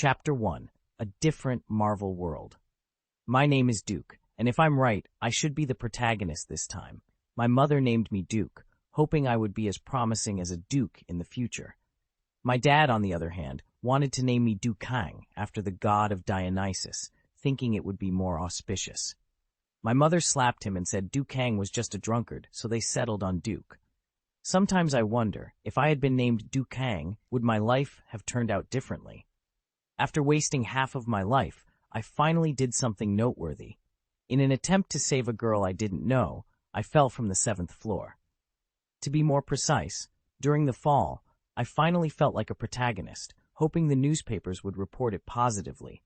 Chapter 1. A Different Marvel World. My name is Duke, and if I'm right, I should be the protagonist this time. My mother named me Duke, hoping I would be as promising as a duke in the future. My dad, on the other hand, wanted to name me Dukang after the god of Dionysus, thinking it would be more auspicious. My mother slapped him and said Dukang was just a drunkard, so they settled on Duke. Sometimes I wonder, if I had been named Dukang, would my life have turned out differently? After wasting half of my life, I finally did something noteworthy. In an attempt to save a girl I didn't know, I fell from the 7th floor. To be more precise, during the fall, I finally felt like a protagonist, hoping the newspapers would report it positively.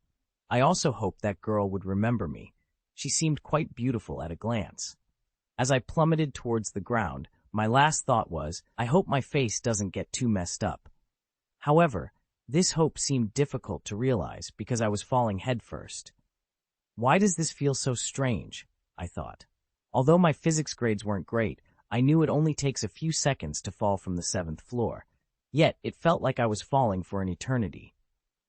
I also hoped that girl would remember me. She seemed quite beautiful at a glance. As I plummeted towards the ground, my last thought was, I hope my face doesn't get too messed up. However, this hope seemed difficult to realize because I was falling headfirst. Why does this feel so strange? I thought. Although my physics grades weren't great, I knew it only takes a few seconds to fall from the 7th floor. Yet, it felt like I was falling for an eternity.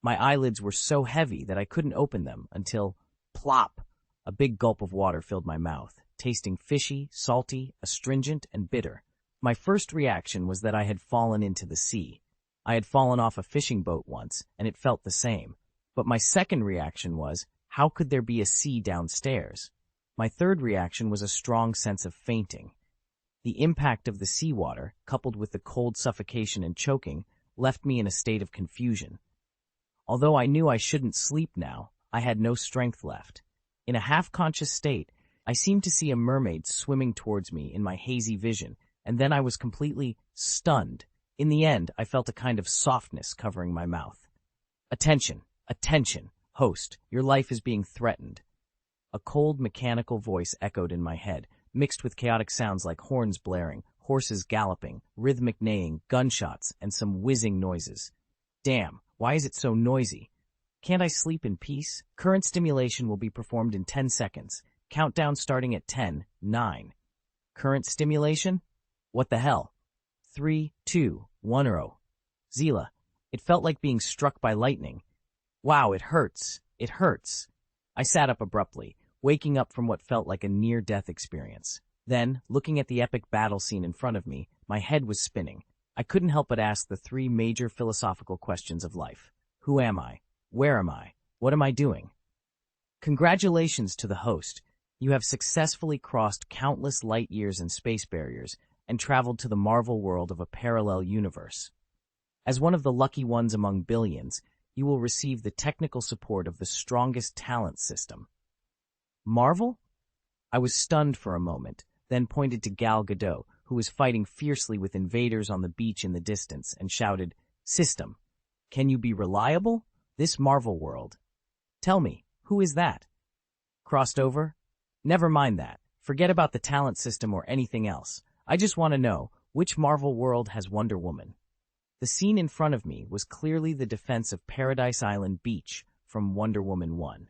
My eyelids were so heavy that I couldn't open them until, plop, a big gulp of water filled my mouth, tasting fishy, salty, astringent, and bitter. My first reaction was that I had fallen into the sea. I had fallen off a fishing boat once, and it felt the same. But my second reaction was, how could there be a sea downstairs? My third reaction was a strong sense of fainting. The impact of the seawater, coupled with the cold suffocation and choking, left me in a state of confusion. Although I knew I shouldn't sleep now, I had no strength left. In a half-conscious state, I seemed to see a mermaid swimming towards me in my hazy vision, and then I was completely stunned. In the end, I felt a kind of softness covering my mouth. Attention, attention, host, your life is being threatened. A cold, mechanical voice echoed in my head, mixed with chaotic sounds like horns blaring, horses galloping, rhythmic neighing, gunshots, and some whizzing noises. Damn, why is it so noisy? Can't I sleep in peace? Current stimulation will be performed in 10 seconds. Countdown starting at 10, 9. Current stimulation? What the hell? 3, 2, 1, 0. Zila. It felt like being struck by lightning. Wow, it hurts. It hurts. I sat up abruptly, waking up from what felt like a near-death experience. Then, looking at the epic battle scene in front of me, my head was spinning. I couldn't help but ask the 3 major philosophical questions of life. Who am I? Where am I? What am I doing? Congratulations to the host. You have successfully crossed countless light years and space barriers and traveled to the Marvel world of a parallel universe. As one of the lucky ones among billions, you will receive the technical support of the strongest talent system. Marvel? I was stunned for a moment, then pointed to Gal Gadot, who was fighting fiercely with invaders on the beach in the distance, and shouted, System, can you be reliable? This Marvel world. Tell me, who is that? Crossed over? Never mind that. Forget about the talent system or anything else. I just want to know, which Marvel world has Wonder Woman? The scene in front of me was clearly the defense of Paradise Island Beach from Wonder Woman 1.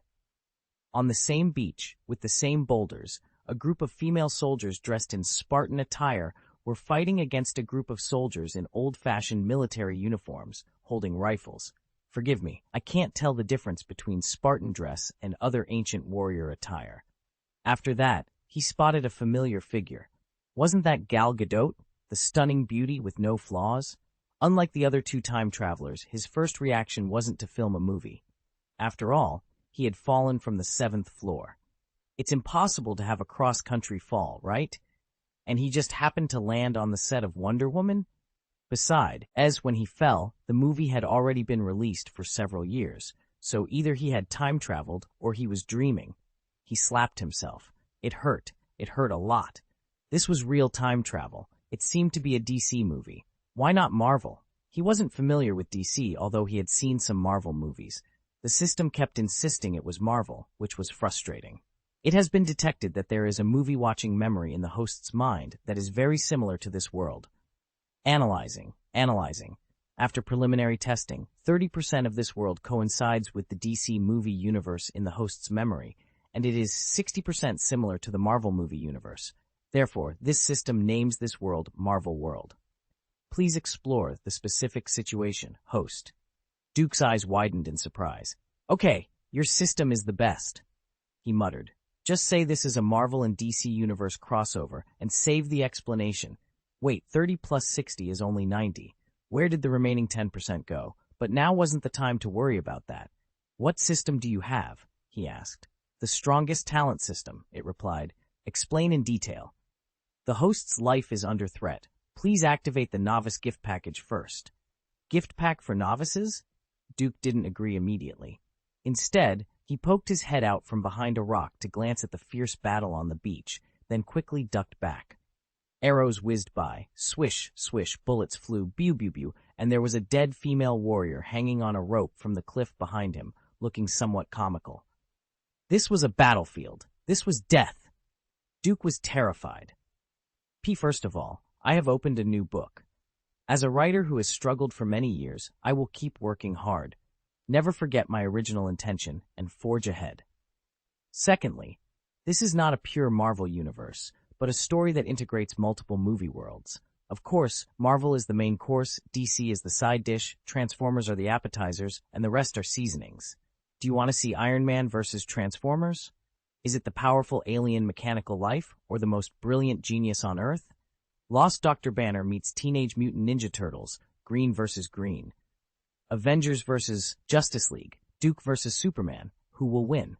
On the same beach, with the same boulders, a group of female soldiers dressed in Spartan attire were fighting against a group of soldiers in old-fashioned military uniforms, holding rifles. Forgive me, I can't tell the difference between Spartan dress and other ancient warrior attire. After that, he spotted a familiar figure. Wasn't that Gal Gadot, the stunning beauty with no flaws? Unlike the other 2 time travelers, his first reaction wasn't to film a movie. After all, he had fallen from the 7th floor. It's impossible to have a cross-country fall, right? And he just happened to land on the set of Wonder Woman? Besides, as when he fell, the movie had already been released for several years, so either he had time-traveled or he was dreaming. He slapped himself. It hurt a lot. This was real time travel. It seemed to be a DC movie. Why not Marvel? He wasn't familiar with DC, although he had seen some Marvel movies. The system kept insisting it was Marvel, which was frustrating. It has been detected that there is a movie-watching memory in the host's mind that is very similar to this world. Analyzing. After preliminary testing, 30% of this world coincides with the DC movie universe in the host's memory, and it is 60% similar to the Marvel movie universe. Therefore, this system names this world Marvel World. Please explore the specific situation, host. Duke's eyes widened in surprise. Okay, your system is the best, he muttered. Just say this is a Marvel and DC Universe crossover and save the explanation. Wait, 30 plus 60 is only 90. Where did the remaining 10% go? But now wasn't the time to worry about that. What system do you have? He asked. The strongest talent system, it replied. Explain in detail. The host's life is under threat. Please activate the novice gift package first. Gift pack for novices? Duke didn't agree immediately. Instead, he poked his head out from behind a rock to glance at the fierce battle on the beach, then quickly ducked back. Arrows whizzed by, swish, swish, bullets flew, bew, and there was a dead female warrior hanging on a rope from the cliff behind him, looking somewhat comical. This was a battlefield. This was death. Duke was terrified. First of all, I have opened a new book. As a writer who has struggled for many years, I will keep working hard. Never forget my original intention and forge ahead. Secondly, this is not a pure Marvel universe, but a story that integrates multiple movie worlds. Of course, Marvel is the main course, DC is the side dish, Transformers are the appetizers, and the rest are seasonings. Do you want to see Iron Man versus Transformers? Is it the powerful alien mechanical life, or the most brilliant genius on Earth? Lost Dr. Banner meets Teenage Mutant Ninja Turtles, Green versus Green. Avengers versus Justice League, Duke versus Superman, who will win?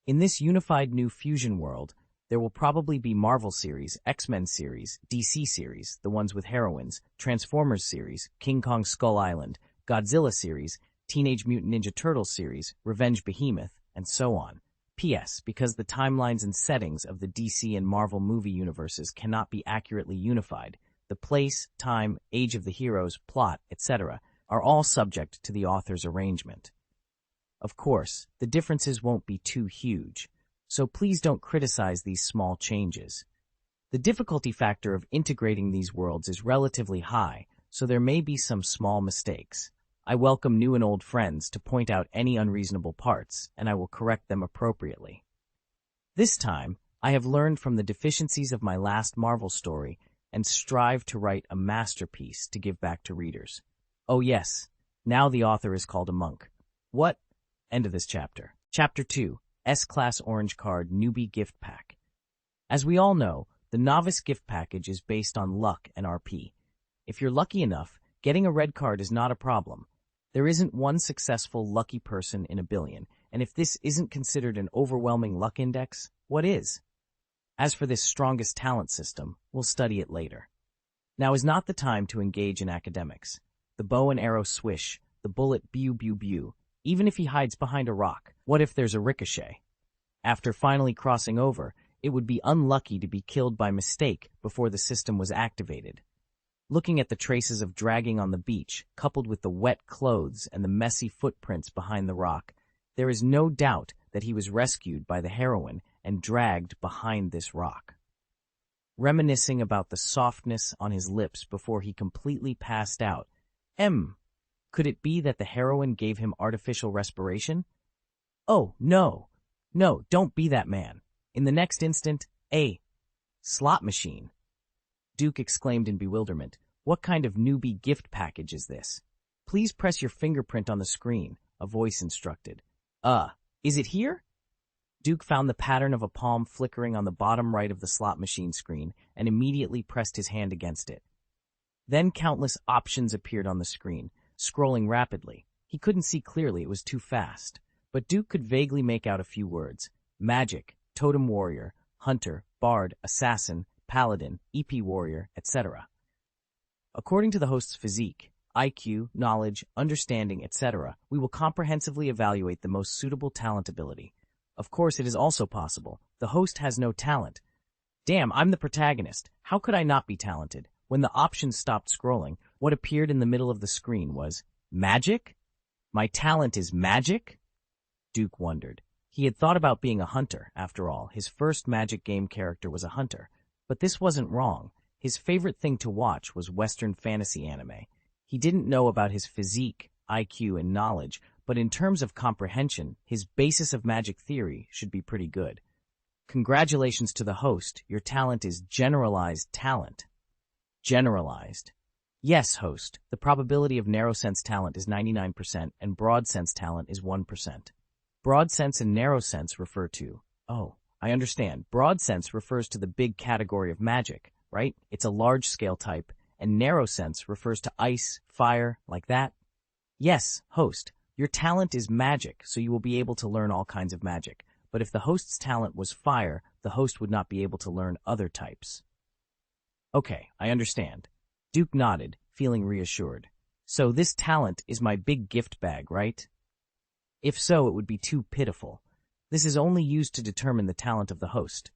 In this unified new fusion world, there will probably be Marvel series, X-Men series, DC series, the ones with heroines, Transformers series, King Kong Skull Island, Godzilla series, Teenage Mutant Ninja Turtles series, Revenge Behemoth, and so on. P.S. Because the timelines and settings of the DC and Marvel movie universes cannot be accurately unified, the place, time, age of the heroes, plot, etc., are all subject to the author's arrangement. Of course, the differences won't be too huge, so please don't criticize these small changes. The difficulty factor of integrating these worlds is relatively high, so there may be some small mistakes. I welcome new and old friends to point out any unreasonable parts, and I will correct them appropriately. This time, I have learned from the deficiencies of my last Marvel story and strive to write a masterpiece to give back to readers. Oh yes, now the author is called a monk. What? End of this chapter. Chapter 2, S-Class Orange Card Newbie Gift Pack. As we all know, the Novice Gift Package is based on luck and RP. If you're lucky enough, getting a red card is not a problem. There isn't one successful lucky person in a billion, and if this isn't considered an overwhelming luck index, what is? As for this strongest talent system, we'll study it later. Now is not the time to engage in academics. The bow and arrow swish, the bullet bew. Even if he hides behind a rock, what if there's a ricochet? After finally crossing over, it would be unlucky to be killed by mistake before the system was activated. Looking at the traces of dragging on the beach, coupled with the wet clothes and the messy footprints behind the rock, there is no doubt that he was rescued by the heroine and dragged behind this rock. Reminiscing about the softness on his lips before he completely passed out, could it be that the heroine gave him artificial respiration? Oh, no, don't be that man. In the next instant, a slot machine. Duke exclaimed in bewilderment. What kind of newbie gift package is this? Please press your fingerprint on the screen, a voice instructed. Is it here? Duke found the pattern of a palm flickering on the bottom right of the slot machine screen and immediately pressed his hand against it. Then countless options appeared on the screen, scrolling rapidly. He couldn't see clearly, it was too fast. But Duke could vaguely make out a few words. Magic, totem warrior, hunter, bard, assassin, paladin, EP warrior, etc. According to the host's physique, IQ, knowledge, understanding, etc., we will comprehensively evaluate the most suitable talent ability. Of course, it is also possible. The host has no talent. Damn, I'm the protagonist. How could I not be talented? When the options stopped scrolling, what appeared in the middle of the screen was, magic? My talent is magic? Duke wondered. He had thought about being a hunter, after all. His first magic game character was a hunter. But this wasn't wrong. His favorite thing to watch was Western fantasy anime. He didn't know about his physique, IQ, and knowledge, but in terms of comprehension, his basis of magic theory should be pretty good. Congratulations to the host, your talent is generalized talent. Generalized. Yes, host. The probability of narrow sense talent is 99% and broad sense talent is 1%. Broad sense and narrow sense refer to... Oh, I understand. Broad sense refers to the big category of magic, right? It's a large-scale type, and narrow sense refers to ice, fire, like that. Yes, host. Your talent is magic, so you will be able to learn all kinds of magic. But if the host's talent was fire, the host would not be able to learn other types. Okay, I understand. Duke nodded, feeling reassured. So this talent is my big gift bag, right? If so, it would be too pitiful. This is only used to determine the talent of the host.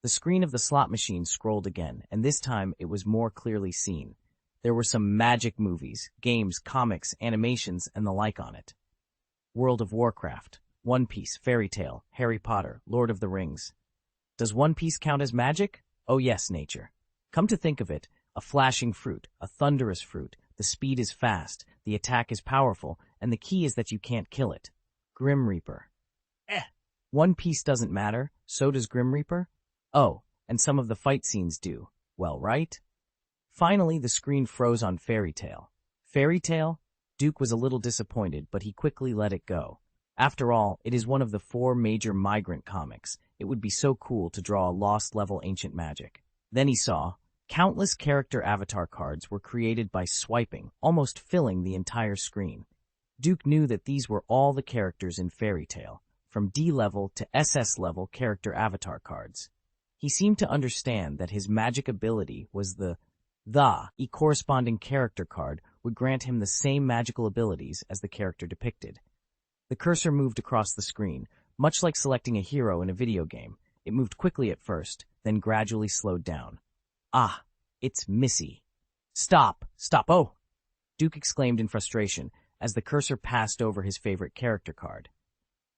The screen of the slot machine scrolled again, and this time it was more clearly seen. There were some magic movies, games, comics, animations, and the like on it. World of Warcraft, One Piece, Fairy Tail, Harry Potter, Lord of the Rings. Does One Piece count as magic? Oh yes, nature. Come to think of it, a flashing fruit, a thunderous fruit, the speed is fast, the attack is powerful, and the key is that you can't kill it. Grim Reaper. One Piece doesn't matter, so does Grim Reaper? Oh, and some of the fight scenes do. Well, right? Finally, the screen froze on Fairy Tail. Fairy Tail? Duke was a little disappointed, but he quickly let it go. After all, it is one of the 4 major migrant comics. It would be so cool to draw a lost-level ancient magic. Then he saw, countless character avatar cards were created by swiping, almost filling the entire screen. Duke knew that these were all the characters in Fairy Tail, from D-level to SS-level character avatar cards. He seemed to understand that his magic ability was the corresponding character card would grant him the same magical abilities as the character depicted. The cursor moved across the screen, much like selecting a hero in a video game. It moved quickly at first, then gradually slowed down. Ah, it's Missy. Stop! Stop! Oh! Duke exclaimed in frustration as the cursor passed over his favorite character card.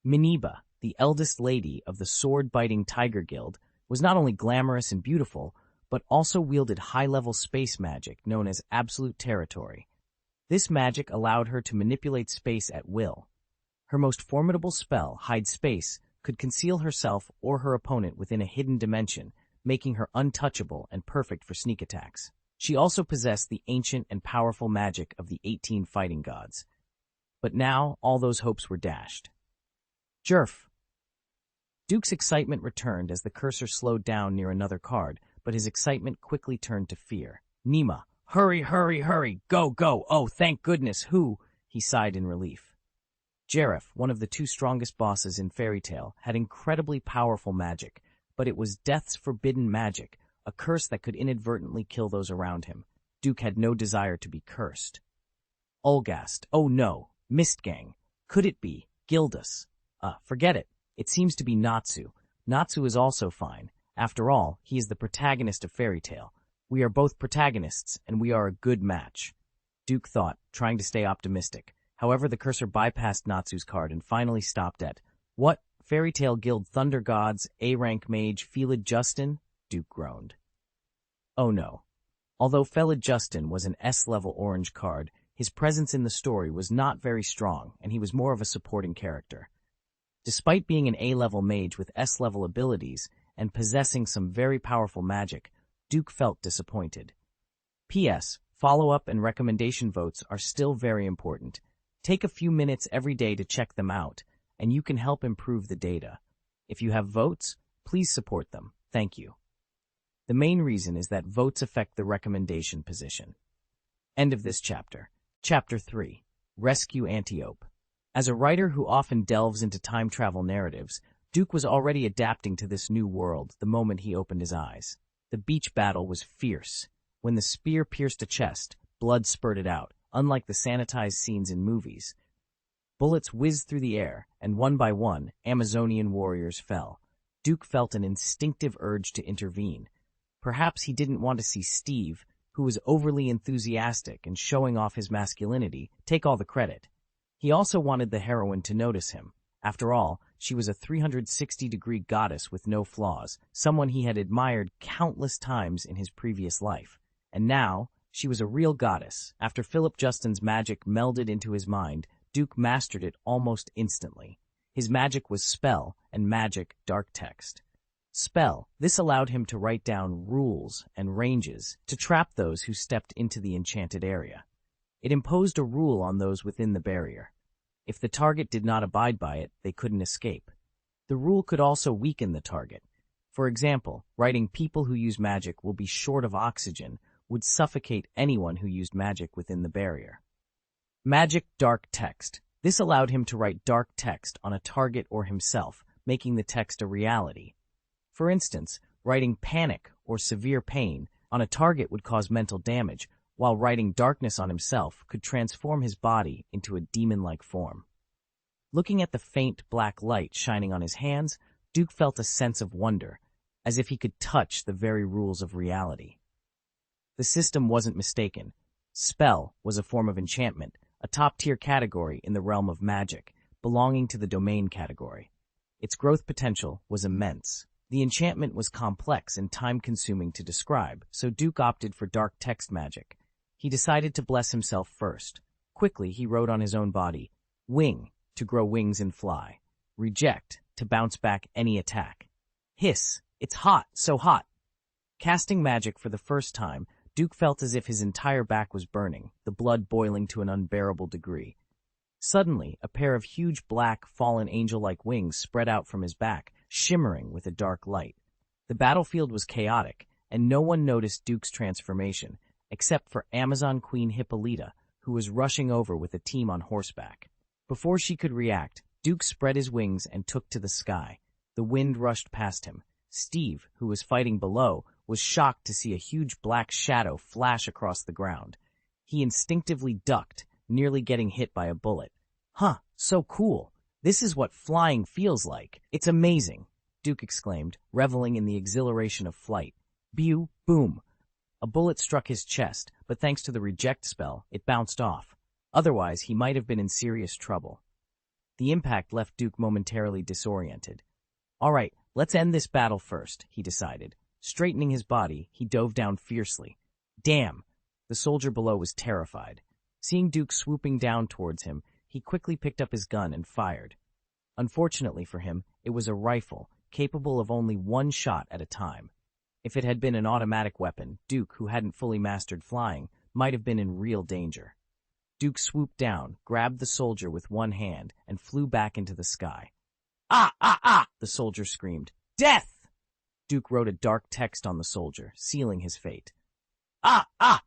Miniba, the eldest lady of the sword-biting Tiger Guild, was not only glamorous and beautiful, but also wielded high-level space magic known as absolute territory. This magic allowed her to manipulate space at will. Her most formidable spell, Hide Space, could conceal herself or her opponent within a hidden dimension, making her untouchable and perfect for sneak attacks. She also possessed the ancient and powerful magic of the 18 fighting gods. But now, all those hopes were dashed. Jerf! Duke's excitement returned as the cursor slowed down near another card, but his excitement quickly turned to fear. Nima, hurry, hurry, hurry, go, go, oh, thank goodness, who? He sighed in relief. Jareth, one of the 2 strongest bosses in Fairy Tail, had incredibly powerful magic, but it was death's forbidden magic, a curse that could inadvertently kill those around him. Duke had no desire to be cursed. Olgast, oh no, Mistgang. Could it be Gildas? Forget it. It seems to be Natsu. Natsu is also fine. After all, he is the protagonist of Fairy Tail. We are both protagonists, and we are a good match. Duke thought, trying to stay optimistic. However, the cursor bypassed Natsu's card and finally stopped at, what? Fairy Tail Guild Thunder Gods, A-rank mage, Felid Justin? Duke groaned. Oh no. Although Felid Justin was an S-level orange card, his presence in the story was not very strong, and he was more of a supporting character. Despite being an A-level mage with S-level abilities and possessing some very powerful magic, Duke felt disappointed. P.S. Follow-up and recommendation votes are still very important. Take a few minutes every day to check them out, and you can help improve the data. If you have votes, please support them. Thank you. The main reason is that votes affect the recommendation position. End of this chapter. Chapter 3. Rescue Antiope. As a writer who often delves into time travel narratives, Duke was already adapting to this new world the moment he opened his eyes. The beach battle was fierce. When the spear pierced a chest, blood spurted out, unlike the sanitized scenes in movies. Bullets whizzed through the air, and one by one, Amazonian warriors fell. Duke felt an instinctive urge to intervene. Perhaps he didn't want to see Steve, who was overly enthusiastic and showing off his masculinity, take all the credit. He also wanted the heroine to notice him. After all, she was a 360-degree goddess with no flaws, someone he had admired countless times in his previous life. And now, she was a real goddess. After Philip Justin's magic melded into his mind, Duke mastered it almost instantly. His magic was spell, and magic dark text. Spell. This allowed him to write down rules and ranges to trap those who stepped into the enchanted area. It imposed a rule on those within the barrier. If the target did not abide by it, they couldn't escape. The rule could also weaken the target. For example, writing "people who use magic will be short of oxygen" would suffocate anyone who used magic within the barrier. Magic dark text. This allowed him to write dark text on a target or himself, making the text a reality. For instance, writing panic or severe pain on a target would cause mental damage, while writing darkness on himself could transform his body into a demon-like form. Looking at the faint black light shining on his hands, Duke felt a sense of wonder, as if he could touch the very rules of reality. The system wasn't mistaken. Spell was a form of enchantment, a top-tier category in the realm of magic, belonging to the domain category. Its growth potential was immense. The enchantment was complex and time-consuming to describe, so Duke opted for dark text magic. He decided to bless himself first. Quickly, he wrote on his own body, "Wing," to grow wings and fly. "Reject," to bounce back any attack. "Hiss," it's hot, so hot. Casting magic for the first time, Duke felt as if his entire back was burning, the blood boiling to an unbearable degree. Suddenly, a pair of huge black, fallen angel-like wings spread out from his back, shimmering with a dark light. The battlefield was chaotic, and no one noticed Duke's transformation, except for Amazon Queen Hippolyta, who was rushing over with a team on horseback. Before she could react, Duke spread his wings and took to the sky. The wind rushed past him. Steve, who was fighting below, was shocked to see a huge black shadow flash across the ground. He instinctively ducked, nearly getting hit by a bullet. "Huh, so cool. This is what flying feels like. It's amazing," Duke exclaimed, reveling in the exhilaration of flight. Bew, boom. A bullet struck his chest, but thanks to the reject spell, it bounced off. Otherwise, he might have been in serious trouble. The impact left Duke momentarily disoriented. "All right, let's end this battle first," he decided. Straightening his body, he dove down fiercely. Damn! The soldier below was terrified. Seeing Duke swooping down towards him, he quickly picked up his gun and fired. Unfortunately for him, it was a rifle, capable of only one shot at a time. If it had been an automatic weapon, Duke, who hadn't fully mastered flying, might have been in real danger. Duke swooped down, grabbed the soldier with one hand, and flew back into the sky. "Ah, ah, ah!" the soldier screamed. "Death!" Duke wrote a dark text on the soldier, sealing his fate. "Ah, ah!"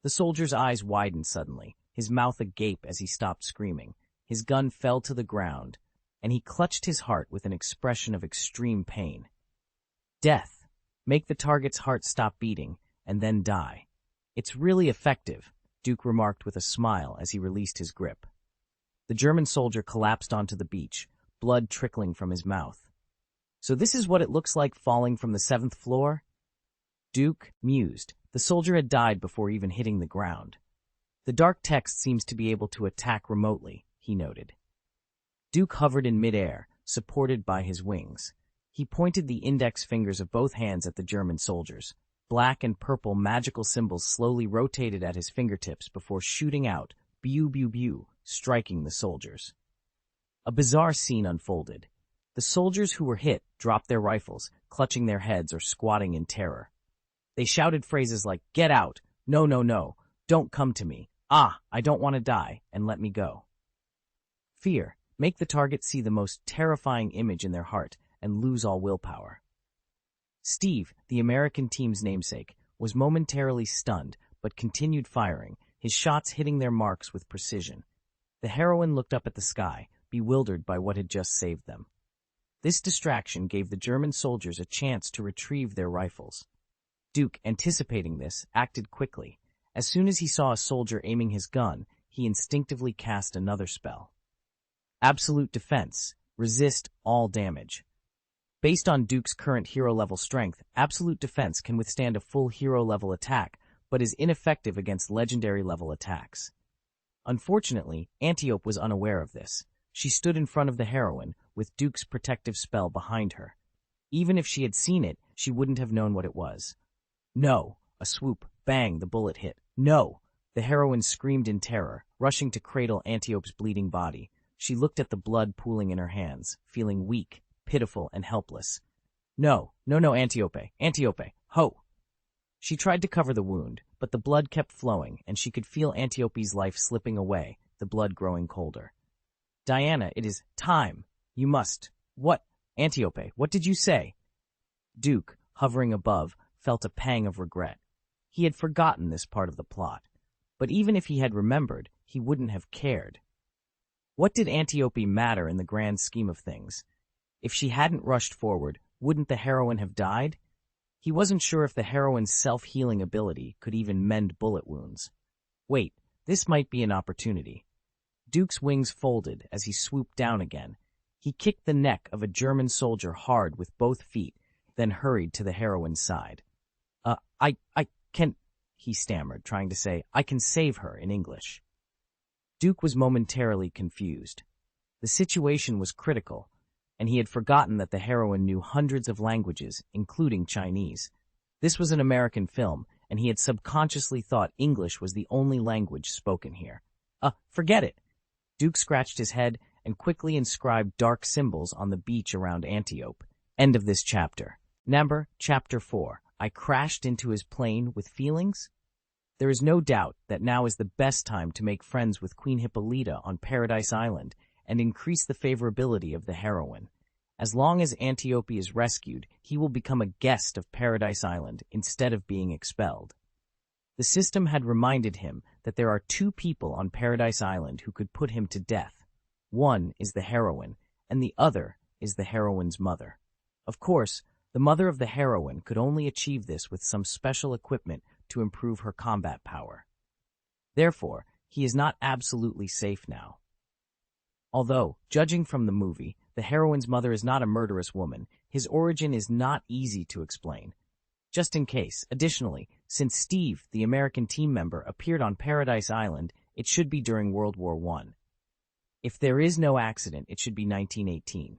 The soldier's eyes widened suddenly, his mouth agape as he stopped screaming. His gun fell to the ground, and he clutched his heart with an expression of extreme pain. Death. Make the target's heart stop beating, and then die. "It's really effective," Duke remarked with a smile as he released his grip. The German soldier collapsed onto the beach, blood trickling from his mouth. "So this is what it looks like falling from the 7th floor?" Duke mused. The soldier had died before even hitting the ground. "The dark text seems to be able to attack remotely," he noted. Duke hovered in midair, supported by his wings. He pointed the index fingers of both hands at the German soldiers. Black and purple magical symbols slowly rotated at his fingertips before shooting out, bew bew bew, striking the soldiers. A bizarre scene unfolded. The soldiers who were hit dropped their rifles, clutching their heads or squatting in terror. They shouted phrases like, "Get out! No, no, no! Don't come to me! Ah, I don't want to die, and let me go." Fear. Make the target see the most terrifying image in their heart and lose all willpower. Steve, the American team's namesake, was momentarily stunned but continued firing, his shots hitting their marks with precision. The heroine looked up at the sky, bewildered by what had just saved them. This distraction gave the German soldiers a chance to retrieve their rifles. Duke, anticipating this, acted quickly. As soon as he saw a soldier aiming his gun, he instinctively cast another spell. Absolute Defense. Resist all damage. Based on Duke's current hero-level strength, Absolute Defense can withstand a full hero-level attack, but is ineffective against legendary-level attacks. Unfortunately, Antiope was unaware of this. She stood in front of the heroine, with Duke's protective spell behind her. Even if she had seen it, she wouldn't have known what it was. "No!" A swoop. Bang! The bullet hit. "No!" The heroine screamed in terror, rushing to cradle Antiope's bleeding body. She looked at the blood pooling in her hands, feeling weak, pitiful, and helpless. No, no, no, Antiope, Antiope, ho! She tried to cover the wound, but the blood kept flowing, and she could feel Antiope's life slipping away, the blood growing colder. Diana, it is time. You must. What? Antiope, what did you say? Duke, hovering above, felt a pang of regret. He had forgotten this part of the plot, but even if he had remembered, he wouldn't have cared. What did Antiope matter in the grand scheme of things? If she hadn't rushed forward, wouldn't the heroine have died? He wasn't sure if the heroine's self-healing ability could even mend bullet wounds. Wait, this might be an opportunity. Duke's wings folded as he swooped down again. He kicked the neck of a German soldier hard with both feet, then hurried to the heroine's side. I can, he stammered, trying to say, I can save her in English. Duke was momentarily confused. The situation was critical, and he had forgotten that the heroine knew hundreds of languages, including Chinese. This was an American film, and he had subconsciously thought English was the only language spoken here. Forget it. Duke scratched his head and quickly inscribed dark symbols on the beach around Antiope. End of this chapter. Number, Chapter 4. I crashed into his plane with feelings? There is no doubt that now is the best time to make friends with Queen Hippolyta on Paradise Island and increase the favorability of the heroine. As long as Antiope is rescued, he will become a guest of Paradise Island instead of being expelled. The system had reminded him that there are two people on Paradise Island who could put him to death. One is the heroine, and the other is the heroine's mother. Of course, the mother of the heroine could only achieve this with some special equipment to improve her combat power. Therefore, he is not absolutely safe now. Although, judging from the movie, the heroine's mother is not a murderous woman, his origin is not easy to explain. Just in case, additionally, since Steve, the American team member, appeared on Paradise Island, it should be during World War I. If there is no accident, it should be 1918.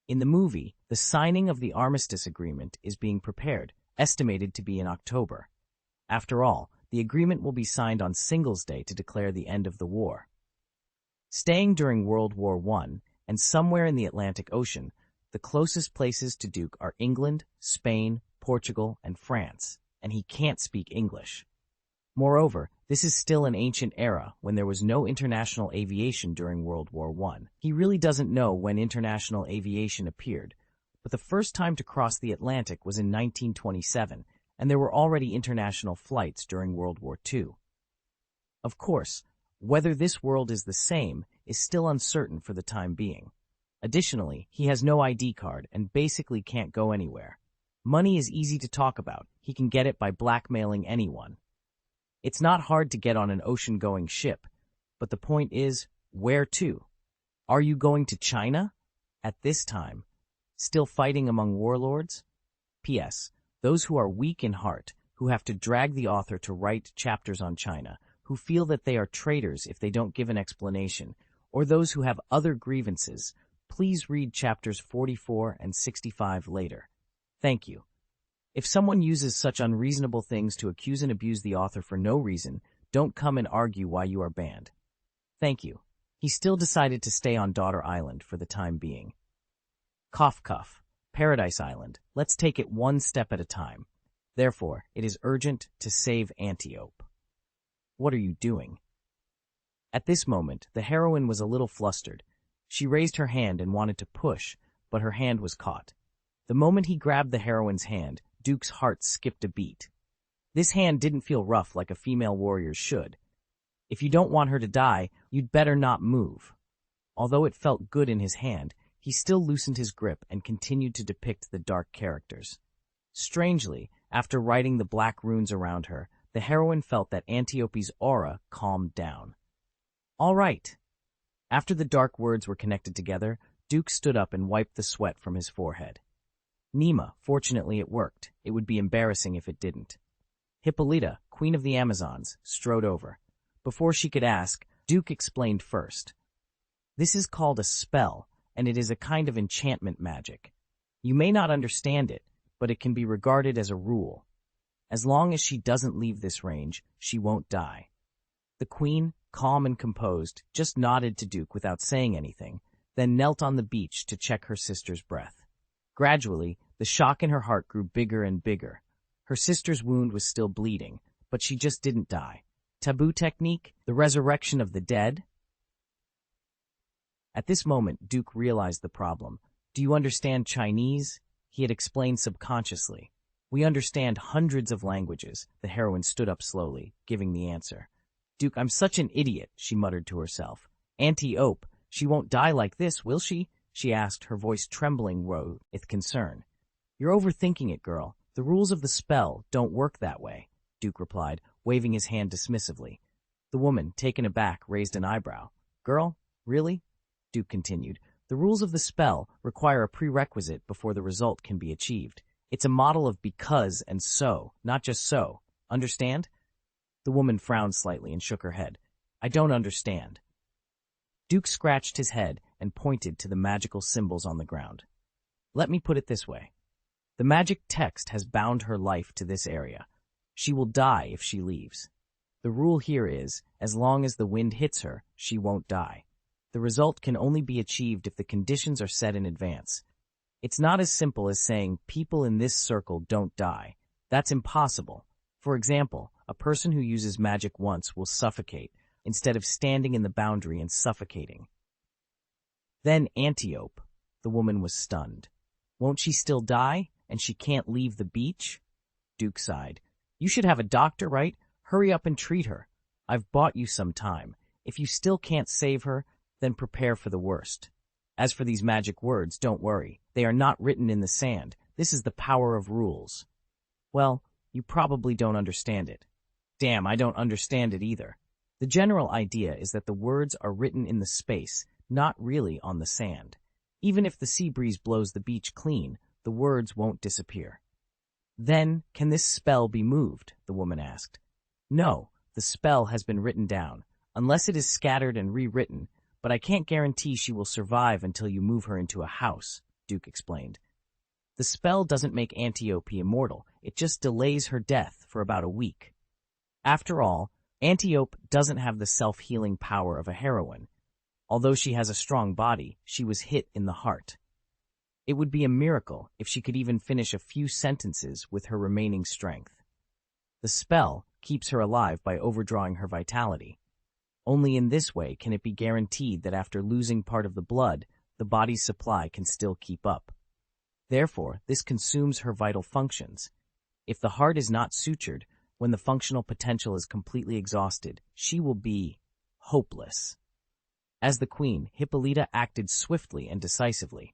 In the movie, the signing of the armistice agreement is being prepared, estimated to be in October. After all, the agreement will be signed on Singles' Day to declare the end of the war. Staying during World War I, and somewhere in the Atlantic Ocean, the closest places to Duke are England, Spain, Portugal, and France, and he can't speak English. Moreover, this is still an ancient era when there was no international aviation during World War I. He really doesn't know when international aviation appeared, but the first time to cross the Atlantic was in 1927, and there were already international flights during World War II. Of course, whether this world is the same is still uncertain for the time being. Additionally, he has no ID card and basically can't go anywhere. Money is easy to talk about. He can get it by blackmailing anyone. It's not hard to get on an ocean-going ship, but the point is, where to? Are you going to China? At this time, still fighting among warlords? P.S. Those who are weak in heart, who have to drag the author to write chapters on China, who feel that they are traitors if they don't give an explanation, or those who have other grievances, please read chapters 44 and 65 later. Thank you. If someone uses such unreasonable things to accuse and abuse the author for no reason, don't come and argue why you are banned. Thank you. He still decided to stay on Daughter Island for the time being. Cough cuff. Paradise Island. Let's take it one step at a time. Therefore, it is urgent to save Antiope. What are you doing? At this moment, the heroine was a little flustered. She raised her hand and wanted to push, but her hand was caught. The moment he grabbed the heroine's hand, Duke's heart skipped a beat. This hand didn't feel rough like a female warrior's should. If you don't want her to die, you'd better not move. Although it felt good in his hand, he still loosened his grip and continued to depict the dark characters. Strangely, after writing the black runes around her, the heroine felt that Antiope's aura calmed down. All right. After the dark words were connected together, Duke stood up and wiped the sweat from his forehead. Nima, fortunately it worked. It would be embarrassing if it didn't. Hippolyta, Queen of the Amazons, strode over. Before she could ask, Duke explained first. This is called a spell, and it is a kind of enchantment magic. You may not understand it, but it can be regarded as a rule. As long as she doesn't leave this range, she won't die. The Queen, calm and composed, just nodded to Duke without saying anything, then knelt on the beach to check her sister's breath. Gradually, The shock in her heart grew bigger and bigger. Her sister's wound was still bleeding, but she just didn't die. Taboo technique? The resurrection of the dead? At this moment, Duke realized the problem. Do you understand Chinese? He had explained subconsciously. We understand hundreds of languages. The heroine stood up slowly, giving the answer. Duke, I'm such an idiot, she muttered to herself. Auntie Ope, she won't die like this, will she? She asked, her voice trembling with concern. You're overthinking it, girl. The rules of the spell don't work that way, Duke replied, waving his hand dismissively. The woman, taken aback, raised an eyebrow. Girl, really? Duke continued. The rules of the spell require a prerequisite before the result can be achieved. It's a model of because and so, not just so. Understand? The woman frowned slightly and shook her head. I don't understand. Duke scratched his head and pointed to the magical symbols on the ground. Let me put it this way. The magic text has bound her life to this area. She will die if she leaves. The rule here is, as long as the wind hits her, she won't die. The result can only be achieved if the conditions are set in advance. It's not as simple as saying, people in this circle don't die. That's impossible. For example, a person who uses magic once will suffocate, instead of standing in the boundary and suffocating. Then Antiope, the woman was stunned. Won't she still die, and she can't leave the beach? Duke sighed. You should have a doctor, right? Hurry up and treat her. I've bought you some time. If you still can't save her, then prepare for the worst. As for these magic words, don't worry. They are not written in the sand. This is the power of rules. Well, you probably don't understand it. Damn, I don't understand it either. The general idea is that the words are written in the space, not really on the sand. Even if the sea breeze blows the beach clean, the words won't disappear. Then, can this spell be moved? The woman asked. No, the spell has been written down, unless it is scattered and rewritten, but I can't guarantee she will survive until you move her into a house, Duke explained. The spell doesn't make Antiope immortal, it just delays her death for about a week. After all, Antiope doesn't have the self-healing power of a heroine. Although she has a strong body, she was hit in the heart. It would be a miracle if she could even finish a few sentences with her remaining strength. The spell keeps her alive by overdrawing her vitality. Only in this way can it be guaranteed that after losing part of the blood, the body's supply can still keep up. Therefore, this consumes her vital functions. If the heart is not sutured, when the functional potential is completely exhausted, she will be hopeless. As the queen, Hippolyta acted swiftly and decisively.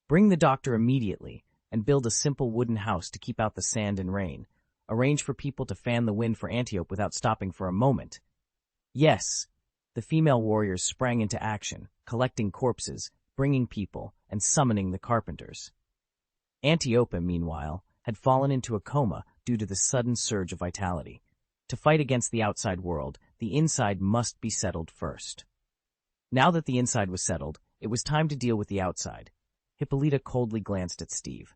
Bring the doctor immediately, and build a simple wooden house to keep out the sand and rain. Arrange for people to fan the wind for Antiope without stopping for a moment. Yes, the female warriors sprang into action, collecting corpses, bringing people, and summoning the carpenters. Antiope, meanwhile, had fallen into a coma due to the sudden surge of vitality. To fight against the outside world, the inside must be settled first. Now that the inside was settled, it was time to deal with the outside. Hippolyta coldly glanced at Steve.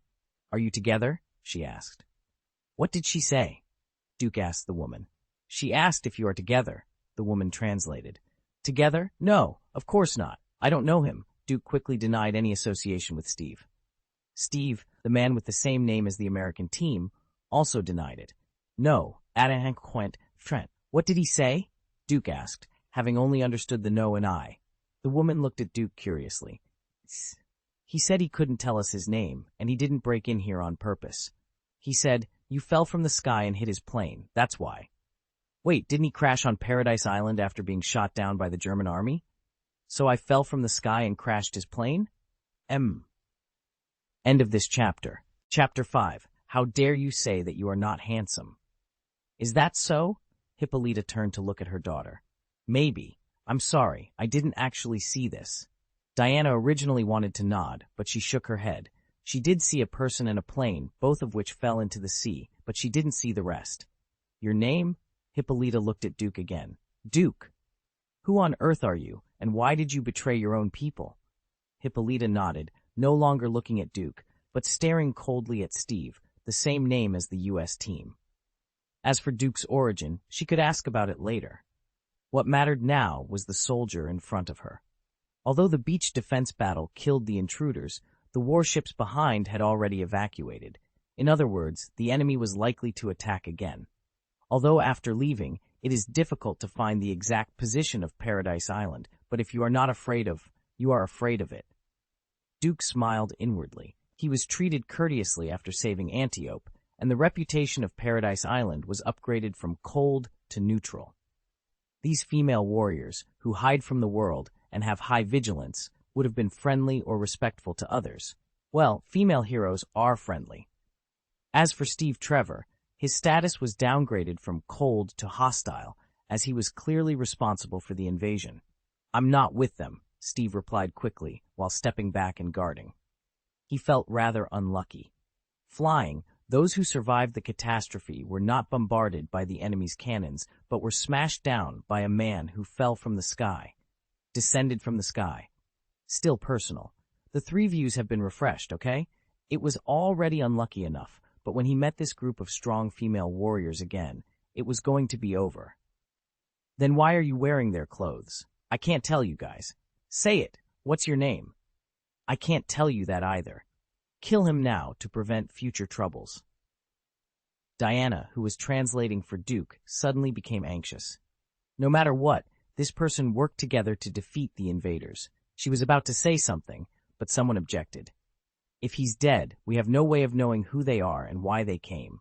Are you together? She asked. What did she say? Duke asked the woman. She asked if you are together, the woman translated. Together? No, of course not. I don't know him. Duke quickly denied any association with Steve. Steve, the man with the same name as the American team, also denied it. No, Trent. What did he say? Duke asked, having only understood the no and I. The woman looked at Duke curiously. He said he couldn't tell us his name, and he didn't break in here on purpose. He said, you fell from the sky and hit his plane, that's why. Wait, didn't he crash on Paradise Island after being shot down by the German army? So I fell from the sky and crashed his plane? End of this chapter. Chapter 5. How dare you say that you are not handsome? Is that so? Hippolyta turned to look at her daughter. Maybe. I'm sorry, I didn't actually see this. Diana originally wanted to nod, but she shook her head. She did see a person and a plane, both of which fell into the sea, but she didn't see the rest. Your name? Hippolyta looked at Duke again. Duke. Who on earth are you, and why did you betray your own people? Hippolyta nodded, no longer looking at Duke, but staring coldly at Steve, the same name as the U.S. team. As for Duke's origin, she could ask about it later. What mattered now was the soldier in front of her. Although the beach defense battle killed the intruders, the warships behind had already evacuated. In other words, the enemy was likely to attack again. Although after leaving, it is difficult to find the exact position of Paradise Island, but if you are not afraid of, you are afraid of it. Duke smiled inwardly. He was treated courteously after saving Antiope, and the reputation of Paradise Island was upgraded from cold to neutral. These female warriors, who hide from the world and have high vigilance, would have been friendly or respectful to others. Well, female heroes are friendly. As for Steve Trevor, his status was downgraded from cold to hostile, as he was clearly responsible for the invasion. "I'm not with them," Steve replied quickly, while stepping back and guarding. He felt rather unlucky. Flying, those who survived the catastrophe were not bombarded by the enemy's cannons, but were smashed down by a man who fell from the sky. Descended from the sky. Still personal. The three views have been refreshed, okay? It was already unlucky enough, but when he met this group of strong female warriors again, it was going to be over. "Then why are you wearing their clothes? I can't tell you guys." "Say it. What's your name?" "I can't tell you that either." "Kill him now to prevent future troubles." Diana, who was translating for Duke, suddenly became anxious. No matter what, this person worked together to defeat the invaders. She was about to say something, but someone objected. "If he's dead, we have no way of knowing who they are and why they came."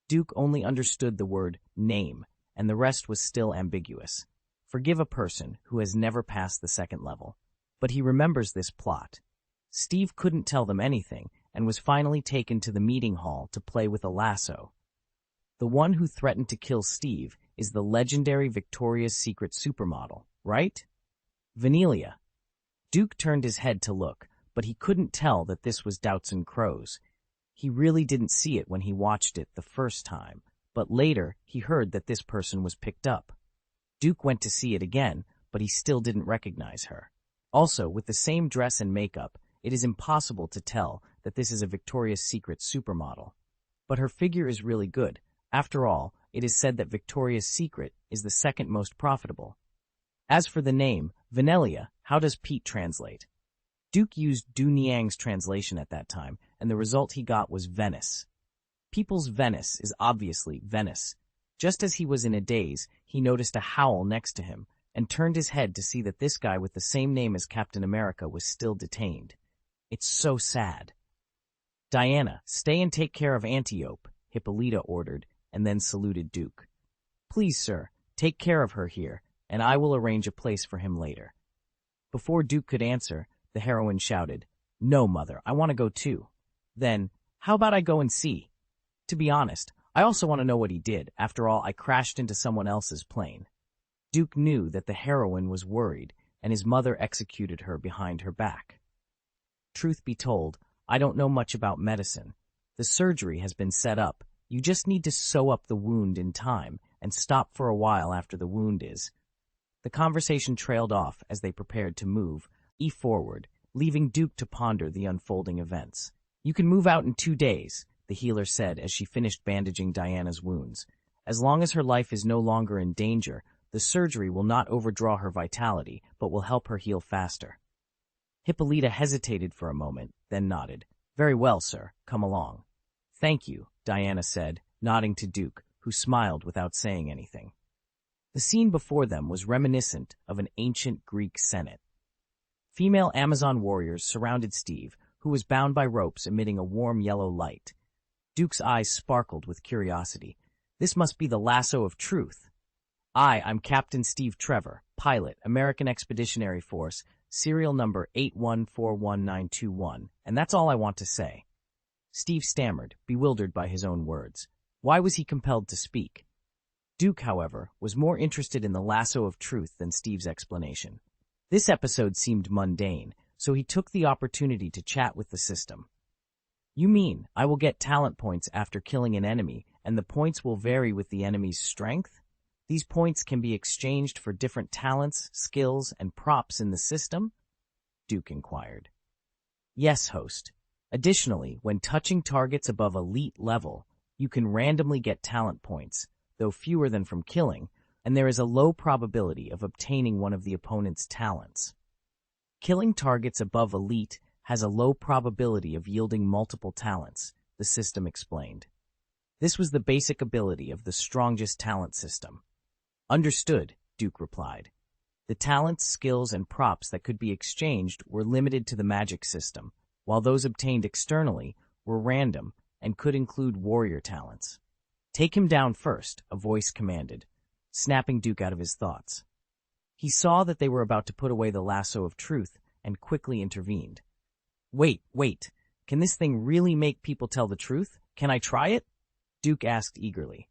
Duke only understood the word name, and the rest was still ambiguous. Forgive a person who has never passed the second level. But he remembers this plot. Steve couldn't tell them anything, and was finally taken to the meeting hall to play with a lasso. The one who threatened to kill Steve is the legendary Victoria's Secret supermodel, right? Vanilla. Duke turned his head to look, but he couldn't tell that this was Doubtson Crow's. He really didn't see it when he watched it the first time, but later he heard that this person was picked up. Duke went to see it again, but he still didn't recognize her. Also, with the same dress and makeup, it is impossible to tell that this is a Victoria's Secret supermodel. But her figure is really good. After all, it is said that Victoria's Secret is the second most profitable. As for the name, Vanilla, how does Pete translate? Duke used Du Niang's translation at that time, and the result he got was Venice. People's Venice is obviously Venice. Just as he was in a daze, he noticed a howl next to him, and turned his head to see that this guy with the same name as Captain America was still detained. It's so sad. "Diana, stay and take care of Antiope," Hippolyta ordered, and then saluted Duke. "Please, sir, take care of her here, and I will arrange a place for him later." Before Duke could answer, the heroine shouted, "No, mother, I want to go too." Then, "How about I go and see? To be honest, I also want to know what he did. After all, I crashed into someone else's plane." Duke knew that the heroine was worried, and his mother executed her behind her back. "Truth be told, I don't know much about medicine. The surgery has been set up. You just need to sew up the wound in time and stop for a while after the wound is." The conversation trailed off as they prepared to move forward, leaving Duke to ponder the unfolding events. "You can move out in 2 days, the healer said as she finished bandaging Diana's wounds. "As long as her life is no longer in danger, the surgery will not overdraw her vitality, but will help her heal faster." Hippolyta hesitated for a moment, then nodded. "Very well, sir. Come along." "Thank you," Diana said, nodding to Duke, who smiled without saying anything. The scene before them was reminiscent of an ancient Greek senate. Female Amazon warriors surrounded Steve, who was bound by ropes emitting a warm yellow light. Duke's eyes sparkled with curiosity. This must be the lasso of truth. "I'm Captain Steve Trevor, pilot, American Expeditionary Force, serial number 8141921, and that's all I want to say." Steve stammered, bewildered by his own words. Why was he compelled to speak? Duke, however, was more interested in the lasso of truth than Steve's explanation. This episode seemed mundane, so he took the opportunity to chat with the system. "You mean I will get talent points after killing an enemy, and the points will vary with the enemy's strength? These points can be exchanged for different talents, skills, and props in the system?" Duke inquired. "Yes, host. Additionally, when touching targets above elite level, you can randomly get talent points, though fewer than from killing, and there is a low probability of obtaining one of the opponent's talents. Killing targets above elite has a low probability of yielding multiple talents, the system explained. This was the basic ability of the strongest talent system. Understood, Duke replied. The talents, skills, and props that could be exchanged were limited to the magic system, while those obtained externally were random and could include warrior talents. Take him down first, a voice commanded, snapping Duke out of his thoughts. He saw that they were about to put away the lasso of truth and quickly intervened. Wait, can this thing really make people tell the truth? Can I try it? Duke asked eagerly.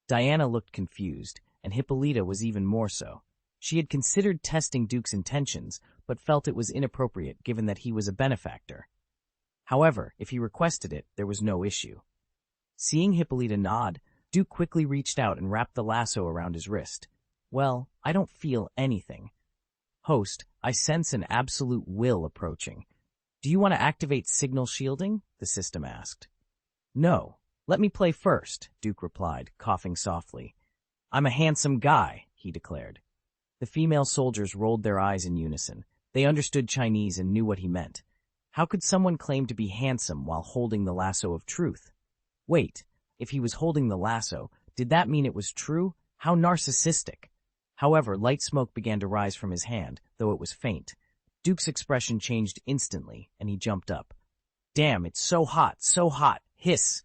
Diana looked confused, and Hippolyta was even more so. She had considered testing Duke's intentions, but felt it was inappropriate given that he was a benefactor. However, if he requested it, there was no issue. Seeing Hippolyta nod, Duke quickly reached out and wrapped the lasso around his wrist. Well, I don't feel anything. Host, I sense an absolute will approaching. Do you want to activate signal shielding? The system asked. No. Let me play first, Duke replied, coughing softly. I'm a handsome guy, he declared. The female soldiers rolled their eyes in unison. They understood Chinese and knew what he meant. How could someone claim to be handsome while holding the lasso of truth? Wait, if he was holding the lasso, did that mean it was true? How narcissistic! However, light smoke began to rise from his hand, though it was faint. Duke's expression changed instantly, and he jumped up. Damn, it's so hot, hiss!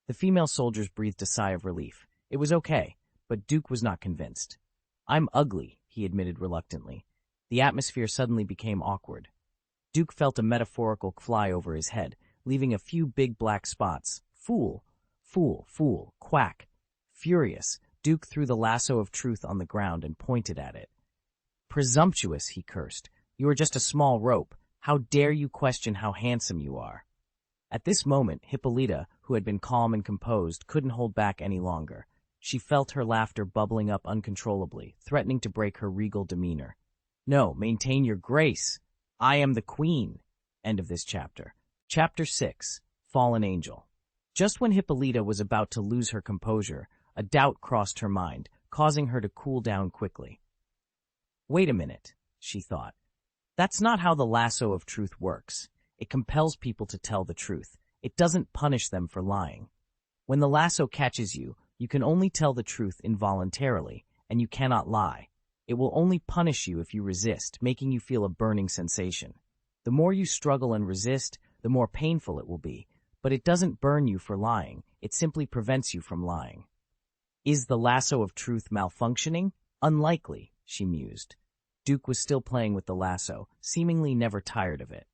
The female soldiers breathed a sigh of relief. It was okay, but Duke was not convinced. I'm ugly, he admitted reluctantly. The atmosphere suddenly became awkward. Duke felt a metaphorical fly over his head, leaving a few big black spots. Fool, quack. Furious, Duke threw the lasso of truth on the ground and pointed at it. Presumptuous, he cursed. You are just a small rope. How dare you question how handsome you are? At this moment, Hippolyta, who had been calm and composed, couldn't hold back any longer. She felt her laughter bubbling up uncontrollably, threatening to break her regal demeanor. No, maintain your grace. I am the queen. End of this chapter. Chapter 6, Fallen Angel. Just when Hippolyta was about to lose her composure, a doubt crossed her mind, causing her to cool down quickly. Wait a minute, she thought. That's not how the lasso of truth works. It compels people to tell the truth. It doesn't punish them for lying. When the lasso catches you, you can only tell the truth involuntarily, and you cannot lie. It will only punish you if you resist, making you feel a burning sensation. The more you struggle and resist, the more painful it will be, but it doesn't burn you for lying. It simply prevents you from lying. Is the lasso of truth malfunctioning? Unlikely, she mused. Duke was still playing with the lasso, seemingly never tired of it.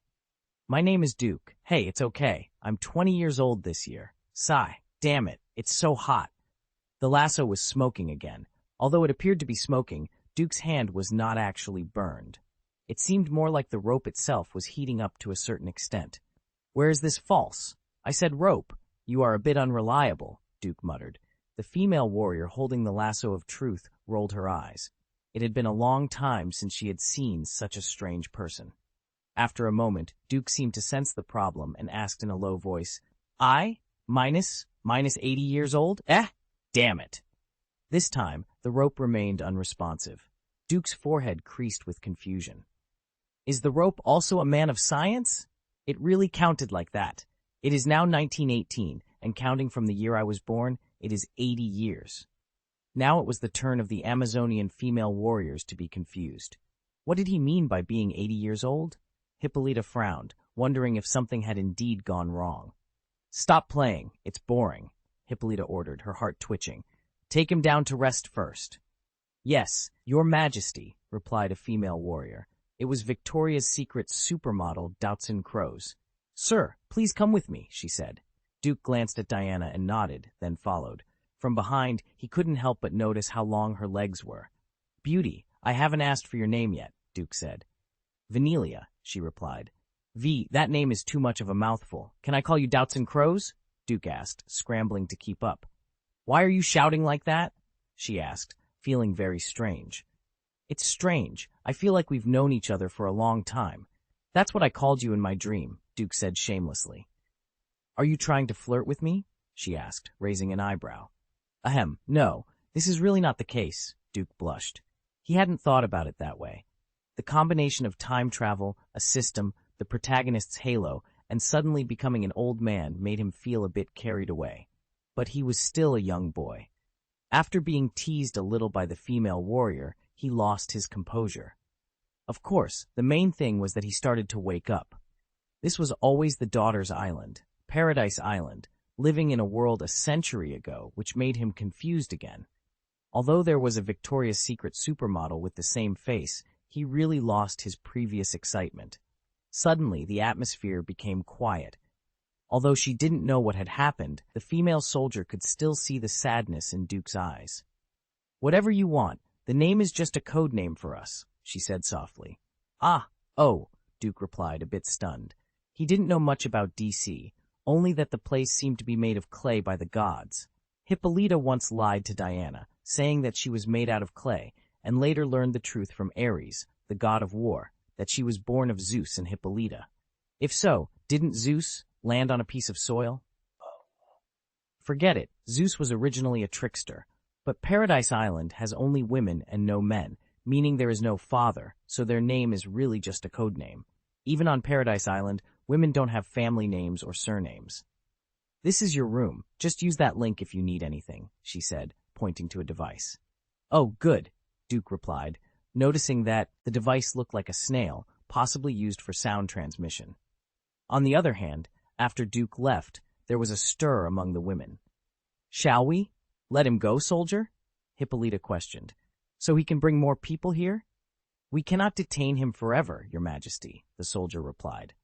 My name is Duke. Hey, it's okay. I'm 20 years old this year. Sigh. Damn it. It's so hot. The lasso was smoking again. Although it appeared to be smoking, Duke's hand was not actually burned. It seemed more like the rope itself was heating up to a certain extent. Where is this false? I said rope. You are a bit unreliable, Duke muttered. The female warrior holding the lasso of truth rolled her eyes. It had been a long time since she had seen such a strange person. After a moment, Duke seemed to sense the problem and asked in a low voice, I? Minus 80 years old? Damn it. This time, the rope remained unresponsive. Duke's forehead creased with confusion. Is the rope also a man of science? It really counted like that. It is now 1918, and counting from the year I was born, it is 80 years. Now it was the turn of the Amazonian female warriors to be confused. What did he mean by being 80 years old? Hippolyta frowned, wondering if something had indeed gone wrong. Stop playing. It's boring, Hippolyta ordered, her heart twitching. Take him down to rest first. Yes, Your Majesty, replied a female warrior. It was Victoria's Secret supermodel Doutzen Crows. Sir, please come with me, she said. Duke glanced at Diana and nodded, then followed. From behind, he couldn't help but notice how long her legs were. Beauty, I haven't asked for your name yet, Duke said. Venelia, she replied. That name is too much of a mouthful. Can I call you Doutzen Crows? Duke asked, scrambling to keep up. Why are you shouting like that? She asked, feeling very strange. It's strange. I feel like we've known each other for a long time. That's what I called you in my dream, Duke said shamelessly. Are you trying to flirt with me? She asked, raising an eyebrow. Ahem, no, this is really not the case, Duke blushed. He hadn't thought about it that way. The combination of time travel, a system, the protagonist's halo, and suddenly becoming an old man made him feel a bit carried away. But he was still a young boy. After being teased a little by the female warrior, he lost his composure. Of course, the main thing was that he started to wake up. This was always the daughter's island, Paradise Island, living in a world a century ago, which made him confused again. Although there was a Victoria's Secret supermodel with the same face, he really lost his previous excitement. Suddenly, the atmosphere became quiet. Although she didn't know what had happened, the female soldier could still see the sadness in Duke's eyes. "Whatever you want, the name is just a code name for us," she said softly. "Oh," Duke replied, a bit stunned. He didn't know much about DC, only that the place seemed to be made of clay by the gods. Hippolyta once lied to Diana, saying that she was made out of clay, and later learned the truth from Ares, the god of war, that she was born of Zeus and Hippolyta. If so, didn't Zeus land on a piece of soil? Forget it, Zeus was originally a trickster. But Paradise Island has only women and no men, meaning there is no father, so their name is really just a code name. Even on Paradise Island, women don't have family names or surnames. "This is your room. Just use that link if you need anything," she said, pointing to a device. "Oh, good," Duke replied, noticing that the device looked like a snail, possibly used for sound transmission. On the other hand, after Duke left, there was a stir among the women. "Shall we? Let him go, soldier?" Hippolyta questioned. "So he can bring more people here?" "We cannot detain him forever, Your Majesty," the soldier replied.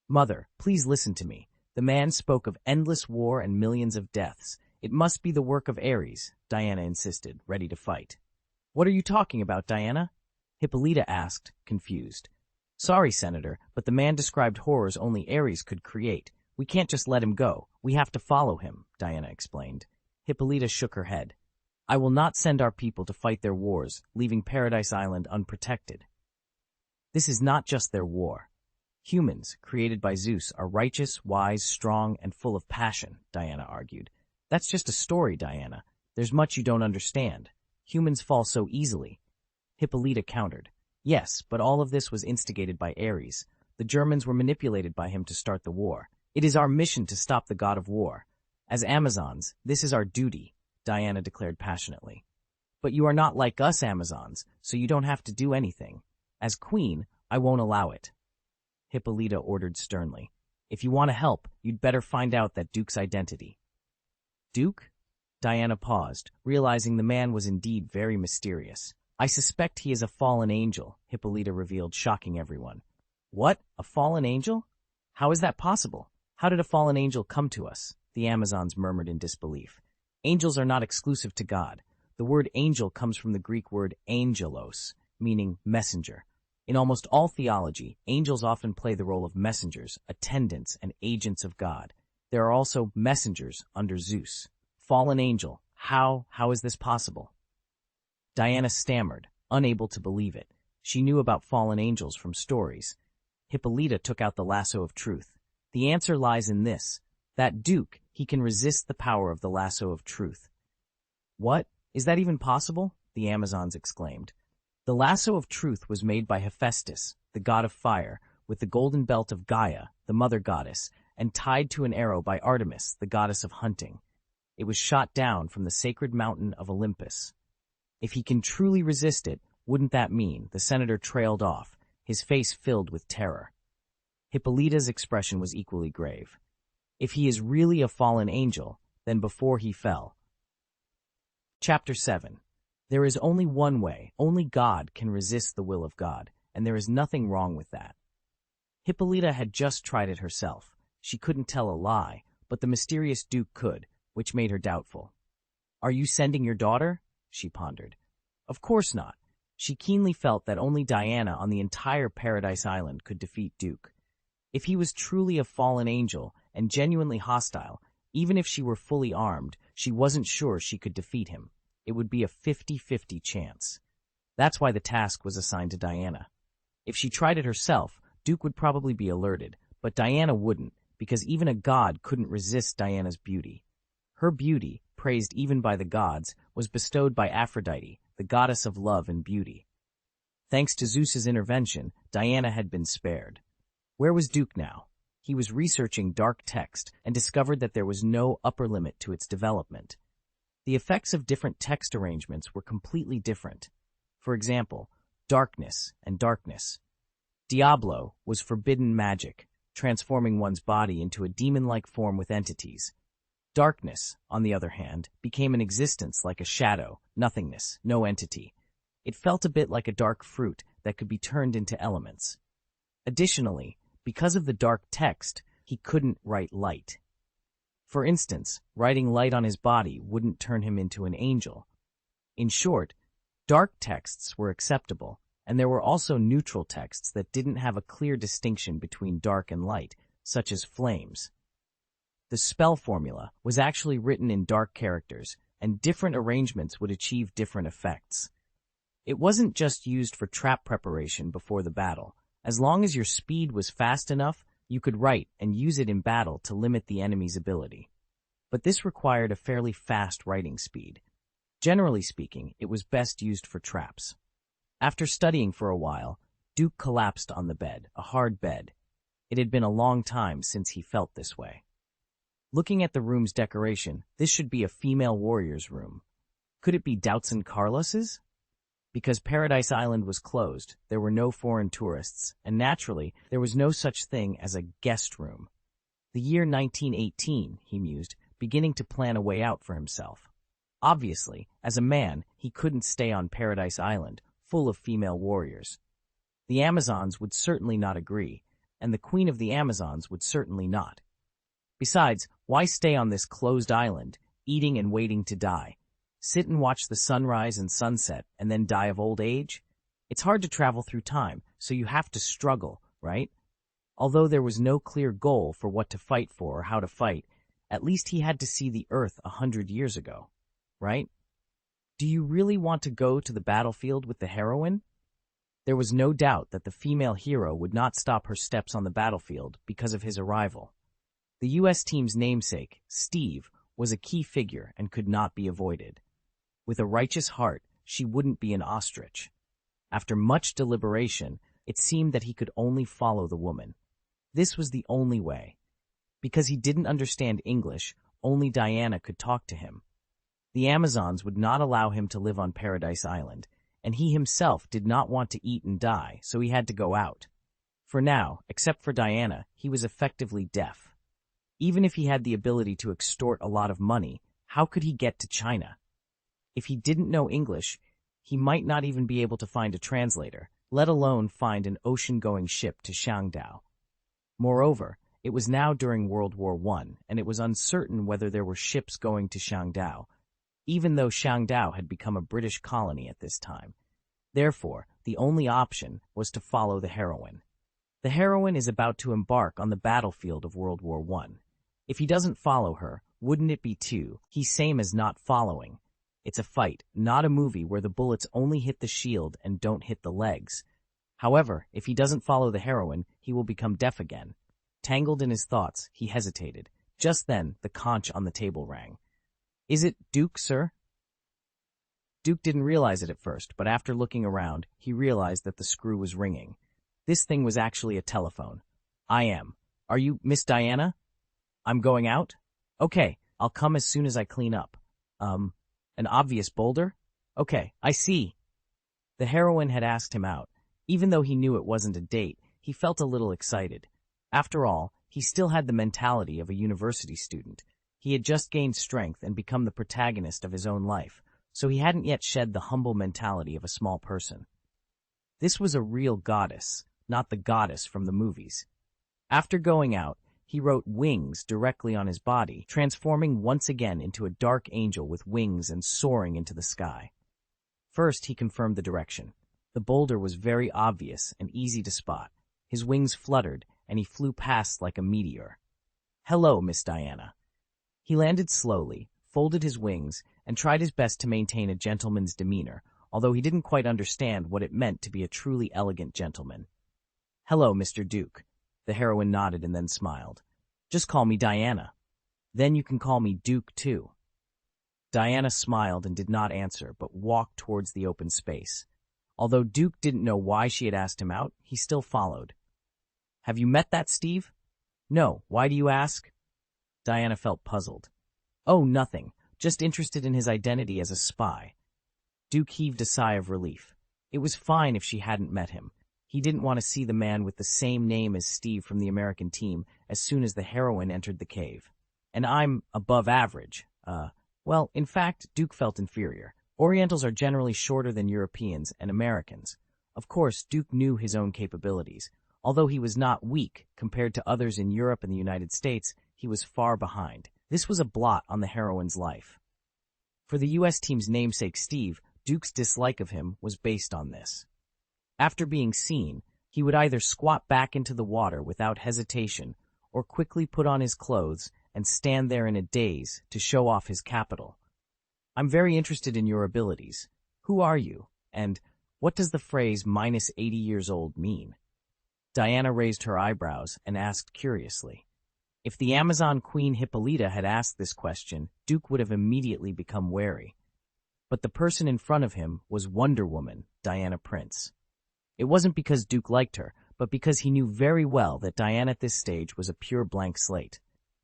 "Mother, please listen to me. The man spoke of endless war and millions of deaths. It must be the work of Ares," Diana insisted, ready to fight. "What are you talking about, Diana?" Hippolyta asked, confused. "Sorry, Senator, but the man described horrors only Ares could create. We can't just let him go. We have to follow him," Diana explained. Hippolyta shook her head. "I will not send our people to fight their wars, leaving Paradise Island unprotected." "This is not just their war. Humans, created by Zeus, are righteous, wise, strong, and full of passion," Diana argued. "That's just a story, Diana. There's much you don't understand. Humans fall so easily." Hippolyta countered. "Yes, but all of this was instigated by Ares. The Germans were manipulated by him to start the war. It is our mission to stop the god of war. As Amazons, this is our duty," Diana declared passionately. "But you are not like us Amazons, so you don't have to do anything. As queen, I won't allow it." Hippolyta ordered sternly. "If you want to help, you'd better find out that Duke's identity." "Duke?" Diana paused, realizing the man was indeed very mysterious. "I suspect he is a fallen angel," Hippolyta revealed, shocking everyone. "What? A fallen angel? How is that possible? How did a fallen angel come to us?" the Amazons murmured in disbelief. "Angels are not exclusive to God. The word angel comes from the Greek word angelos, meaning messenger. In almost all theology, angels often play the role of messengers, attendants, and agents of God. There are also messengers under Zeus. Fallen angel, how is this possible?" Diana stammered, unable to believe it. She knew about fallen angels from stories. Hippolyta took out the lasso of truth. "The answer lies in this. That Duke, he can resist the power of the lasso of truth." "What? Is that even possible?" the Amazons exclaimed. "The lasso of truth was made by Hephaestus, the god of fire, with the golden belt of Gaia, the mother goddess, and tied to an arrow by Artemis, the goddess of hunting. It was shot down from the sacred mountain of Olympus. If he can truly resist it, wouldn't that mean?" The senator trailed off, his face filled with terror. Hippolyta's expression was equally grave. "If he is really a fallen angel, then before he fell." Chapter 7. There is only one way. Only God can resist the will of God, and there is nothing wrong with that. Hippolyta had just tried it herself. She couldn't tell a lie, but the mysterious Duke could, which made her doubtful. "Are you sending your daughter?" she pondered. Of course not. She keenly felt that only Diana on the entire Paradise Island could defeat Duke. If he was truly a fallen angel and genuinely hostile, even if she were fully armed, she wasn't sure she could defeat him. It would be a 50-50 chance. That's why the task was assigned to Diana. If she tried it herself, Duke would probably be alerted, but Diana wouldn't, because even a god couldn't resist Diana's beauty. Her beauty, praised even by the gods, was bestowed by Aphrodite, the goddess of love and beauty. Thanks to Zeus's intervention, Diana had been spared. Where was Duke now? He was researching dark text and discovered that there was no upper limit to its development. The effects of different text arrangements were completely different. For example, darkness and darkness. Diablo was forbidden magic, transforming one's body into a demon-like form with entities. Darkness, on the other hand, became an existence like a shadow, nothingness, no entity. It felt a bit like a dark fruit that could be turned into elements. Additionally, because of the dark text, he couldn't write light. For instance, writing light on his body wouldn't turn him into an angel. In short, dark texts were acceptable, and there were also neutral texts that didn't have a clear distinction between dark and light, such as flames. The spell formula was actually written in dark characters, and different arrangements would achieve different effects. It wasn't just used for trap preparation before the battle. As long as your speed was fast enough, you could write and use it in battle to limit the enemy's ability. But this required a fairly fast writing speed. Generally speaking, it was best used for traps. After studying for a while, Duke collapsed on the bed, a hard bed. It had been a long time since he felt this way. Looking at the room's decoration, this should be a female warrior's room. Could it be Doubtson Carlos's? Because Paradise Island was closed, there were no foreign tourists, and naturally, there was no such thing as a guest room. The year 1918, he mused, beginning to plan a way out for himself. Obviously, as a man, he couldn't stay on Paradise Island, full of female warriors. The Amazons would certainly not agree, and the Queen of the Amazons would certainly not. Besides, why stay on this closed island, eating and waiting to die? Sit and watch the sunrise and sunset and then die of old age? It's hard to travel through time, so you have to struggle, right? Although there was no clear goal for what to fight for or how to fight, at least he had to see the Earth 100 years ago, right? Do you really want to go to the battlefield with the heroine? There was no doubt that the female hero would not stop her steps on the battlefield because of his arrival. The U.S. team's namesake, Steve, was a key figure and could not be avoided. With a righteous heart, she wouldn't be an ostrich. After much deliberation, it seemed that he could only follow the woman. This was the only way. Because he didn't understand English, only Diana could talk to him. The Amazons would not allow him to live on Paradise Island, and he himself did not want to eat and die, so he had to go out. For now, except for Diana, he was effectively deaf. Even if he had the ability to extort a lot of money, how could he get to China? If he didn't know English, he might not even be able to find a translator, let alone find an ocean-going ship to Shangdao. Moreover, it was now during World War I, and it was uncertain whether there were ships going to Shangdao, even though Shangdao had become a British colony at this time. Therefore, the only option was to follow the heroine. The heroine is about to embark on the battlefield of World War I. If he doesn't follow her, wouldn't it be too? He's same as not following. It's a fight, not a movie where the bullets only hit the shield and don't hit the legs. However, if he doesn't follow the heroine, he will become deaf again. Tangled in his thoughts, he hesitated. Just then, the conch on the table rang. "Is it Duke, sir?" Duke didn't realize it at first, but after looking around, he realized that the screw was ringing. This thing was actually a telephone. "I am. Are you Miss Diana?" "I'm going out?" "Okay, I'll come as soon as I clean up." An obvious boulder? Okay, I see." The heroine had asked him out. Even though he knew it wasn't a date, he felt a little excited. After all, he still had the mentality of a university student. He had just gained strength and become the protagonist of his own life, so he hadn't yet shed the humble mentality of a small person. This was a real goddess, not the goddess from the movies. After going out, he wrote wings directly on his body, transforming once again into a dark angel with wings and soaring into the sky. First, he confirmed the direction. The boulder was very obvious and easy to spot. His wings fluttered, and he flew past like a meteor. "Hello, Miss Diana." He landed slowly, folded his wings, and tried his best to maintain a gentleman's demeanor, although he didn't quite understand what it meant to be a truly elegant gentleman. "Hello, Mr. Duke." The heroine nodded and then smiled. "Just call me Diana. Then you can call me Duke, too." Diana smiled and did not answer, but walked towards the open space. Although Duke didn't know why she had asked him out, he still followed. Have you met that Steve? No, why do you ask? Diana felt puzzled. Oh, nothing. Just interested in his identity as a spy. Duke heaved a sigh of relief. It was fine if she hadn't met him. He didn't want to see the man with the same name as Steve from the American team as soon as the heroine entered the cave. And I'm above average. Well, in fact, Duke felt inferior. Orientals are generally shorter than Europeans and Americans. Of course, Duke knew his own capabilities. Although he was not weak, compared to others in Europe and the United States, he was far behind. This was a blot on the heroine's life. For the U.S. team's namesake Steve, Duke's dislike of him was based on this. After being seen, he would either squat back into the water without hesitation or quickly put on his clothes and stand there in a daze to show off his capital. I'm very interested in your abilities. Who are you? And what does the phrase -80 years old mean? Diana raised her eyebrows and asked curiously. If the Amazon Queen Hippolyta had asked this question, Duke would have immediately become wary. But the person in front of him was Wonder Woman, Diana Prince. It wasn't because Duke liked her, but because he knew very well that Diana at this stage was a pure blank slate.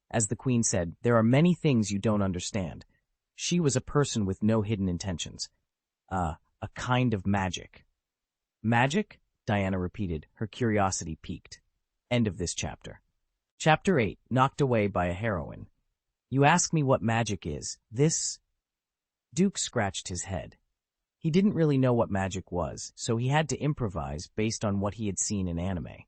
As the Queen said, there are many things you don't understand. She was a person with no hidden intentions. A kind of magic. Magic? Diana repeated, her curiosity piqued. End of this chapter. Chapter 8, Knocked Away by a Heroine. You ask me what magic is. This? Duke scratched his head. He didn't really know what magic was, so he had to improvise based on what he had seen in anime.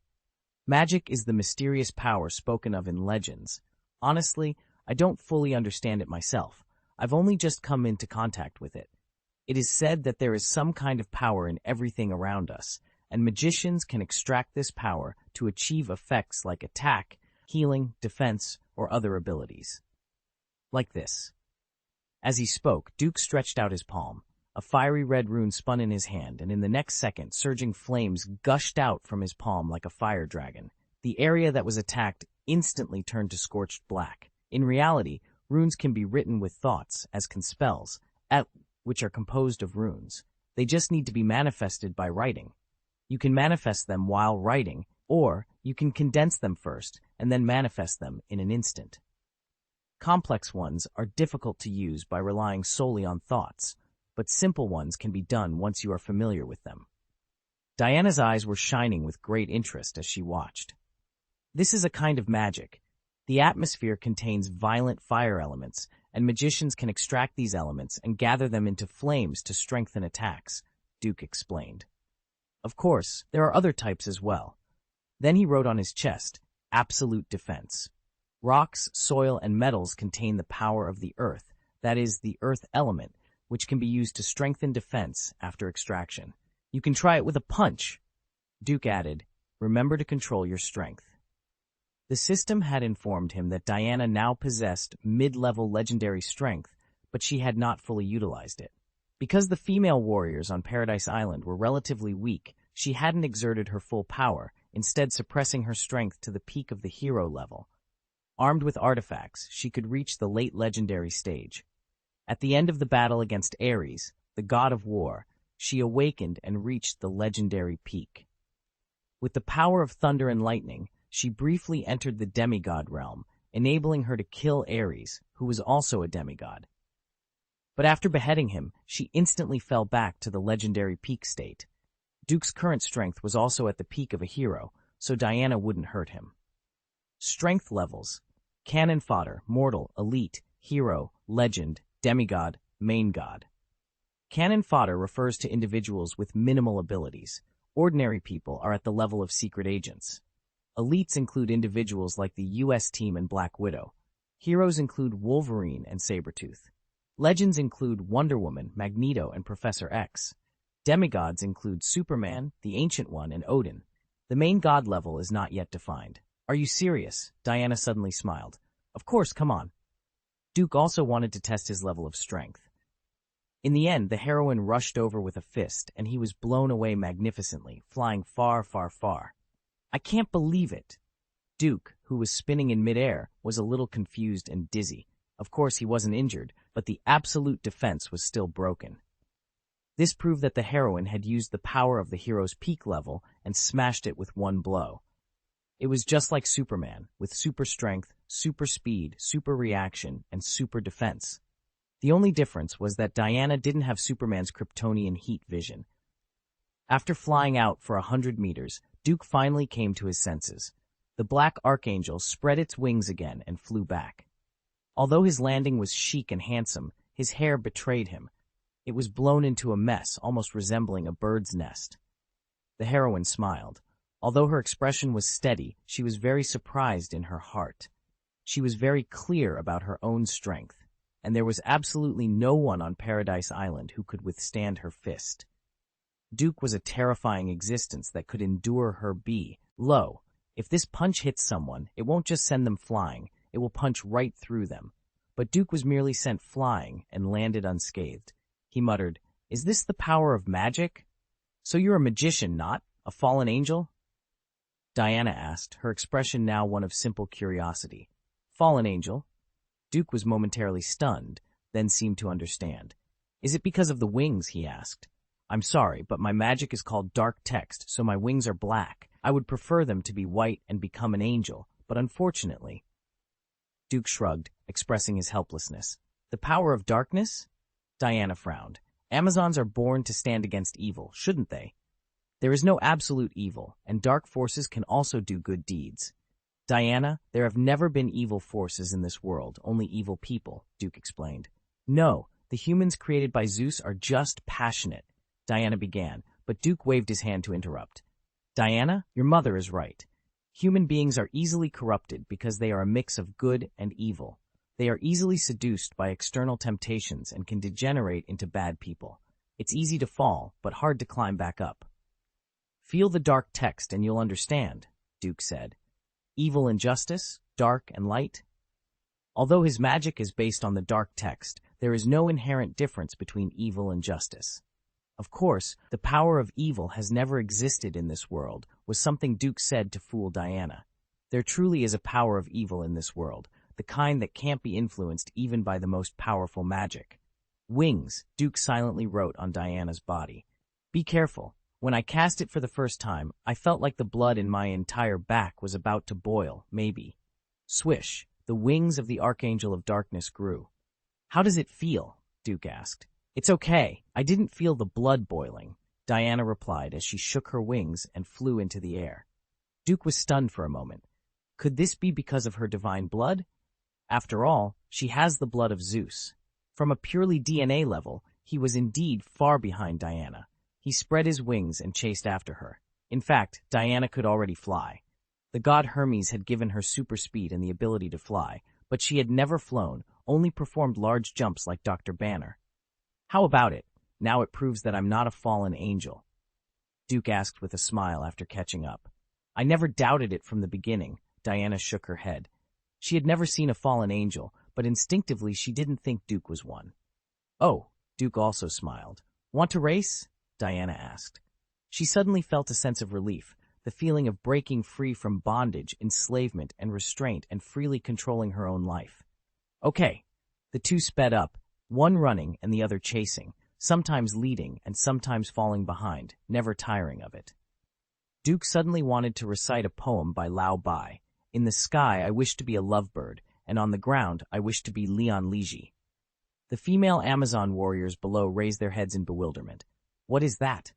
Magic is the mysterious power spoken of in legends. Honestly, I don't fully understand it myself. I've only just come into contact with it. It is said that there is some kind of power in everything around us, and magicians can extract this power to achieve effects like attack, healing, defense, or other abilities. Like this. As he spoke, Duke stretched out his palm. A fiery red rune spun in his hand, and in the next second, surging flames gushed out from his palm like a fire dragon. The area that was attacked instantly turned to scorched black. In reality, runes can be written with thoughts, as can spells, which are composed of runes. They just need to be manifested by writing. You can manifest them while writing, or you can condense them first and then manifest them in an instant. Complex ones are difficult to use by relying solely on thoughts, but simple ones can be done once you are familiar with them. Diana's eyes were shining with great interest as she watched. This is a kind of magic. The atmosphere contains violent fire elements, and magicians can extract these elements and gather them into flames to strengthen attacks, Duke explained. Of course, there are other types as well. Then he wrote on his chest, Absolute Defense. Rocks, soil, and metals contain the power of the earth, that is, the earth element, which can be used to strengthen defense after extraction. You can try it with a punch. Duke added, Remember to control your strength. The system had informed him that Diana now possessed mid-level legendary strength, but she had not fully utilized it. Because the female warriors on Paradise Island were relatively weak, she hadn't exerted her full power, instead suppressing her strength to the peak of the hero level. Armed with artifacts, she could reach the late legendary stage. At the end of the battle against Ares, the god of war, she awakened and reached the legendary peak. With the power of thunder and lightning, she briefly entered the demigod realm, enabling her to kill Ares, who was also a demigod. But after beheading him, she instantly fell back to the legendary peak state. Duke's current strength was also at the peak of a hero, so Diana wouldn't hurt him. Strength levels: cannon fodder, mortal, elite, hero, legend, demigod, main god. Cannon fodder refers to individuals with minimal abilities. Ordinary people are at the level of secret agents. Elites include individuals like the U.S. team and Black Widow. Heroes include Wolverine and Sabretooth. Legends include Wonder Woman, Magneto, and Professor X. Demigods include Superman, the Ancient One, and Odin. The main god level is not yet defined. Are you serious? Diana suddenly smiled. Of course, come on. Duke also wanted to test his level of strength. In the end, the heroine rushed over with a fist, and he was blown away magnificently, flying far, far, far. I can't believe it. Duke, who was spinning in midair, was a little confused and dizzy. Of course, he wasn't injured, but the absolute defense was still broken. This proved that the heroine had used the power of the hero's peak level and smashed it with one blow. It was just like Superman, with super strength, super speed, super reaction, and super defense. The only difference was that Diana didn't have Superman's Kryptonian heat vision. After flying out for 100 meters, Duke finally came to his senses. The black archangel spread its wings again and flew back. Although his landing was chic and handsome, his hair betrayed him. It was blown into a mess, almost resembling a bird's nest. The heroine smiled. Although her expression was steady, she was very surprised in her heart. She was very clear about her own strength, and there was absolutely no one on Paradise Island who could withstand her fist. Duke was a terrifying existence that could endure her blow. If this punch hits someone, it won't just send them flying, it will punch right through them. But Duke was merely sent flying and landed unscathed. He muttered, "Is this the power of magic? So you're a magician, not a fallen angel?" Diana asked, her expression now one of simple curiosity. "Fallen angel?" Duke was momentarily stunned, then seemed to understand. "Is it because of the wings?" he asked. "I'm sorry, but my magic is called dark text, so my wings are black. I would prefer them to be white and become an angel, but unfortunately—" Duke shrugged, expressing his helplessness. "The power of darkness?" Diana frowned. "Amazons are born to stand against evil, shouldn't they? There is no absolute evil, and dark forces can also do good deeds." "Diana, there have never been evil forces in this world, only evil people," Duke explained. "No, the humans created by Zeus are just passionate," Diana began, but Duke waved his hand to interrupt. "Diana, your mother is right. Human beings are easily corrupted because they are a mix of good and evil. They are easily seduced by external temptations and can degenerate into bad people. It's easy to fall, but hard to climb back up." "Feel the dark text and you'll understand," Duke said. "Evil and justice, dark and light." Although his magic is based on the dark text, there is no inherent difference between evil and justice. Of course, the power of evil has never existed in this world, was something Duke said to fool Diana. There truly is a power of evil in this world, the kind that can't be influenced even by the most powerful magic. "Wings," Duke silently wrote on Diana's body. "Be careful. When I cast it for the first time, I felt like the blood in my entire back was about to boil, maybe." Swish, the wings of the Archangel of Darkness grew. "How does it feel?" Duke asked. "It's okay. I didn't feel the blood boiling," Diana replied as she shook her wings and flew into the air. Duke was stunned for a moment. Could this be because of her divine blood? After all, she has the blood of Zeus. From a purely DNA level, he was indeed far behind Diana. He spread his wings and chased after her. In fact, Diana could already fly. The god Hermes had given her super speed and the ability to fly, but she had never flown, only performed large jumps like Dr. Banner. "How about it? Now it proves that I'm not a fallen angel," Duke asked with a smile after catching up. "I never doubted it from the beginning," Diana shook her head. She had never seen a fallen angel, but instinctively she didn't think Duke was one. "Oh," Duke also smiled. "Want to race?" Diana asked. She suddenly felt a sense of relief, the feeling of breaking free from bondage, enslavement, and restraint and freely controlling her own life. "Okay." The two sped up, one running and the other chasing, sometimes leading and sometimes falling behind, never tiring of it. Duke suddenly wanted to recite a poem by Lao Bai. "In the sky I wish to be a lovebird, and on the ground I wish to be Leon Ligi." The female Amazon warriors below raised their heads in bewilderment. "What is that?"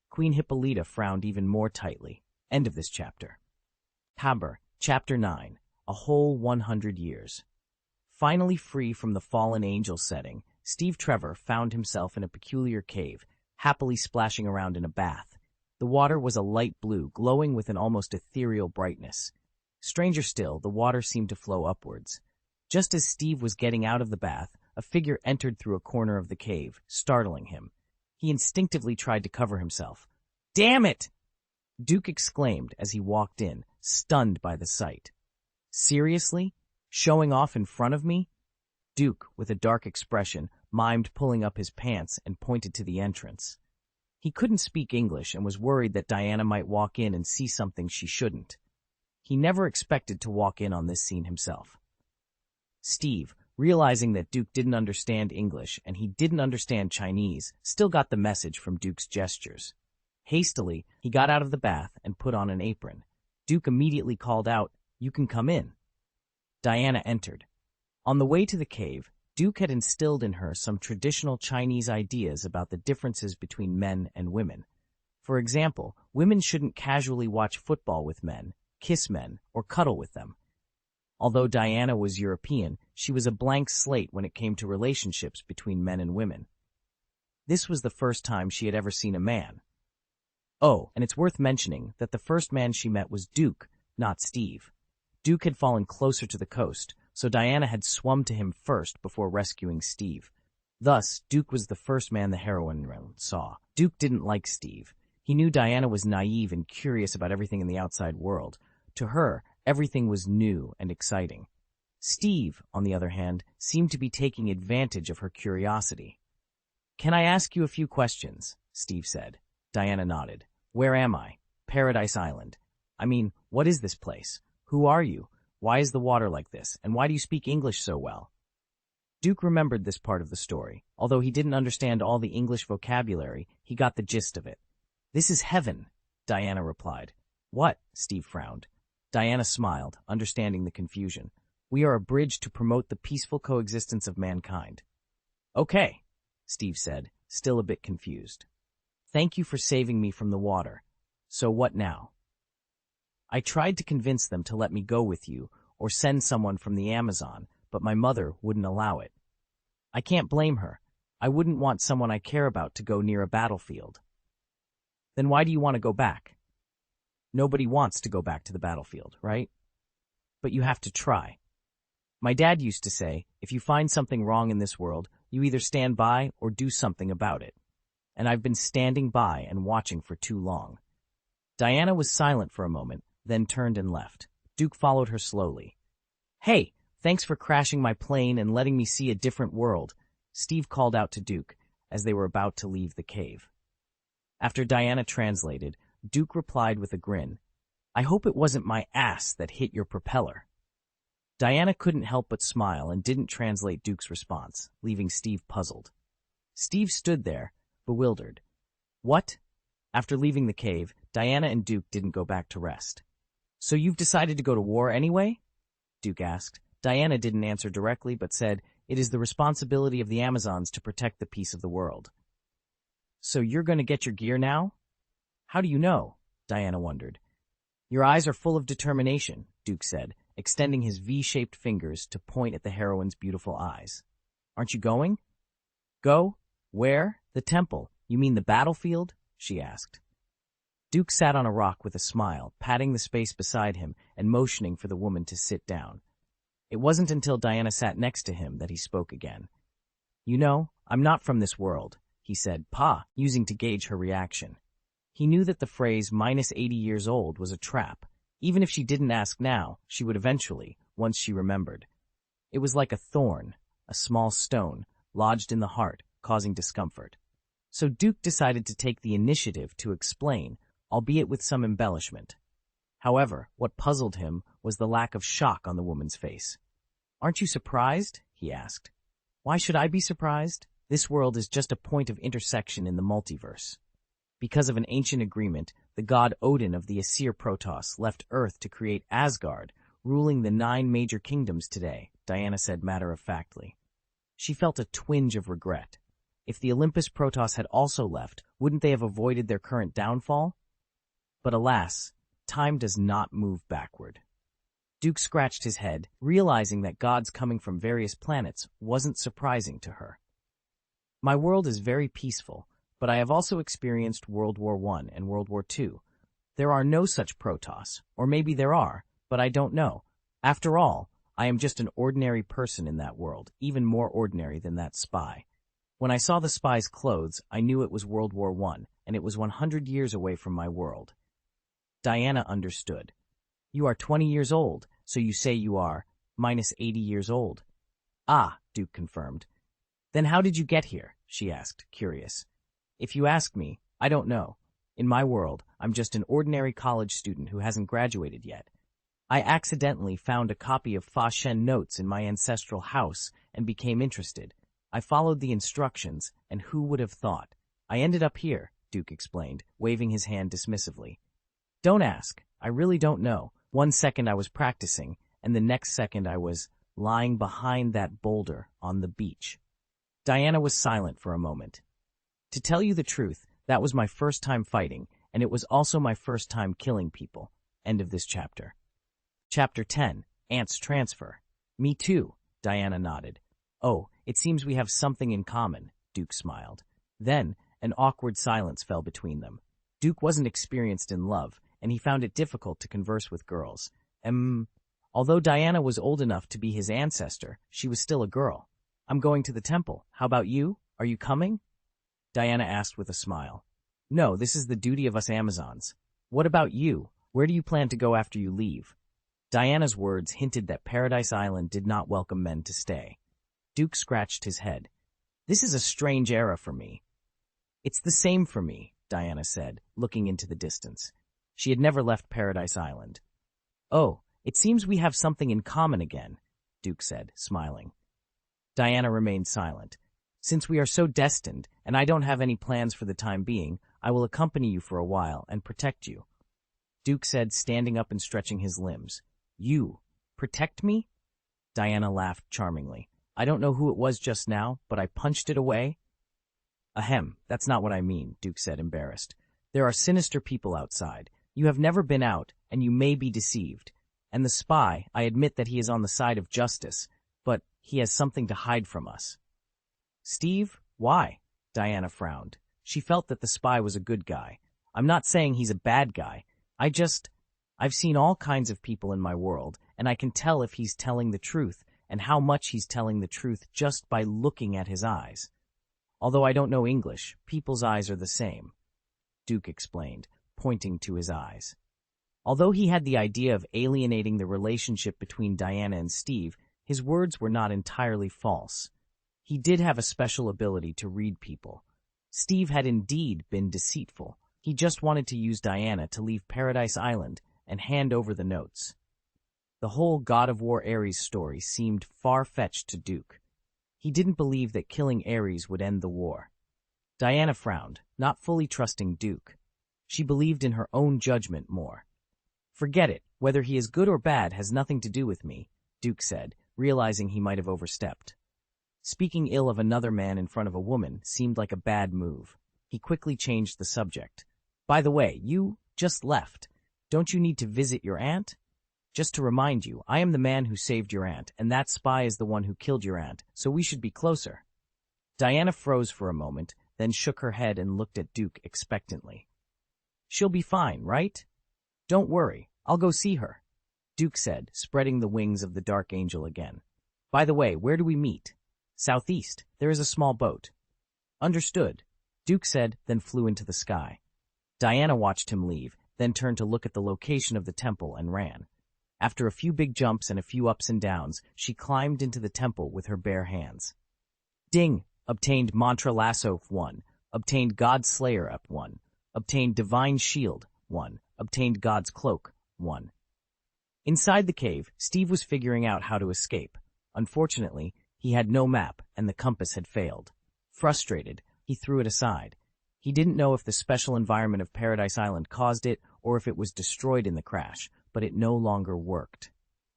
Queen Hippolyta frowned even more tightly. End of this chapter. Haber, Chapter 9, A Whole 100 Years. Finally free from the fallen angel setting, Steve Trevor found himself in a peculiar cave, happily splashing around in a bath. The water was a light blue, glowing with an almost ethereal brightness. Stranger still, the water seemed to flow upwards. Just as Steve was getting out of the bath, a figure entered through a corner of the cave, startling him. He instinctively tried to cover himself. "Damn it!" Duke exclaimed as he walked in, stunned by the sight. "Seriously? Showing off in front of me?" Duke, with a dark expression, mimed pulling up his pants and pointed to the entrance. He couldn't speak English and was worried that Diana might walk in and see something she shouldn't. He never expected to walk in on this scene himself. Steve, realizing that Duke didn't understand English and he didn't understand Chinese, still got the message from Duke's gestures. Hastily, he got out of the bath and put on an apron. Duke immediately called out, "You can come in." Diana entered. On the way to the cave, Duke had instilled in her some traditional Chinese ideas about the differences between men and women. For example, women shouldn't casually watch football with men, kiss men, or cuddle with them. Although Diana was European, she was a blank slate when it came to relationships between men and women. This was the first time she had ever seen a man. Oh, and it's worth mentioning that the first man she met was Duke, not Steve. Duke had fallen closer to the coast, so Diana had swum to him first before rescuing Steve. Thus, Duke was the first man the heroine saw. Duke didn't like Steve. He knew Diana was naive and curious about everything in the outside world. To her, everything was new and exciting. Steve, on the other hand, seemed to be taking advantage of her curiosity. "Can I ask you a few questions?" Steve said. Diana nodded. "Where am I?" "Paradise Island." "I mean, what is this place? Who are you? Why is the water like this? And why do you speak English so well?" Duke remembered this part of the story. Although he didn't understand all the English vocabulary, he got the gist of it. "This is heaven," Diana replied. "What?" Steve frowned. Diana smiled, understanding the confusion. "We are a bridge to promote the peaceful coexistence of mankind." "Okay," Steve said, still a bit confused. "Thank you for saving me from the water. So what now?" "I tried to convince them to let me go with you or send someone from the Amazon, but my mother wouldn't allow it. I can't blame her. I wouldn't want someone I care about to go near a battlefield." "Then why do you want to go back?" "Nobody wants to go back to the battlefield, right? But you have to try. My dad used to say, if you find something wrong in this world, you either stand by or do something about it. And I've been standing by and watching for too long." Diana was silent for a moment, then turned and left. Duke followed her slowly. "Hey, thanks for crashing my plane and letting me see a different world," Steve called out to Duke as they were about to leave the cave. After Diana translated, Duke replied with a grin, "I hope it wasn't my ass that hit your propeller." Diana couldn't help but smile and didn't translate Duke's response, leaving Steve puzzled. Steve stood there, bewildered. "What?" After leaving the cave, Diana and Duke didn't go back to rest. "So you've decided to go to war anyway?" Duke asked. Diana didn't answer directly, but said, "It is the responsibility of the Amazons to protect the peace of the world." "So you're going to get your gear now?" "How do you know?" Diana wondered. "Your eyes are full of determination," Duke said, extending his V-shaped fingers to point at the heroine's beautiful eyes. "Aren't you going?" "Go? Where? The temple. You mean the battlefield?" she asked. Duke sat on a rock with a smile, patting the space beside him and motioning for the woman to sit down. It wasn't until Diana sat next to him that he spoke again. "You know, I'm not from this world," he said, using to gauge her reaction. He knew that the phrase -80 years old was a trap. Even if she didn't ask now, she would eventually, once she remembered. It was like a thorn, a small stone, lodged in the heart, causing discomfort. So Duke decided to take the initiative to explain, albeit with some embellishment. However, what puzzled him was the lack of shock on the woman's face. "Aren't you surprised?" he asked. "Why should I be surprised? This world is just a point of intersection in the multiverse. Because of an ancient agreement, the god Odin of the Aesir Protoss left Earth to create Asgard, ruling the 9 major kingdoms today," Diana said matter-of-factly. She felt a twinge of regret. If the Olympus Protoss had also left, wouldn't they have avoided their current downfall? But alas, time does not move backward. Duke scratched his head, realizing that gods coming from various planets wasn't surprising to her. "My world is very peaceful, but I have also experienced World War I and World War II. There are no such Protoss, or maybe there are, but I don't know. After all, I am just an ordinary person in that world, even more ordinary than that spy. When I saw the spy's clothes, I knew it was World War I, and it was 100 years away from my world." Diana understood. "You are 20 years old, so you say you are -80 years old." "Ah," Duke confirmed. "Then how did you get here?" she asked, curious. "If you ask me, I don't know. In my world, I'm just an ordinary college student who hasn't graduated yet. I accidentally found a copy of Fa Shen notes in my ancestral house and became interested. I followed the instructions, and who would have thought? I ended up here," Duke explained, waving his hand dismissively. "Don't ask. I really don't know. 1 second I was practicing, and the next second I was lying behind that boulder on the beach. Diana was silent for a moment. To tell you the truth, that was my first time fighting, and it was also my first time killing people. End of this chapter. Chapter 10, Aunt's Transfer. Me too, Diana nodded. Oh, it seems we have something in common, Duke smiled. Then, an awkward silence fell between them. Duke wasn't experienced in love, and he found it difficult to converse with girls. Although Diana was old enough to be his ancestor, she was still a girl. I'm going to the temple. How about you? Are you coming? Diana asked with a smile. No, this is the duty of us Amazons. What about you? Where do you plan to go after you leave? Diana's words hinted that Paradise Island did not welcome men to stay. Duke scratched his head. This is a strange era for me. It's the same for me, Diana said, looking into the distance. She had never left Paradise Island. Oh, it seems we have something in common again, Duke said, smiling. Diana remained silent. Since we are so destined, and I don't have any plans for the time being, I will accompany you for a while and protect you, Duke said, standing up and stretching his limbs. You? Protect me? Diana laughed charmingly. I don't know who it was just now, but I punched it away. Ahem, that's not what I mean, Duke said, embarrassed. There are sinister people outside. You have never been out, and you may be deceived. And the spy, I admit that he is on the side of justice, but he has something to hide from us. Steve? Why? Diana frowned. She felt that the spy was a good guy. I'm not saying he's a bad guy. I've seen all kinds of people in my world, and I can tell if he's telling the truth and how much he's telling the truth just by looking at his eyes. Although I don't know English, people's eyes are the same, Duke explained, pointing to his eyes. Although he had the idea of alienating the relationship between Diana and Steve, his words were not entirely false. He did have a special ability to read people. Steve had indeed been deceitful. He just wanted to use Diana to leave Paradise Island and hand over the notes. The whole God of War Ares story seemed far-fetched to Duke. He didn't believe that killing Ares would end the war. Diana frowned, not fully trusting Duke. She believed in her own judgment more. Forget it, whether he is good or bad has nothing to do with me, Duke said, realizing he might have overstepped. Speaking ill of another man in front of a woman seemed like a bad move. He quickly changed the subject. By the way, you just left. Don't you need to visit your aunt? Just to remind you, I am the man who saved your aunt, and that spy is the one who killed your aunt, so we should be closer. Diana froze for a moment, then shook her head and looked at Duke expectantly. She'll be fine, right? Don't worry, I'll go see her, Duke said, spreading the wings of the dark angel again. By the way, where do we meet? Southeast. There is a small boat. Understood, Duke said, then flew into the sky. Diana watched him leave, then turned to look at the location of the temple and ran. After a few big jumps and a few ups and downs, she climbed into the temple with her bare hands. Ding! Obtained Mantra Lasso 1. Obtained God's Slayer up 1. Obtained Divine Shield 1. Obtained God's Cloak 1. Inside the cave, Steve was figuring out how to escape. Unfortunately, he had no map and the compass had failed. Frustrated, he threw it aside. He didn't know if the special environment of Paradise Island caused it or if it was destroyed in the crash, but it no longer worked.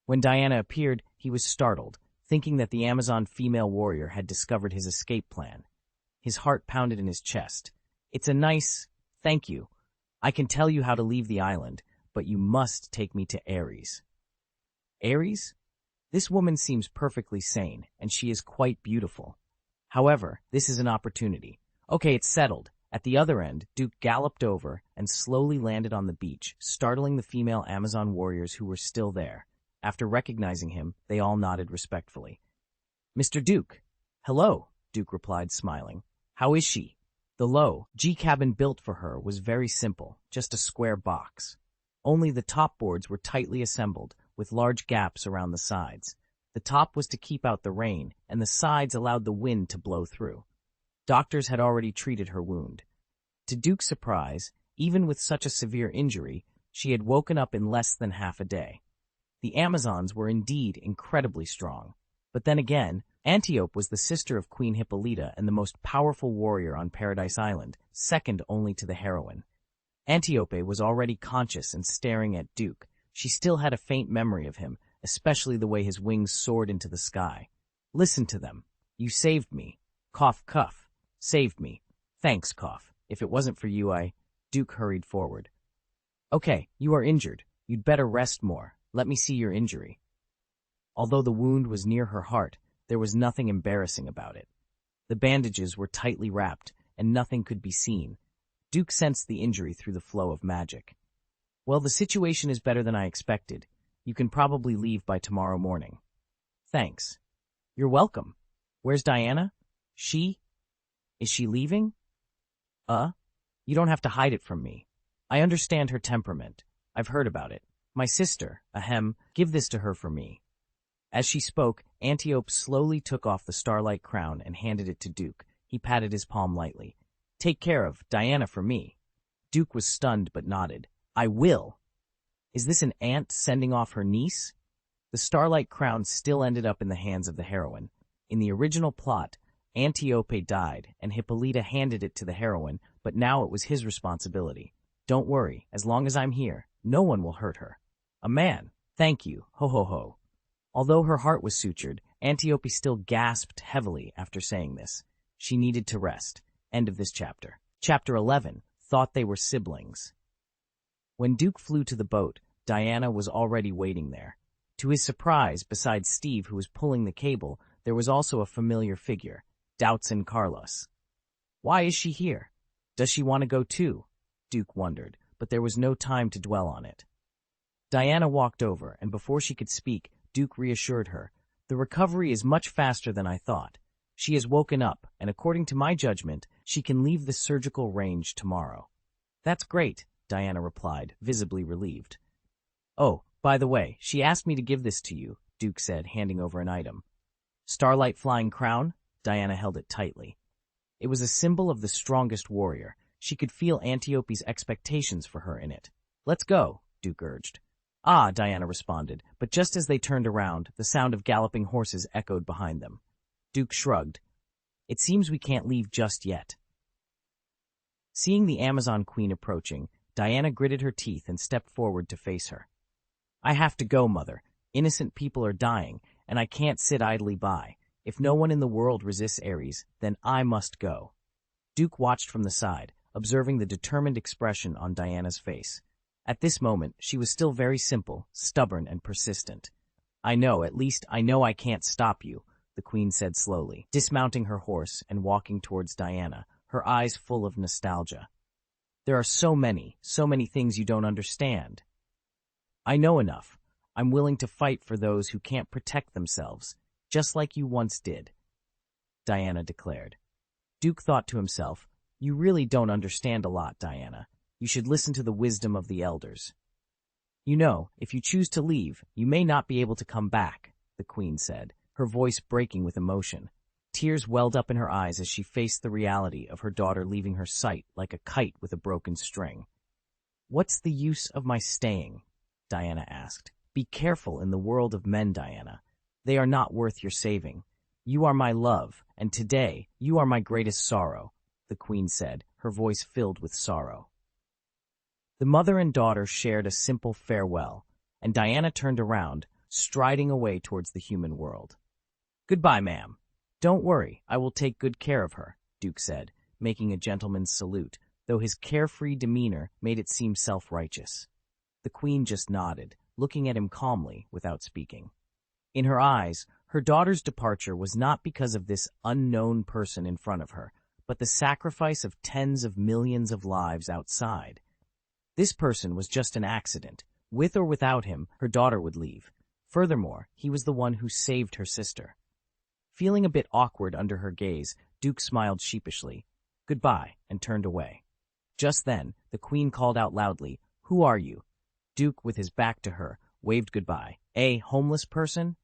When Diana appeared, he was startled, thinking that the Amazon female warrior had discovered his escape plan. His heart pounded in his chest. It's a nice thank you. I can tell you how to leave the island, but you must take me to Ares. Ares? This woman seems perfectly sane, and she is quite beautiful. However, this is an opportunity. Okay, it's settled. At the other end, Duke galloped over and slowly landed on the beach, startling the female Amazon warriors who were still there. After recognizing him, they all nodded respectfully. Mr. Duke. Hello, Duke replied, smiling. How is she? The low G cabin built for her was very simple, just a square box. Only the top boards were tightly assembled, with large gaps around the sides. The top was to keep out the rain, and the sides allowed the wind to blow through. Doctors had already treated her wound. To Duke's surprise, even with such a severe injury, she had woken up in less than half a day. The Amazons were indeed incredibly strong. But then again, Antiope was the sister of Queen Hippolyta and the most powerful warrior on Paradise Island, second only to the heroine. Antiope was already conscious and staring at Duke. She still had a faint memory of him, especially the way his wings soared into the sky. Listen to them. You saved me. Cough, cuff. Saved me. Thanks, cough. If it wasn't for you, Duke hurried forward. Okay, you are injured. You'd better rest more. Let me see your injury. Although the wound was near her heart, there was nothing embarrassing about it. The bandages were tightly wrapped, and nothing could be seen. Duke sensed the injury through the flow of magic. Well, the situation is better than I expected. You can probably leave by tomorrow morning. Thanks. You're welcome. Where's Diana? Is she leaving? You don't have to hide it from me. I understand her temperament. I've heard about it. My sister, give this to her for me. As she spoke, Antiope slowly took off the starlight crown and handed it to Duke. He patted his palm lightly. Take care of Diana for me. Duke was stunned but nodded. I will. Is this an aunt sending off her niece? The starlight crown still ended up in the hands of the heroine. In the original plot, Antiope died, and Hippolyta handed it to the heroine, but now it was his responsibility. Don't worry, as long as I'm here, no one will hurt her. A man. Thank you, ho ho ho. Although her heart was sutured, Antiope still gasped heavily after saying this. She needed to rest. End of this chapter. Chapter 11. Thought they were siblings. When Duke flew to the boat, Diana was already waiting there. To his surprise, besides Steve, who was pulling the cable, there was also a familiar figure, Doubtson Carlos. Why is she here? Does she want to go too? Duke wondered, but there was no time to dwell on it. Diana walked over, and before she could speak, Duke reassured her. The recovery is much faster than I thought. She has woken up, and according to my judgment, she can leave the surgical range tomorrow. That's great, Diana replied, visibly relieved. Oh, by the way, she asked me to give this to you, Duke said, handing over an item. Starlight flying crown? Diana held it tightly. It was a symbol of the strongest warrior. She could feel Antiope's expectations for her in it. Let's go, Duke urged. Ah, Diana responded, but just as they turned around, the sound of galloping horses echoed behind them. Duke shrugged. It seems we can't leave just yet. Seeing the Amazon Queen approaching, Diana gritted her teeth and stepped forward to face her. I have to go, Mother. Innocent people are dying, and I can't sit idly by. If no one in the world resists Ares, then I must go. Duke watched from the side, observing the determined expression on Diana's face. At this moment, she was still very simple, stubborn, and persistent. I know, at least I know I can't stop you, the Queen said slowly, dismounting her horse and walking towards Diana, her eyes full of nostalgia. There are so many things you don't understand. I know enough. I'm willing to fight for those who can't protect themselves, just like you once did, Diana declared. Duke thought to himself, you really don't understand a lot, Diana. You should listen to the wisdom of the elders. You know, if you choose to leave, you may not be able to come back, the Queen said, her voice breaking with emotion. Tears welled up in her eyes as she faced the reality of her daughter leaving her sight like a kite with a broken string. What's the use of my staying? Diana asked. Be careful in the world of men, Diana. They are not worth your saving. You are my love, and today you are my greatest sorrow, the Queen said, her voice filled with sorrow. The mother and daughter shared a simple farewell, and Diana turned around, striding away towards the human world. Goodbye, ma'am. Don't worry, I will take good care of her, Duke said, making a gentleman's salute, though his carefree demeanor made it seem self-righteous. The Queen just nodded, looking at him calmly without speaking. In her eyes, her daughter's departure was not because of this unknown person in front of her, but the sacrifice of tens of millions of lives outside. This person was just an accident. With or without him, her daughter would leave. Furthermore, he was the one who saved her sister. Feeling a bit awkward under her gaze, Duke smiled sheepishly. Goodbye, and turned away. Just then, the Queen called out loudly, Who are you? Duke, with his back to her, waved goodbye. A homeless person?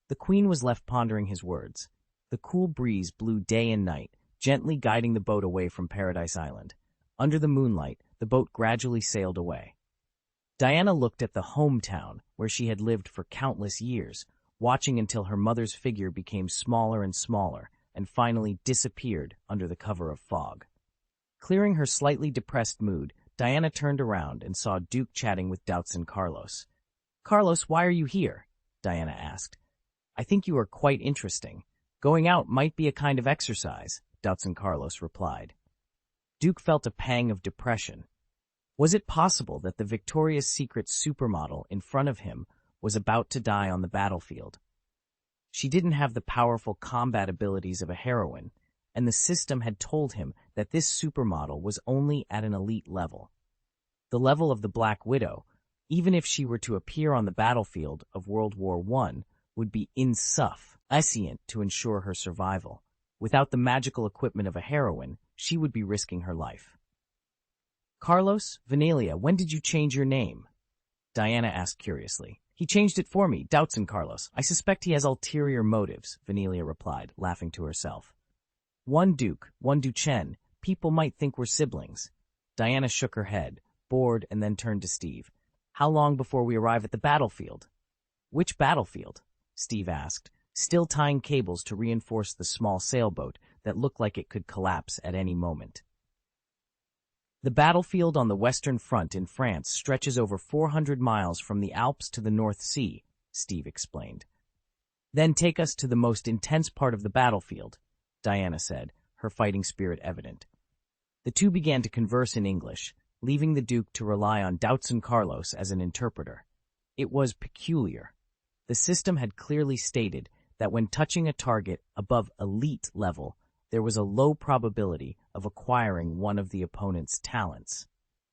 The Queen was left pondering his words. The cool breeze blew day and night, gently guiding the boat away from Paradise Island. Under the moonlight, the boat gradually sailed away. Diana looked at the hometown where she had lived for countless years, watching until her mother's figure became smaller and smaller and finally disappeared under the cover of fog. Clearing her slightly depressed mood, Diana turned around and saw Duke chatting with Doubtson Carlos. "Carlos, why are you here?" Diana asked. "I think you are quite interesting. Going out might be a kind of exercise," Doubtson Carlos replied. Duke felt a pang of depression. Was it possible that the Victoria's Secret supermodel in front of him was about to die on the battlefield? She didn't have the powerful combat abilities of a heroine, and the system had told him that this supermodel was only at an elite level. The level of the Black Widow, even if she were to appear on the battlefield of World War I, would be insufficient to ensure her survival. Without the magical equipment of a heroine, she would be risking her life. "Carlos, Vanelia, when did you change your name?" Diana asked curiously. "He changed it for me, Doubtson Carlos. I suspect he has ulterior motives," Vanelia replied, laughing to herself. "One Duke, one Duchenne. People might think we're siblings." Diana shook her head, bored, and then turned to Steve. "How long before we arrive at the battlefield?" "Which battlefield?" Steve asked, still tying cables to reinforce the small sailboat that looked like it could collapse at any moment. "The battlefield on the Western Front in France stretches over 400 miles from the Alps to the North Sea," Steve explained. "Then take us to the most intense part of the battlefield," Diana said, her fighting spirit evident. The two began to converse in English, leaving the Duke to rely on Doubtson Carlos as an interpreter. It was peculiar. The system had clearly stated that when touching a target above elite level, there was a low probability of acquiring one of the opponent's talents.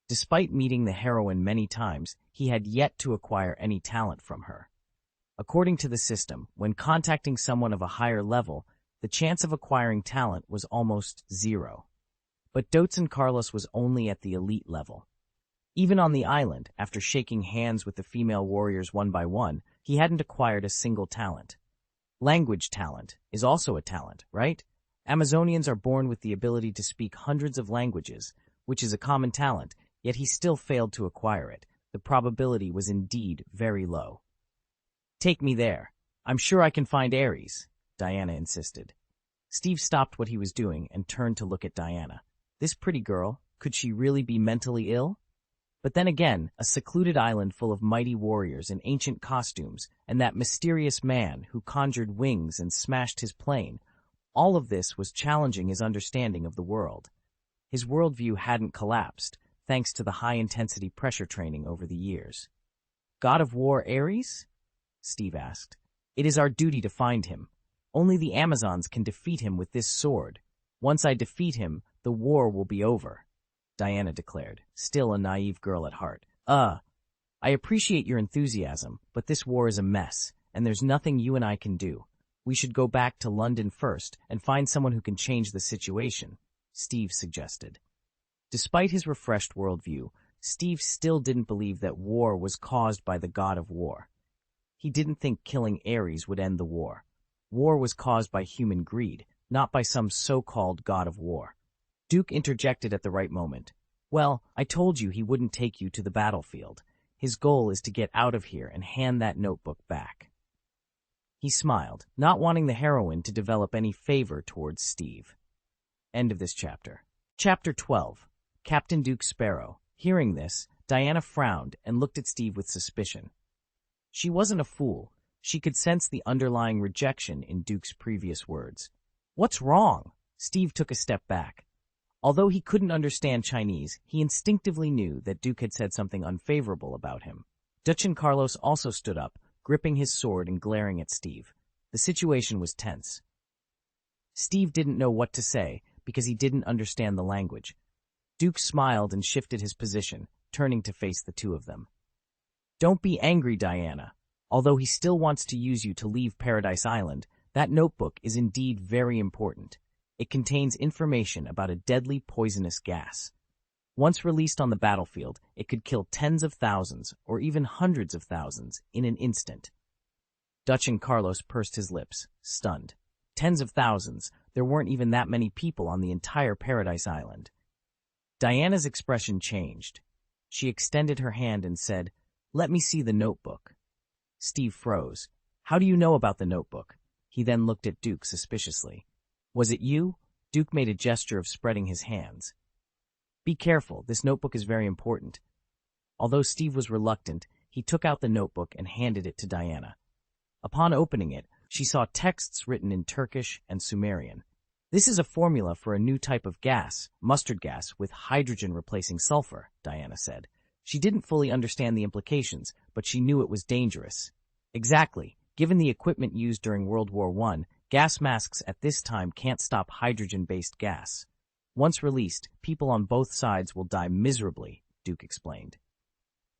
Despite meeting the heroine many times, he had yet to acquire any talent from her. According to the system, when contacting someone of a higher level, the chance of acquiring talent was almost zero. But Doubtson Carlos was only at the elite level. Even on the island, after shaking hands with the female warriors one by one, he hadn't acquired a single talent. Language talent is also a talent, right? Amazonians are born with the ability to speak hundreds of languages, which is a common talent, yet he still failed to acquire it. The probability was indeed very low. "Take me there. I'm sure I can find Ares," Diana insisted. Steve stopped what he was doing and turned to look at Diana. This pretty girl, could she really be mentally ill? But then again, a secluded island full of mighty warriors in ancient costumes, and that mysterious man who conjured wings and smashed his plane, all of this was challenging his understanding of the world. His worldview hadn't collapsed, thanks to the high-intensity pressure training over the years. "God of War Ares?" Steve asked. "It is our duty to find him. Only the Amazons can defeat him with this sword. Once I defeat him, the war will be over," Diana declared, still a naive girl at heart. I appreciate your enthusiasm, but this war is a mess, and there's nothing you and I can do. We should go back to London first and find someone who can change the situation," Steve suggested. Despite his refreshed worldview, Steve still didn't believe that war was caused by the god of war. He didn't think killing Ares would end the war. War was caused by human greed, not by some so-called god of war. Duke interjected at the right moment. "Well, I told you he wouldn't take you to the battlefield. His goal is to get out of here and hand that notebook back." He smiled, not wanting the heroine to develop any favor towards Steve. End of this chapter. Chapter 12. Captain Duke Sparrow. Hearing this, Diana frowned and looked at Steve with suspicion. She wasn't a fool. She could sense the underlying rejection in Duke's previous words. "What's wrong?" Steve took a step back. Although he couldn't understand Chinese, he instinctively knew that Duke had said something unfavorable about him. Doubtson Carlos also stood up, gripping his sword and glaring at Steve. The situation was tense. Steve didn't know what to say because he didn't understand the language. Duke smiled and shifted his position, turning to face the two of them. "Don't be angry, Diana. Although he still wants to use you to leave Paradise Island, that notebook is indeed very important. It contains information about a deadly poisonous gas. Once released on the battlefield, it could kill tens of thousands or even hundreds of thousands in an instant." Doubtson Carlos pursed his lips, stunned. Tens of thousands. There weren't even that many people on the entire Paradise Island. Diana's expression changed. She extended her hand and said, "Let me see the notebook." Steve froze. "How do you know about the notebook?" He then looked at Duke suspiciously. "Was it you?" Duke made a gesture of spreading his hands. Be careful, this notebook is very important. Although Steve was reluctant, he took out the notebook and handed it to Diana. Upon opening it, she saw texts written in Turkish and Sumerian. This is a formula for a new type of gas, mustard gas, with hydrogen replacing sulfur, Diana said. She didn't fully understand the implications, but she knew it was dangerous. Exactly. Given the equipment used during World War I, gas masks at this time can't stop hydrogen-based gas. Once released, people on both sides will die miserably, Duke explained.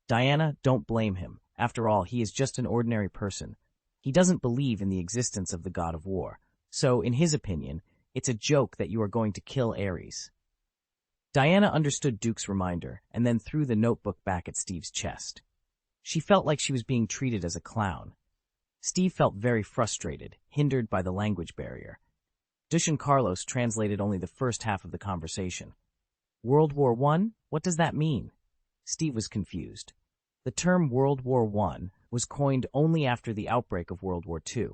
Diana, don't blame him. After all, he is just an ordinary person. He doesn't believe in the existence of the god of war. So, in his opinion, it's a joke that you are going to kill Ares. Diana understood Duke's reminder and then threw the notebook back at Steve's chest. She felt like she was being treated as a clown. Steve felt very frustrated, hindered by the language barrier. Dush and Carlos translated only the first half of the conversation. World War I? What does that mean? Steve was confused. The term World War I was coined only after the outbreak of World War II.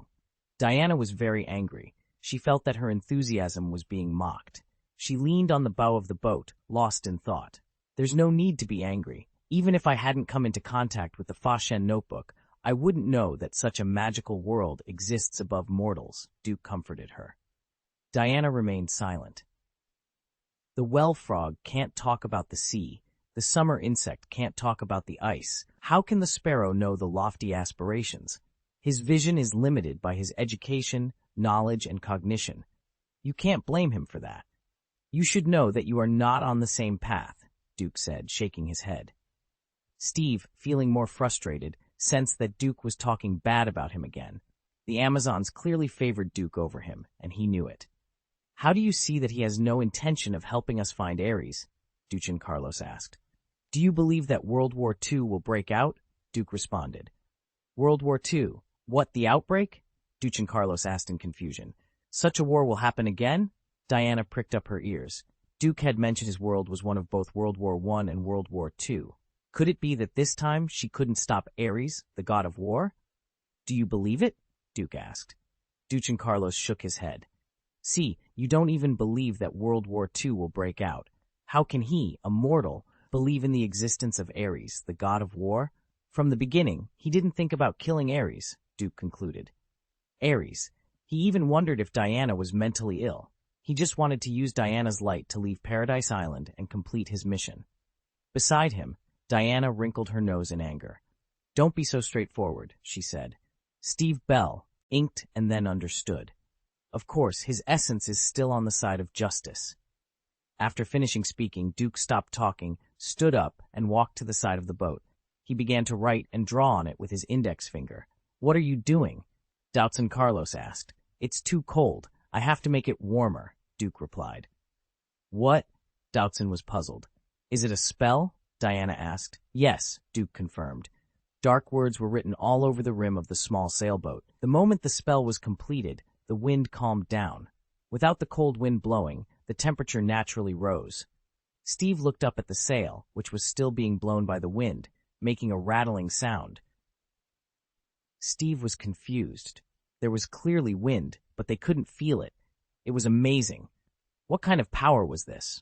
Diana was very angry. She felt that her enthusiasm was being mocked. She leaned on the bow of the boat, lost in thought. There's no need to be angry. Even if I hadn't come into contact with the Fashen notebook, I wouldn't know that such a magical world exists above mortals, Duke comforted her. Diana remained silent. The well frog can't talk about the sea. The summer insect can't talk about the ice. How can the sparrow know the lofty aspirations? His vision is limited by his education, knowledge, and cognition. You can't blame him for that. You should know that you are not on the same path, Duke said, shaking his head. Steve, feeling more frustrated, sensed that Duke was talking bad about him again. The Amazons clearly favored Duke over him, and he knew it. How do you see that he has no intention of helping us find Ares? Duke and Carlos asked. Do you believe that World War II will break out? Duke responded. World War II? What, the outbreak? Duke and Carlos asked in confusion. Such a war will happen again? Diana pricked up her ears. Duke had mentioned his world was one of both World War I and World War II. Could it be that this time she couldn't stop Ares, the god of war? Do you believe it? Duke asked. Duke and Carlos shook his head. See, you don't even believe that World War II will break out. How can he, a mortal, believe in the existence of Ares, the god of war? From the beginning, he didn't think about killing Ares, Duke concluded. Ares. He even wondered if Diana was mentally ill. He just wanted to use Diana's light to leave Paradise Island and complete his mission. Beside him, Diana wrinkled her nose in anger. Don't be so straightforward, she said. Steve Bell inked and then understood. Of course, his essence is still on the side of justice. After finishing speaking, Duke stopped talking, stood up, and walked to the side of the boat. He began to write and draw on it with his index finger. What are you doing? Doubtson Carlos asked. It's too cold. I have to make it warmer, Duke replied. What? Doubtson was puzzled. Is it a spell? Diana asked. Yes, Duke confirmed. Dark words were written all over the rim of the small sailboat. The moment the spell was completed, the wind calmed down. Without the cold wind blowing, the temperature naturally rose. Steve looked up at the sail, which was still being blown by the wind, making a rattling sound. Steve was confused. There was clearly wind, but they couldn't feel it. It was amazing. What kind of power was this?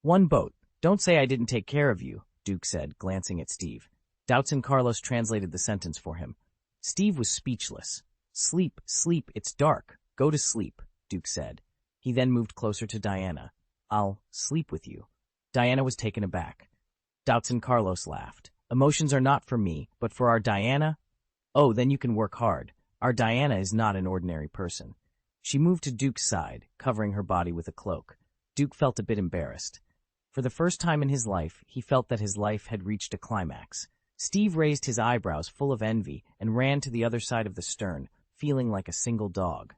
One boat. Don't say I didn't take care of you, Duke said, glancing at Steve. Doubtson Carlos translated the sentence for him. Steve was speechless. Sleep, sleep, it's dark. Go to sleep, Duke said. He then moved closer to Diana. I'll sleep with you. Diana was taken aback. Doubtson Carlos laughed. Emotions are not for me, but for our Diana? Oh, then you can work hard. Our Diana is not an ordinary person. She moved to Duke's side, covering her body with a cloak. Duke felt a bit embarrassed. For the first time in his life, he felt that his life had reached a climax. Steve raised his eyebrows full of envy and ran to the other side of the stern, feeling like a single dog.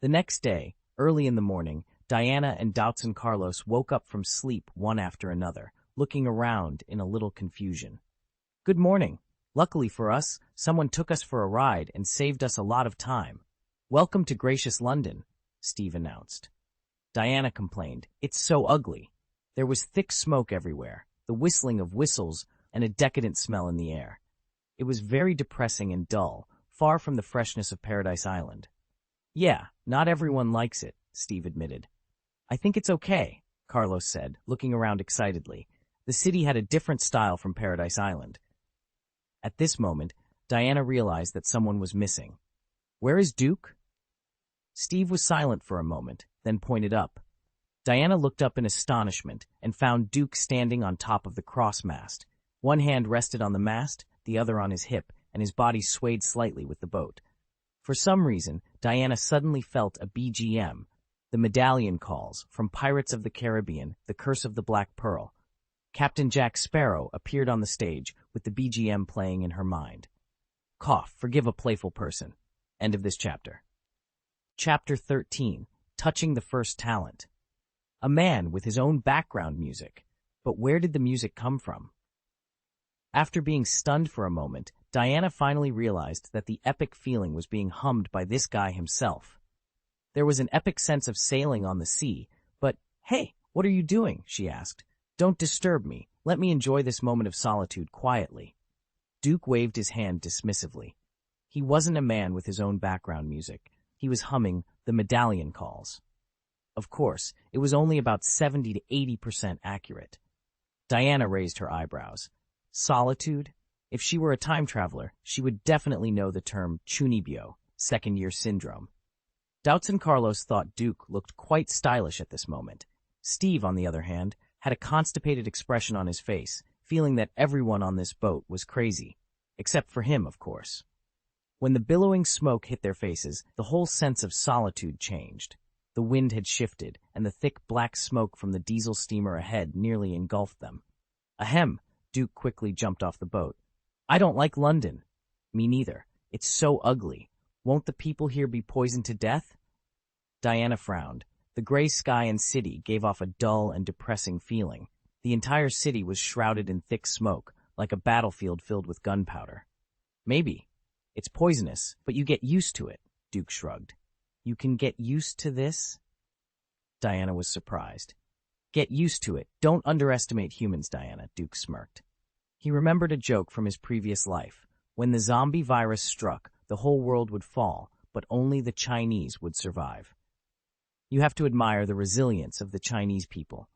The next day, early in the morning, Diana and Doubtson Carlos woke up from sleep one after another, looking around in a little confusion. Good morning. Luckily for us, someone took us for a ride and saved us a lot of time. Welcome to gracious London, Steve announced. Diana complained, It's so ugly. There was thick smoke everywhere, the whistling of whistles, and a decadent smell in the air. It was very depressing and dull, far from the freshness of Paradise Island. Yeah, not everyone likes it, Steve admitted. I think it's okay. Carlos said, looking around excitedly. The city had a different style from Paradise Island. At this moment, Diana realized that someone was missing. Where is Duke? Steve was silent for a moment, then pointed up. Diana looked up in astonishment and found Duke standing on top of the cross mast. One hand rested on the mast, the other on his hip, and his body swayed slightly with the boat. For some reason, Diana suddenly felt a BGM, the medallion calls, from Pirates of the Caribbean, The Curse of the Black Pearl. Captain Jack Sparrow appeared on the stage with the BGM playing in her mind. Cough, forgive a playful person. End of this chapter. Chapter 13, Touching the First Talent. A man with his own background music. But where did the music come from? After being stunned for a moment, Diana finally realized that the epic feeling was being hummed by this guy himself. There was an epic sense of sailing on the sea, but, "Hey, what are you doing?" she asked. "Don't disturb me. Let me enjoy this moment of solitude quietly." Duke waved his hand dismissively. He wasn't a man with his own background music. He was humming the medallion calls. Of course, it was only about 70 to 80% accurate. Diana raised her eyebrows. Solitude? If she were a time traveler, she would definitely know the term chunibyo, second-year syndrome. Doubts and Carlos thought Duke looked quite stylish at this moment. Steve, on the other hand, had a constipated expression on his face, feeling that everyone on this boat was crazy. Except for him, of course. When the billowing smoke hit their faces, the whole sense of solitude changed. The wind had shifted, and the thick black smoke from the diesel steamer ahead nearly engulfed them. Ahem! Duke quickly jumped off the boat. "I don't like London." "Me neither. It's so ugly. Won't the people here be poisoned to death?" Diana frowned. The gray sky and city gave off a dull and depressing feeling. The entire city was shrouded in thick smoke, like a battlefield filled with gunpowder. "Maybe. It's poisonous, but you get used to it," Duke shrugged. "You can get used to this?" Diana was surprised. "Get used to it. Don't underestimate humans, Diana," Duke smirked. He remembered a joke from his previous life. When the zombie virus struck, the whole world would fall, but only the Chinese would survive. You have to admire the resilience of the Chinese people.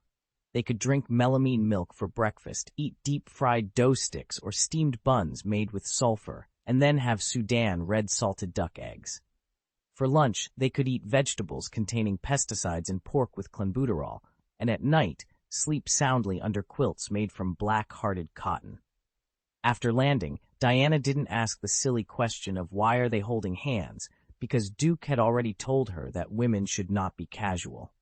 They could drink melamine milk for breakfast, eat deep-fried dough sticks or steamed buns made with sulfur, and then have Sudan red salted duck eggs. For lunch, they could eat vegetables containing pesticides and pork with clenbuterol, and at night, sleep soundly under quilts made from black-hearted cotton. After landing, Diana didn't ask the silly question of why are they holding hands, because Duke had already told her that women should not be casual.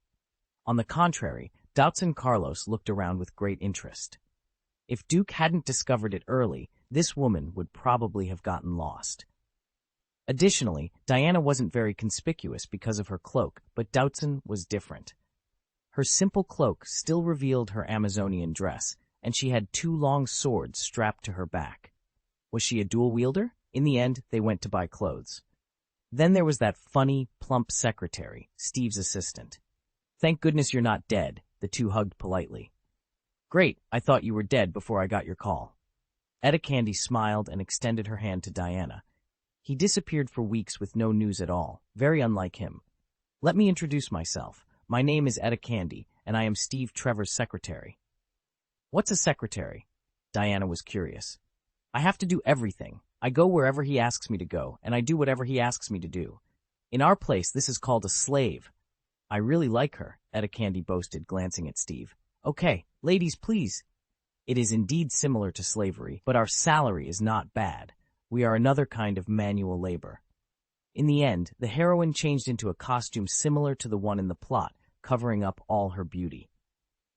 On the contrary, Doubts and Carlos looked around with great interest. If Duke hadn't discovered it early, this woman would probably have gotten lost. Additionally, Diana wasn't very conspicuous because of her cloak, but Doubtson was different. Her simple cloak still revealed her Amazonian dress, and she had 2 long swords strapped to her back. Was she a dual wielder? In the end, they went to buy clothes. Then there was that funny, plump secretary, Steve's assistant. "Thank goodness you're not dead," the two hugged politely. "Great, I thought you were dead before I got your call." Etta Candy smiled and extended her hand to Diana. He disappeared for weeks with no news at all, very unlike him. "Let me introduce myself. My name is Etta Candy, and I am Steve Trevor's secretary." "What's a secretary?" Diana was curious. "I have to do everything. I go wherever he asks me to go, and I do whatever he asks me to do. In our place, this is called a slave." "I really like her," Etta Candy boasted, glancing at Steve. "Okay, ladies, please." "It is indeed similar to slavery, but our salary is not bad. We are another kind of manual labor." In the end, the heroine changed into a costume similar to the one in the plot, covering up all her beauty.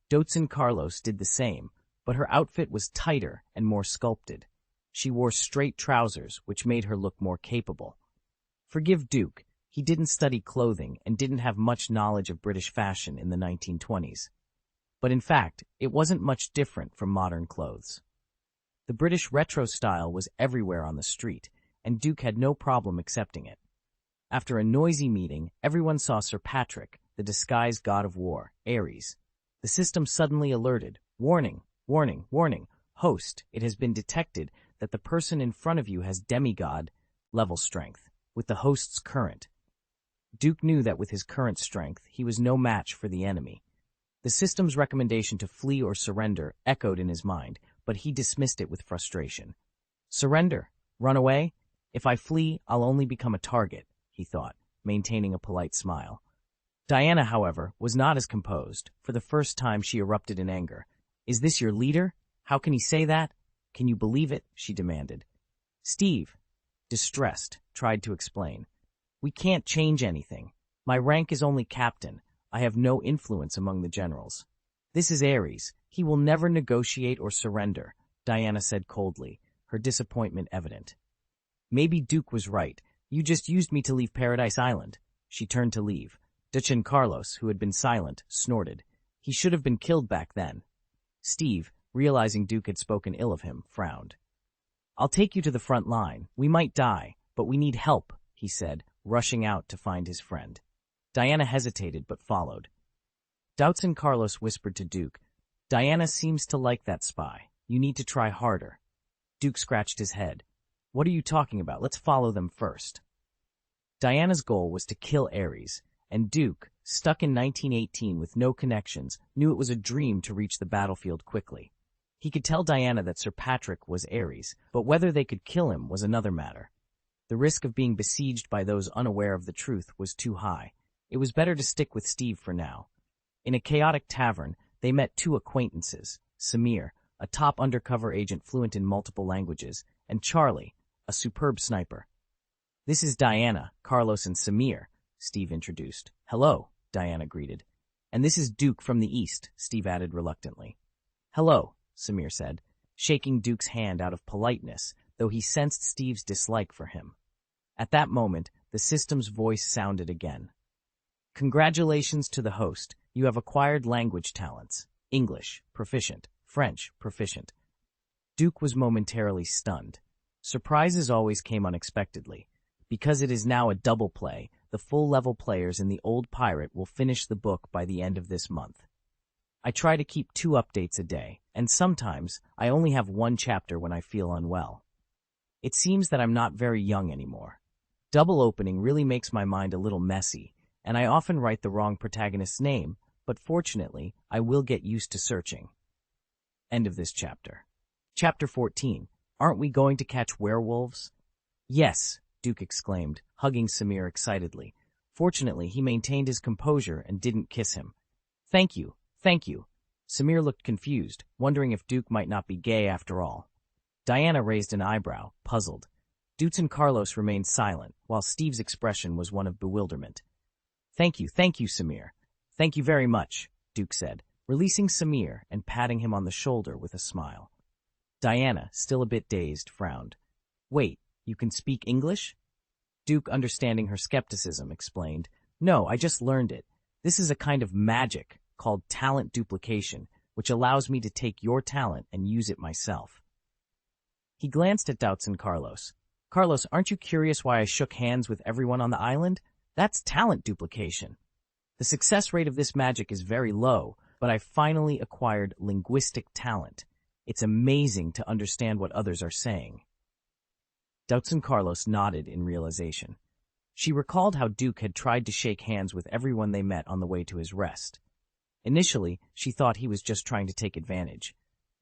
Dotes and Carlos did the same, but her outfit was tighter and more sculpted. She wore straight trousers, which made her look more capable. Forgive Duke, he didn't study clothing and didn't have much knowledge of British fashion in the 1920s. But in fact, it wasn't much different from modern clothes. The British retro style was everywhere on the street, and Duke had no problem accepting it. After a noisy meeting, everyone saw Sir Patrick, the disguised god of war, Ares. The system suddenly alerted, "Warning, warning, warning, host, it has been detected that the person in front of you has demigod level strength, with the host's current." Duke knew that with his current strength, he was no match for the enemy. The system's recommendation to flee or surrender echoed in his mind, but he dismissed it with frustration. Surrender? Run away? If I flee, I'll only become a target, he thought, maintaining a polite smile. Diana, however, was not as composed. For the first time, she erupted in anger. Is this your leader? How can he say that? Can you believe it? She demanded. Steve, distressed, tried to explain. We can't change anything. My rank is only captain. I have no influence among the generals. This is Ares. He will never negotiate or surrender, Diana said coldly, her disappointment evident. Maybe Duke was right. You just used me to leave Paradise Island. She turned to leave. Duchin Carlos, who had been silent, snorted. He should have been killed back then. Steve, realizing Duke had spoken ill of him, frowned. I'll take you to the front line. We might die, but we need help, he said, rushing out to find his friend. Diana hesitated but followed. Duchin Carlos whispered to Duke, Diana seems to like that spy. You need to try harder. Duke scratched his head. What are you talking about? Let's follow them first. Diana's goal was to kill Ares, and Duke, stuck in 1918 with no connections, knew it was a dream to reach the battlefield quickly. He could tell Diana that Sir Patrick was Ares, but whether they could kill him was another matter. The risk of being besieged by those unaware of the truth was too high. It was better to stick with Steve for now. In a chaotic tavern, they met two acquaintances, Samir, a top undercover agent fluent in multiple languages, and Charlie, a superb sniper. This is Diana, Carlos, and Samir, Steve introduced. Hello, Diana greeted. And this is Duke from the East, Steve added reluctantly. Hello, Samir said, shaking Duke's hand out of politeness, though he sensed Steve's dislike for him. At that moment, the system's voice sounded again. Congratulations to the host. You have acquired language talents. English, proficient. French, proficient. Duke was momentarily stunned. Surprises always came unexpectedly. Because it is now a double play, the full-level players in the Old Pirate will finish the book by the end of this month. I try to keep 2 updates a day, and sometimes I only have 1 chapter when I feel unwell. It seems that I'm not very young anymore. Double opening really makes my mind a little messy, and I often write the wrong protagonist's name, but fortunately, I will get used to searching. End of this chapter. Chapter 14. Aren't we going to catch werewolves? Yes, Duke exclaimed, hugging Samir excitedly. Fortunately, he maintained his composure and didn't kiss him. Thank you, thank you. Samir looked confused, wondering if Duke might not be gay after all. Diana raised an eyebrow, puzzled. Duchin Carlos remained silent, while Steve's expression was one of bewilderment. Thank you, Samir. Thank you very much, Duke said, releasing Samir and patting him on the shoulder with a smile. Diana, still a bit dazed, frowned. Wait, you can speak English? Duke, understanding her skepticism, explained. No, I just learned it. This is a kind of magic called talent duplication, which allows me to take your talent and use it myself. He glanced at Duchin Carlos. Carlos, aren't you curious why I shook hands with everyone on the island? That's talent duplication. The success rate of this magic is very low, but I finally acquired linguistic talent. It's amazing to understand what others are saying. Duchin Carlos nodded in realization. She recalled how Duke had tried to shake hands with everyone they met on the way to his rest. Initially, she thought he was just trying to take advantage.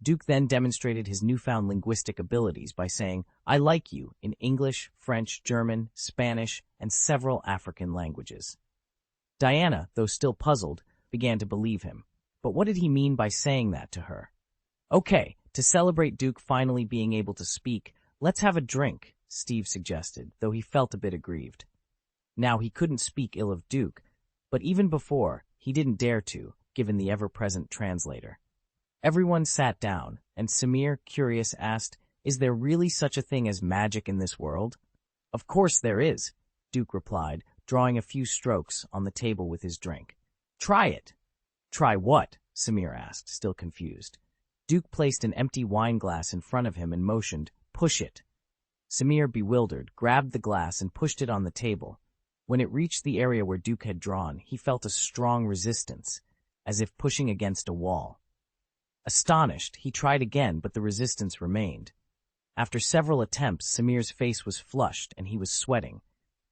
Duke then demonstrated his newfound linguistic abilities by saying, I like you, in English, French, German, Spanish, and several African languages. Diana, though still puzzled, began to believe him. But what did he mean by saying that to her? Okay, to celebrate Duke finally being able to speak, let's have a drink, Steve suggested, though he felt a bit aggrieved. Now, he couldn't speak ill of Duke, but even before, he didn't dare to, given the ever-present translator. Everyone sat down, and Samir, curious, asked, Is there really such a thing as magic in this world? Of course there is, Duke replied, drawing a few strokes on the table with his drink. Try it. Try what? Samir asked, still confused. Duke placed an empty wine glass in front of him and motioned, Push it. Samir, bewildered, grabbed the glass and pushed it on the table. When it reached the area where Duke had drawn, he felt a strong resistance, as if pushing against a wall. Astonished, he tried again, but the resistance remained. After several attempts, Samir's face was flushed and he was sweating.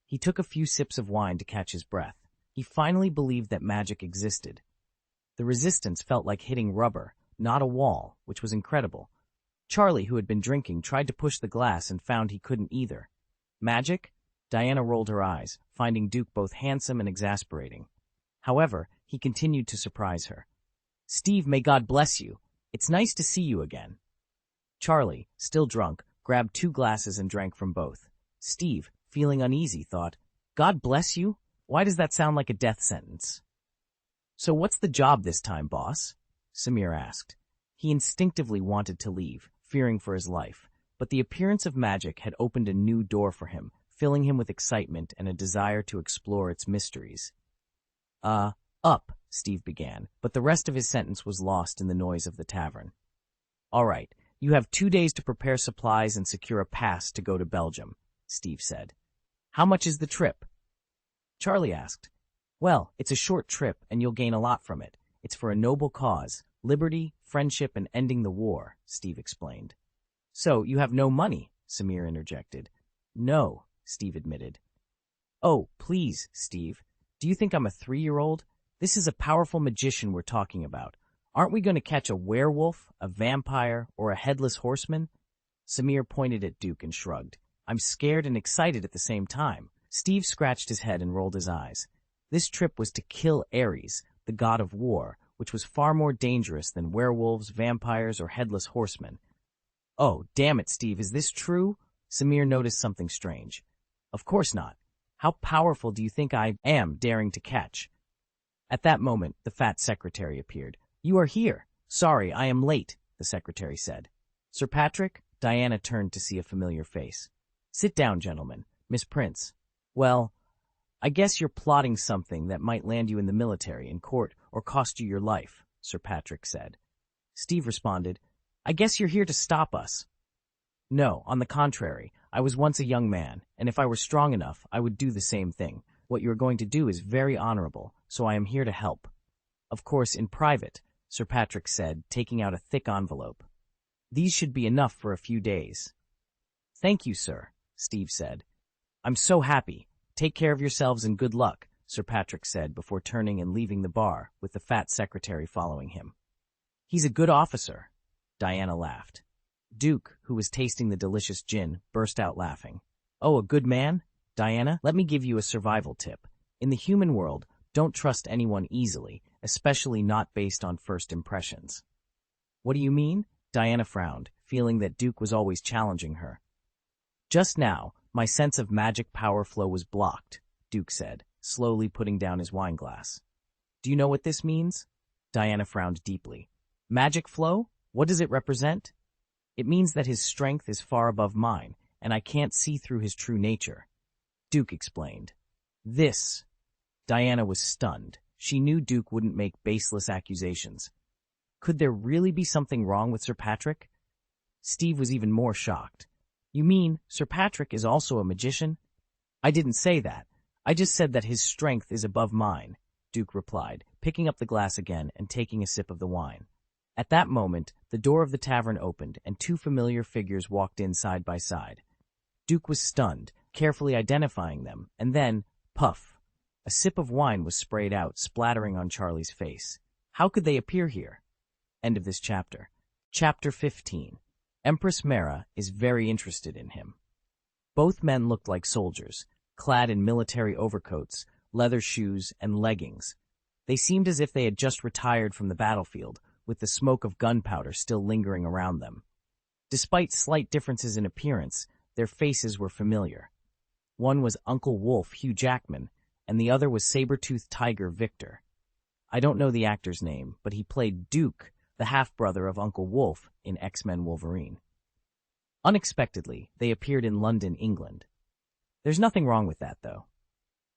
He took a few sips of wine to catch his breath. He finally believed that magic existed. The resistance felt like hitting rubber, not a wall, which was incredible. Charlie, who had been drinking, tried to push the glass and found he couldn't either. Magic? Diana rolled her eyes, finding Duke both handsome and exasperating. However, he continued to surprise her. Steve, may God bless you. It's nice to see you again. Charlie, still drunk, grabbed 2 glasses and drank from both. Steve, feeling uneasy, thought, God bless you? Why does that sound like a death sentence? So what's the job this time, boss? Samir asked. He instinctively wanted to leave, fearing for his life, but the appearance of magic had opened a new door for him, filling him with excitement and a desire to explore its mysteries. Up, Steve began, but the rest of his sentence was lost in the noise of the tavern. All right, you have 2 days to prepare supplies and secure a pass to go to Belgium, Steve said. How much is the trip? Charlie asked. Well, it's a short trip and you'll gain a lot from it. It's for a noble cause, liberty, friendship, and ending the war, Steve explained. So, you have no money, Samir interjected. No, Steve admitted. Oh, please, Steve. Do you think I'm a 3-year-old? This is a powerful magician we're talking about. Aren't we going to catch a werewolf, a vampire, or a headless horseman? Samir pointed at Duke and shrugged. I'm scared and excited at the same time. Steve scratched his head and rolled his eyes. This trip was to kill Ares, the god of war, which was far more dangerous than werewolves, vampires, or headless horsemen. Oh, damn it, Steve, is this true? Samir noticed something strange. Of course not. How powerful do you think I am daring to catch? At that moment, the fat secretary appeared. You are here. Sorry, I am late, the secretary said. Sir Patrick? Diana turned to see a familiar face. Sit down, gentlemen. Miss Prince. Well, I guess you're plotting something that might land you in the military, in court, or cost you your life, Sir Patrick said. Steve responded, I guess you're here to stop us. No, on the contrary, I was once a young man, and if I were strong enough, I would do the same thing. What you are going to do is very honorable, so I am here to help. Of course, in private, Sir Patrick said, taking out a thick envelope. These should be enough for a few days. Thank you, sir, Steve said. I'm so happy. Take care of yourselves and good luck, Sir Patrick said before turning and leaving the bar, with the fat secretary following him. He's a good officer, Diana laughed. Duke, who was tasting the delicious gin, burst out laughing. Oh, a good man? Diana, let me give you a survival tip. In the human world, don't trust anyone easily, especially not based on first impressions. What do you mean? Diana frowned, feeling that Duke was always challenging her. Just now, my sense of magic power flow was blocked, Duke said, slowly putting down his wine glass. Do you know what this means? Diana frowned deeply. Magic flow? What does it represent? It means that his strength is far above mine, and I can't see through his true nature. Duke explained. This. Diana was stunned. She knew Duke wouldn't make baseless accusations. Could there really be something wrong with Sir Patrick? Steve was even more shocked. You mean Sir Patrick is also a magician? I didn't say that. I just said that his strength is above mine, Duke replied, picking up the glass again and taking a sip of the wine. At that moment, the door of the tavern opened and 2 familiar figures walked in side by side. Duke was stunned, carefully identifying them, and then, puff, a sip of wine was sprayed out, splattering on Charlie's face. How could they appear here? End of this chapter. Chapter 15. Empress Mara is very interested in him. Both men looked like soldiers, clad in military overcoats, leather shoes, and leggings. They seemed as if they had just retired from the battlefield, with the smoke of gunpowder still lingering around them. Despite slight differences in appearance, their faces were familiar. One was Uncle Wolf Hugh Jackman, and the other was saber-toothed tiger Victor. I don't know the actor's name, but he played Duke, the half-brother of Uncle Wolf in X-Men Wolverine. Unexpectedly, they appeared in London, England. There's nothing wrong with that, though.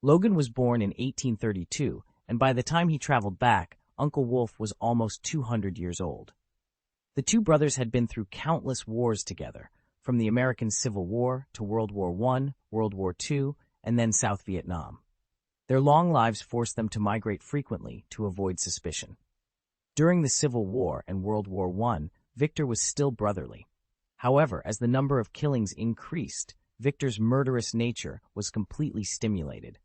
Logan was born in 1832, and by the time he traveled back, Uncle Wolf was almost 200 years old. The 2 brothers had been through countless wars together, from the American Civil War to World War I, World War II, and then South Vietnam. Their long lives forced them to migrate frequently to avoid suspicion. During the Civil War and World War I, Victor was still brotherly. However, as the number of killings increased, Victor's murderous nature was completely stimulated.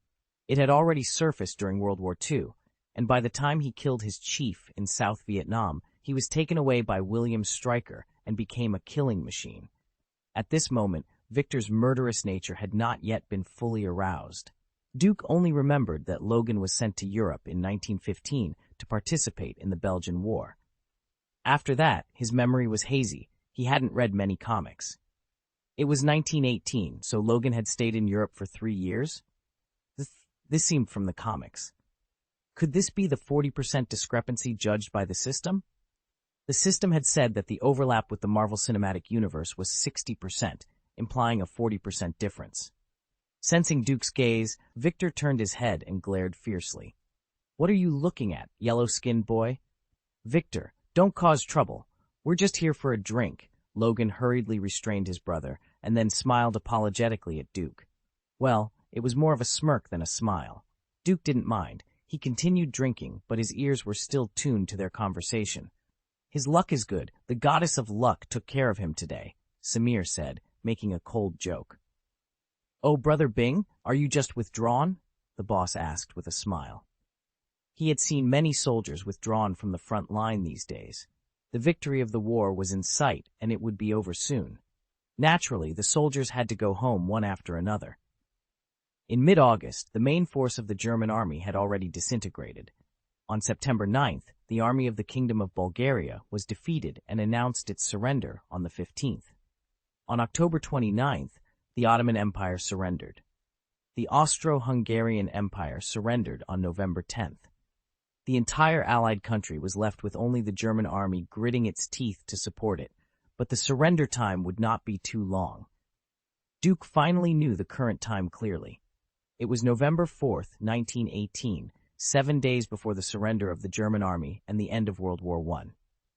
It had already surfaced during World War II, and by the time he killed his chief in South Vietnam, he was taken away by William Stryker and became a killing machine. At this moment, Victor's murderous nature had not yet been fully aroused. Duke only remembered that Logan was sent to Europe in 1915 to participate in the Belgian War. After that, his memory was hazy. He hadn't read many comics. It was 1918, so Logan had stayed in Europe for 3 years? This seemed from the comics. Could this be the 40% discrepancy judged by the system? The system had said that the overlap with the Marvel Cinematic Universe was 60%, implying a 40% difference. Sensing Duke's gaze, Victor turned his head and glared fiercely. "What are you looking at, yellow-skinned boy?" "Victor, don't cause trouble. We're just here for a drink." Logan hurriedly restrained his brother and then smiled apologetically at Duke. Well, it was more of a smirk than a smile. Duke didn't mind. He continued drinking, but his ears were still tuned to their conversation. "His luck is good. The goddess of luck took care of him today," Samir said, making a cold joke. "Oh, Brother Bing, are you just withdrawn?" the boss asked with a smile. He had seen many soldiers withdrawn from the front line these days. The victory of the war was in sight, and it would be over soon. Naturally, the soldiers had to go home one after another. In mid-August, the main force of the German army had already disintegrated. On September 9th, the army of the Kingdom of Bulgaria was defeated and announced its surrender on the 15th. On October 29th, the Ottoman Empire surrendered. The Austro-Hungarian Empire surrendered on November 10th. The entire Allied country was left with only the German army gritting its teeth to support it, but the surrender time would not be too long. Duke finally knew the current time clearly. It was November 4th, 1918, 7 days before the surrender of the German army and the end of World War I.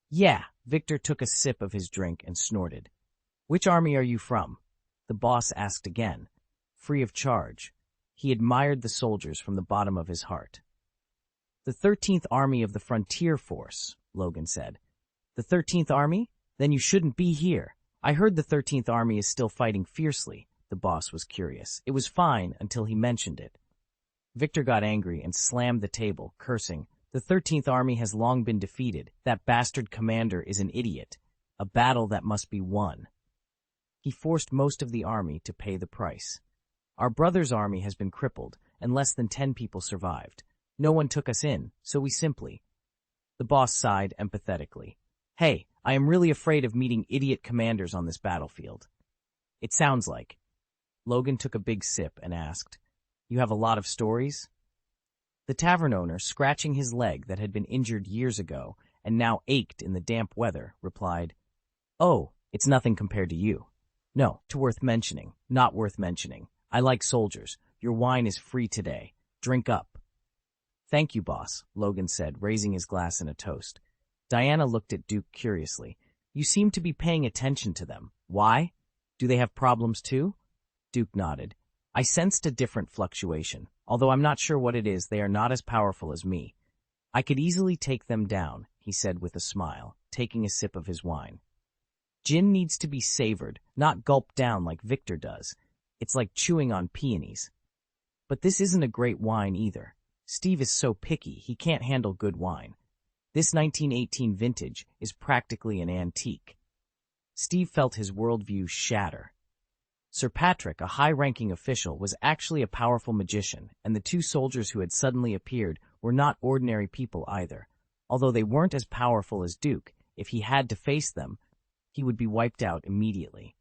"Yeah," Victor took a sip of his drink and snorted. "Which army are you from?" the boss asked again, free of charge. He admired the soldiers from the bottom of his heart. "The 13th Army of the Frontier Force," Logan said. "The 13th Army? Then you shouldn't be here. I heard the 13th Army is still fighting fiercely." The boss was curious. It was fine until he mentioned it. Victor got angry and slammed the table, cursing. "The 13th Army has long been defeated. That bastard commander is an idiot. A battle that must be won." He forced most of the army to pay the price. "Our brother's army has been crippled, and less than 10 people survived. No one took us in, so we simply—" The boss sighed empathetically. "Hey, I am really afraid of meeting idiot commanders on this battlefield." "It sounds like." Logan took a big sip and asked, "You have a lot of stories?" The tavern owner, scratching his leg that had been injured years ago and now ached in the damp weather, replied, "Oh, it's nothing compared to you. No, worth mentioning, not worth mentioning. I like soldiers. Your wine is free today. Drink up." "Thank you, boss," Logan said, raising his glass in a toast. Diana looked at Duke curiously. "You seem to be paying attention to them. Why? Do they have problems too?" Duke nodded. "I sensed a different fluctuation. Although I'm not sure what it is, they are not as powerful as me. I could easily take them down," he said with a smile, taking a sip of his wine. "Gin needs to be savored, not gulped down like Victor does. It's like chewing on peonies. But this isn't a great wine either. Steve is so picky, he can't handle good wine. This 1918 vintage is practically an antique." Steve felt his worldview shatter. Sir Patrick, a high-ranking official, was actually a powerful magician, and the 2 soldiers who had suddenly appeared were not ordinary people either. Although they weren't as powerful as Duke, if he had to face them, he would be wiped out immediately.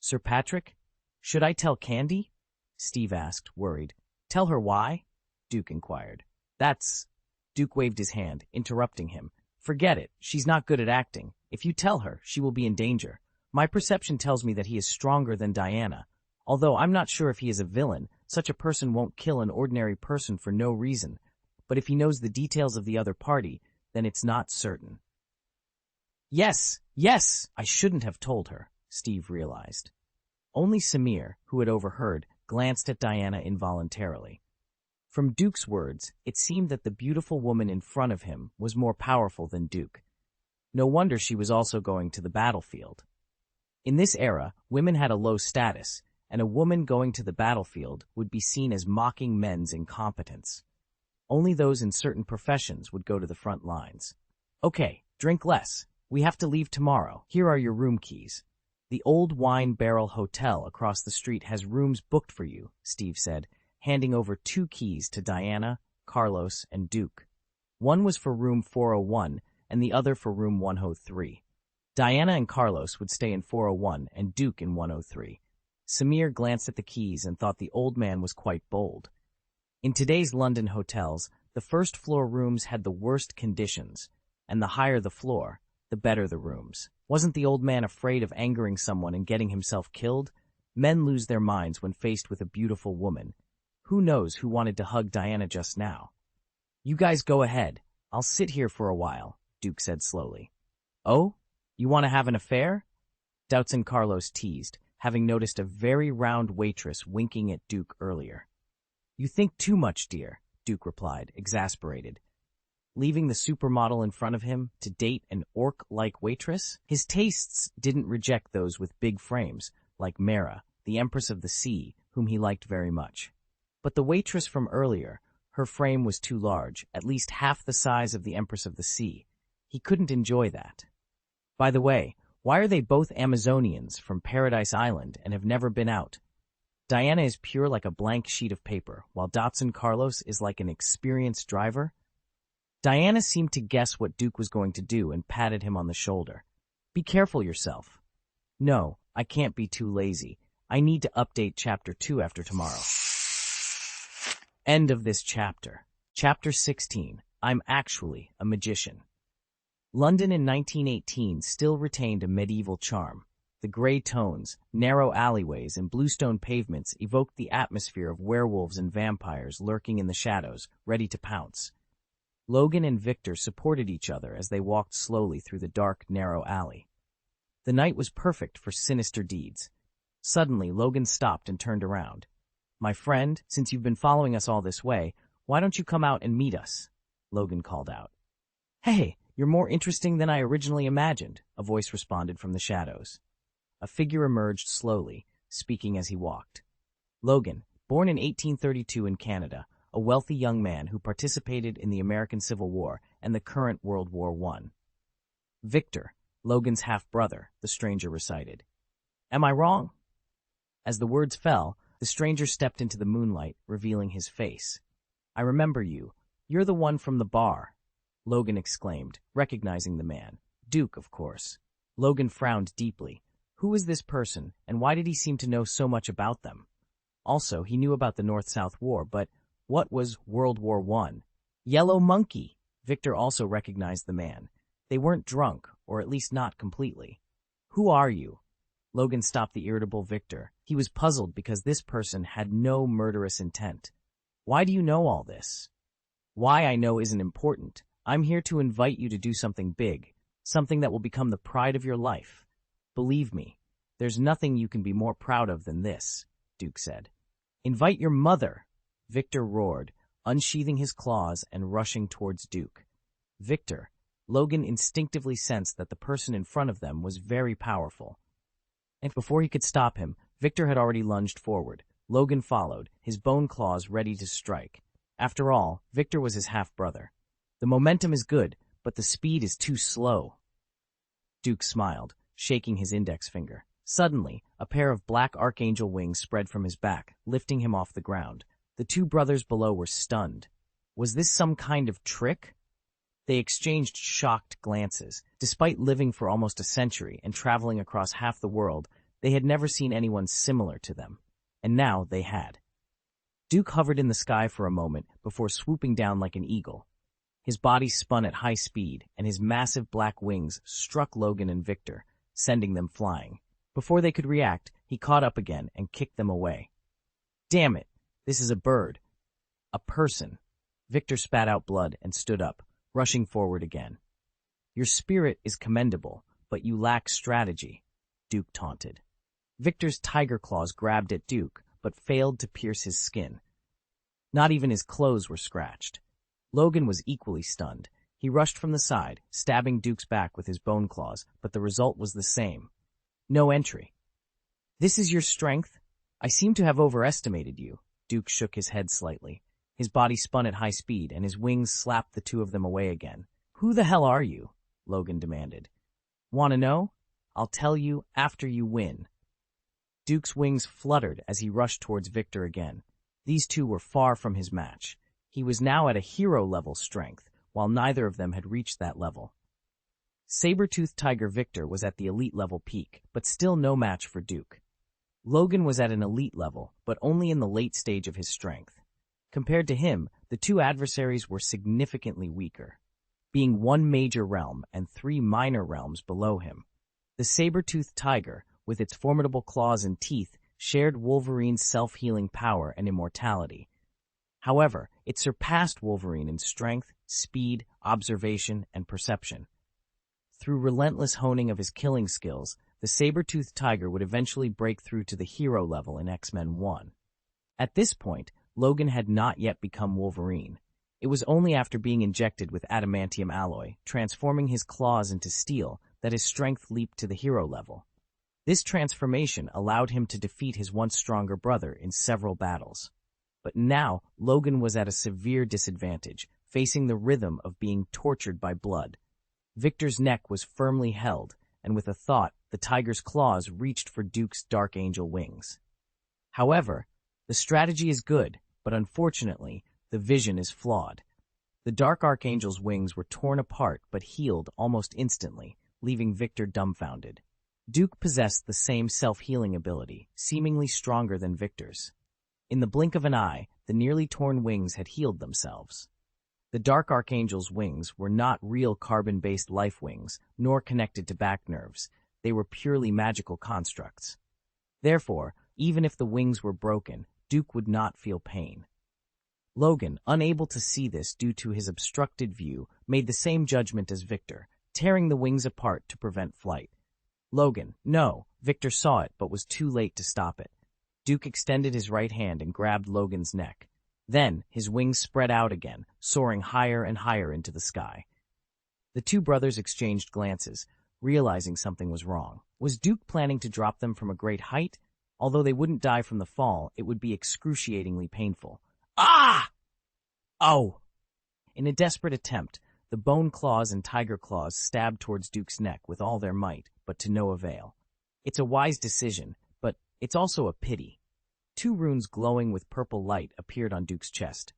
"Sir Patrick? Should I tell Candy?" Steve asked, worried. "Tell her why?" Duke inquired. Duke waved his hand, interrupting him. "Forget it. She's not good at acting. If you tell her, she will be in danger. My perception tells me that he is stronger than Diana. Although I'm not sure if he is a villain, such a person won't kill an ordinary person for no reason. But if he knows the details of the other party, then it's not certain." Yes, I shouldn't have told her," Steve realized. Only Samir, who had overheard, glanced at Diana involuntarily. From Duke's words, it seemed that the beautiful woman in front of him was more powerful than Duke. No wonder she was also going to the battlefield. In this era, women had a low status, and a woman going to the battlefield would be seen as mocking men's incompetence. Only those in certain professions would go to the front lines. Okay, drink less. We have to leave tomorrow. Here are your room keys. The Old Wine Barrel Hotel across the street has rooms booked for you, Steve said, handing over 2 keys to Diana, Carlos, and Duke. One was for room 401 and the other for room 103. Diana and Carlos would stay in 401 and Duke in 103. Samir glanced at the keys and thought the old man was quite bold. In today's London hotels, the first-floor rooms had the worst conditions, and the higher the floor, the better the rooms. Wasn't the old man afraid of angering someone and getting himself killed? Men lose their minds when faced with a beautiful woman. Who knows who wanted to hug Diana just now? You guys go ahead. I'll sit here for a while, Duke said slowly. Oh? You want to have an affair? Doubts and Carlos teased, having noticed a very round waitress winking at Duke earlier. You think too much, dear, Duke replied, exasperated. Leaving the supermodel in front of him to date an orc-like waitress? His tastes didn't reject those with big frames, like Mara, the Empress of the Sea, whom he liked very much. But the waitress from earlier, her frame was too large, at least half the size of the Empress of the Sea. He couldn't enjoy that. By the way, why are they both Amazonians from Paradise Island and have never been out? Diana is pure like a blank sheet of paper, while Dotson Carlos is like an experienced driver. Diana seemed to guess what Duke was going to do and patted him on the shoulder. Be careful yourself. No, I can't be too lazy. I need to update Chapter 2 after tomorrow. End of this chapter. Chapter 16. I'm actually a magician. London in 1918 still retained a medieval charm. The gray tones, narrow alleyways, and bluestone pavements evoked the atmosphere of werewolves and vampires lurking in the shadows, ready to pounce. Logan and Victor supported each other as they walked slowly through the dark, narrow alley. The night was perfect for sinister deeds. Suddenly, Logan stopped and turned around. My friend, since you've been following us all this way, why don't you come out and meet us? Logan called out. Hey, you're more interesting than I originally imagined, a voice responded from the shadows. A figure emerged slowly, speaking as he walked. Logan, born in 1832 in Canada, a wealthy young man who participated in the American Civil War and the current World War I. Victor, Logan's half-brother, the stranger recited. Am I wrong? As the words fell, the stranger stepped into the moonlight, revealing his face. I remember you. You're the one from the bar, Logan exclaimed, recognizing the man. Duke, of course. Logan frowned deeply. Who is this person, and why did he seem to know so much about them? Also, he knew about the North-South War, but what was World War I? Yellow Monkey! Victor also recognized the man. They weren't drunk, or at least not completely. Who are you? Logan stopped the irritable Victor. He was puzzled because this person had no murderous intent. Why do you know all this? Why I know isn't important. I'm here to invite you to do something big, something that will become the pride of your life. Believe me, there's nothing you can be more proud of than this, Duke said. Invite your mother, Victor roared, unsheathing his claws and rushing towards Duke. Victor, Logan instinctively sensed that the person in front of them was very powerful. And before he could stop him, Victor had already lunged forward. Logan followed, his bone claws ready to strike. After all, Victor was his half-brother. The momentum is good, but the speed is too slow. Duke smiled, shaking his index finger. Suddenly, a pair of black archangel wings spread from his back, lifting him off the ground. The 2 brothers below were stunned. Was this some kind of trick? They exchanged shocked glances. Despite living for almost a century and traveling across half the world, they had never seen anyone similar to them. And now they had. Duke hovered in the sky for a moment before swooping down like an eagle. His body spun at high speed, and his massive black wings struck Logan and Victor, sending them flying. Before they could react, he caught up again and kicked them away. Damn it! This is a bird. A person. Victor spat out blood and stood up, rushing forward again. Your spirit is commendable, but you lack strategy, Duke taunted. Victor's tiger claws grabbed at Duke, but failed to pierce his skin. Not even his clothes were scratched. Logan was equally stunned. He rushed from the side, stabbing Duke's back with his bone claws, but the result was the same. No entry. This is your strength? I seem to have overestimated you. Duke shook his head slightly. His body spun at high speed, and his wings slapped the two of them away again. "Who the hell are you?" Logan demanded. "Want to know? I'll tell you after you win." Duke's wings fluttered as he rushed towards Victor again. These two were far from his match. He was now at a hero-level strength, while neither of them had reached that level. Saber-toothed tiger Victor was at the elite-level peak, but still no match for Duke. Logan was at an elite level, but only in the late stage of his strength. Compared to him, the two adversaries were significantly weaker, being one major realm and three minor realms below him. The saber-toothed tiger, with its formidable claws and teeth, shared Wolverine's self-healing power and immortality. However, it surpassed Wolverine in strength, speed, observation, and perception. Through relentless honing of his killing skills, the saber-toothed tiger would eventually break through to the hero level in X-Men 1. At this point, Logan had not yet become Wolverine. It was only after being injected with adamantium alloy, transforming his claws into steel, that his strength leaped to the hero level. This transformation allowed him to defeat his once stronger brother in several battles. But now, Logan was at a severe disadvantage, facing the rhythm of being tortured by blood. Victor's neck was firmly held, and with a thought, the tiger's claws reached for Duke's Dark Angel wings. However, the strategy is good, but unfortunately, the vision is flawed. The Dark Archangel's wings were torn apart but healed almost instantly, leaving Victor dumbfounded. Duke possessed the same self-healing ability, seemingly stronger than Victor's. In the blink of an eye, the nearly torn wings had healed themselves. The Dark Archangel's wings were not real carbon-based life wings, nor connected to back nerves. They were purely magical constructs. Therefore, even if the wings were broken, Duke would not feel pain. Logan, unable to see this due to his obstructed view, made the same judgment as Victor, tearing the wings apart to prevent flight. Logan, no! Victor saw it, but was too late to stop it. Duke extended his right hand and grabbed Logan's neck. Then, his wings spread out again, soaring higher and higher into the sky. The two brothers exchanged glances, realizing something was wrong. Was Duke planning to drop them from a great height? Although they wouldn't die from the fall, it would be excruciatingly painful. Ah! Oh! In a desperate attempt, the bone claws and tiger claws stabbed towards Duke's neck with all their might, but to no avail. It's a wise decision, but it's also a pity. Two runes glowing with purple light appeared on Duke's chest.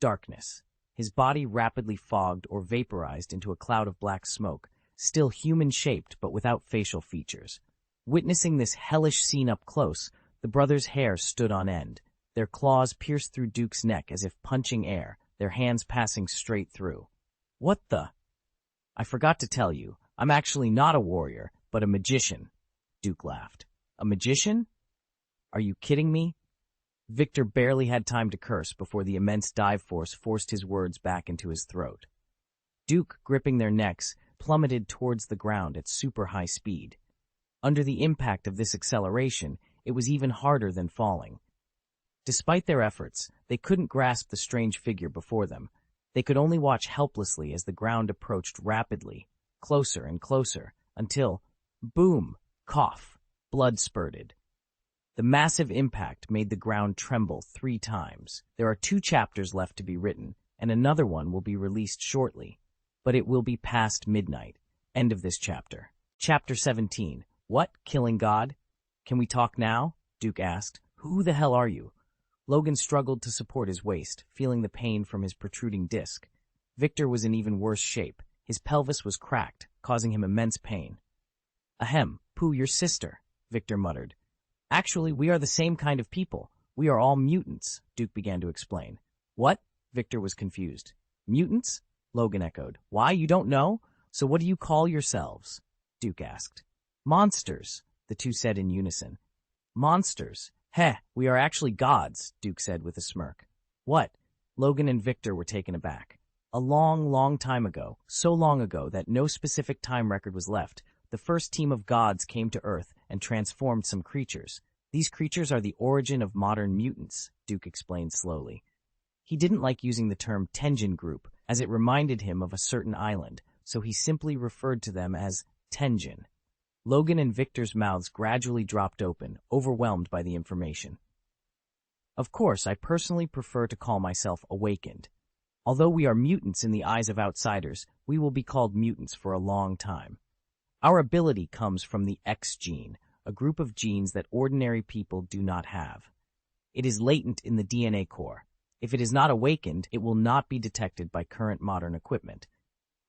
Darkness. His body rapidly fogged or vaporized into a cloud of black smoke, still human-shaped but without facial features. Witnessing this hellish scene up close, the brothers' hair stood on end. Their claws pierced through Duke's neck as if punching air, their hands passing straight through. What the? I forgot to tell you, I'm actually not a warrior, but a magician. Duke laughed. A magician? Are you kidding me? Victor barely had time to curse before the immense dive force forced his words back into his throat. Duke, gripping their necks, plummeted towards the ground at super high speed. Under the impact of this acceleration, it was even harder than falling. Despite their efforts, they couldn't grasp the strange figure before them. They could only watch helplessly as the ground approached rapidly, closer and closer, until, boom, cough, blood spurted. The massive impact made the ground tremble 3 times. There are 2 chapters left to be written, and another one will be released shortly. But it will be past midnight. End of this chapter. Chapter 17. What? Killing God? Can we talk now? Duke asked. Who the hell are you? Logan struggled to support his waist, feeling the pain from his protruding disc. Victor was in even worse shape. His pelvis was cracked, causing him immense pain. Ahem, Pooh, your sister, Victor muttered. Actually, we are the same kind of people. We are all mutants, Duke began to explain. What? Victor was confused. Mutants? Logan echoed. Why, you don't know? So what do you call yourselves? Duke asked. Monsters, the two said in unison. Monsters? Heh, we are actually gods, Duke said with a smirk. What? Logan and Victor were taken aback. A long, long time ago, so long ago that no specific time record was left, the first team of gods came to Earth and transformed some creatures. These creatures are the origin of modern mutants, Duke explained slowly. He didn't like using the term Tenjin group, as it reminded him of a certain island, so he simply referred to them as Tenjin. Logan and Victor's mouths gradually dropped open, overwhelmed by the information. Of course, I personally prefer to call myself awakened. Although we are mutants in the eyes of outsiders, we will be called mutants for a long time. Our ability comes from the X gene, a group of genes that ordinary people do not have. It is latent in the DNA core. If it is not awakened, it will not be detected by current modern equipment.